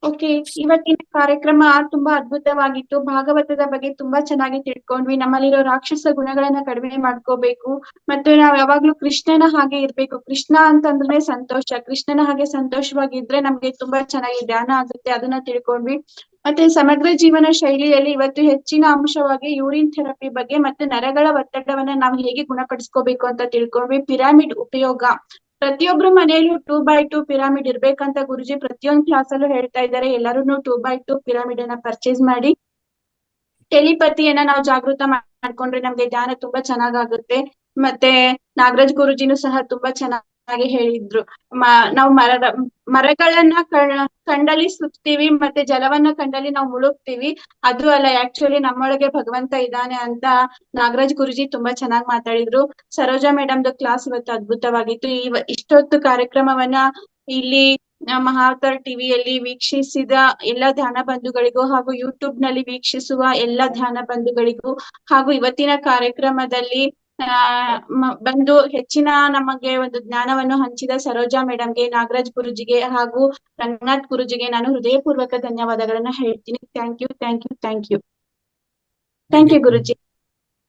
Speaker 3: ಓಕೆ, ಇವತ್ತಿನ ಕಾರ್ಯಕ್ರಮ ತುಂಬಾ ಅದ್ಭುತವಾಗಿತ್ತು. ಭಾಗವತದ ಬಗ್ಗೆ ತುಂಬಾ ಚೆನ್ನಾಗಿ ತಿಳ್ಕೊಂಡ್ವಿ. ನಮ್ಮಲ್ಲಿರೋ ರಾಕ್ಷಸ ಗುಣಗಳನ್ನ ಕಡಿಮೆ ಮಾಡ್ಕೋಬೇಕು ಮತ್ತು ನಾವ್ ಯಾವಾಗ್ಲೂ ಕೃಷ್ಣನ ಹಾಗೆ ಇರ್ಬೇಕು. ಕೃಷ್ಣ ಅಂತಂದ್ರೆ ಸಂತೋಷ. ಕೃಷ್ಣನ ಹಾಗೆ ಸಂತೋಷವಾಗಿದ್ರೆ ನಮ್ಗೆ ತುಂಬಾ ಚೆನ್ನಾಗಿ ಧ್ಯಾನ ಆಗುತ್ತೆ. ಅದನ್ನ ತಿಳ್ಕೊಂಡ್ವಿ. ಮತ್ತೆ ಸಮಗ್ರ ಜೀವನ ಶೈಲಿಯಲ್ಲಿ ಇವತ್ತು ಹೆಚ್ಚಿನ ಅಂಶವಾಗಿ ಯೂರಿನ್ ಥೆರಪಿ ಬಗ್ಗೆ ಮತ್ತೆ ನರಗಳ ಒತ್ತಡವನ್ನ ನಾವು ಹೇಗೆ ಗುಣಪಡಿಸ್ಕೋಬೇಕು ಅಂತ ತಿಳ್ಕೊಂಡ್ವಿ. ಪಿರಾಮಿಡ್ ಉಪಯೋಗ ಪ್ರತಿಯೊಬ್ರು ಮನೆಯಲ್ಲೂ 2x2 ಪಿರಾಮಿಡ್ ಇರ್ಬೇಕಂತ ಗುರುಜಿ ಪ್ರತಿಯೊಂದು ಕ್ಲಾಸ್ ಅಲ್ಲೂ ಹೇಳ್ತಾ ಇದ್ದಾರೆ. ಎಲ್ಲರೂ 2x2 ಪಿರಾಮಿಡ್ ಅನ್ನ ಪರ್ಚೇಸ್ ಮಾಡಿ. ಟೆಲಿಪತಿಯನ್ನ ನಾವು ಜಾಗೃತ ಮಾಡ್ಕೊಂಡ್ರೆ ನಮ್ಗೆ ಧ್ಯಾನ ತುಂಬಾ ಚೆನ್ನಾಗಾಗುತ್ತೆ. ಮತ್ತೆ ನಾಗರಾಜ್ ಗುರುಜಿನೂ ಸಹ ತುಂಬಾ ಚೆನ್ನಾಗಿ ಹೇಳಿದ್ರು. ನಾವು ಮರಗಳನ್ನ ಕಂಡಲ್ಲಿ ಸುತ್ತೀವಿ ಮತ್ತೆ ಜಲವನ್ನ ಕಂಡಲ್ಲಿ ನಾವು ಮುಳುಗ್ತೀವಿ. ಅದು ಅಲ್ಲ, ಆಕ್ಚುಲಿ ನಮ್ಮೊಳಗೆ ಭಗವಂತ ಇದ್ದಾನೆ ಅಂತ ನಾಗರಾಜ್ ಗುರುಜಿ ತುಂಬಾ ಚೆನ್ನಾಗಿ ಮಾತಾಡಿದ್ರು. ಸರೋಜಾ ಮೇಡಮ್ದು ಕ್ಲಾಸ್ ಇವತ್ತು ಅದ್ಭುತವಾಗಿತ್ತು. ಇಷ್ಟೊತ್ತು ಕಾರ್ಯಕ್ರಮವನ್ನ ಇಲ್ಲಿ ಮಹಾವತಾರ್ ಟಿವಿಯಲ್ಲಿ ವೀಕ್ಷಿಸಿದ ಎಲ್ಲ ಧ್ಯಾನ ಬಂಧುಗಳಿಗೂ ಹಾಗೂ ಯೂಟ್ಯೂಬ್ ನಲ್ಲಿ ವೀಕ್ಷಿಸುವ ಎಲ್ಲ ಧ್ಯಾನ ಬಂಧುಗಳಿಗೂ ಹಾಗೂ ಇವತ್ತಿನ ಕಾರ್ಯಕ್ರಮದಲ್ಲಿ ಬಂದು ಹೆಚ್ಚಿನ ನಮಗೆ ಒಂದು ಜ್ಞಾನವನ್ನು ಹಂಚಿದ ಸರೋಜಾ ಮೇಡಮ್ಗೆ, ನಾಗರಾಜ್ ಗುರುಜಿಗೆ ಹಾಗೂ ರಂಗನಾಥ್ ಗುರುಜಿಗೆ ನಾನು ಹೃದಯಪೂರ್ವಕ ಧನ್ಯವಾದಗಳನ್ನ ಹೇಳ್ತೀನಿ. Thank you, thank you, thank you, thank you Guruji.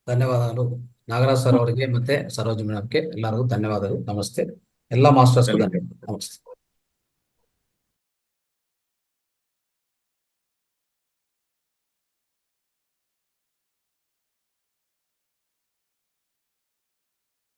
Speaker 2: ಧನ್ಯವಾದಗಳು ನಾಗರಾಜ್ ಸರ್ ಅವರಿಗೆ ಮತ್ತೆ ಸರೋಜ ಮೇಡಮ್ಗೆ ಎಲ್ಲರಿಗೂ ಧನ್ಯವಾದಗಳು. ನಮಸ್ತೆ. ಎಲ್ಲ ಮಾಸ್ಟರ್ಸ್ಗೂ ಧನ್ಯವಾದ. ನಮಸ್ತೆ.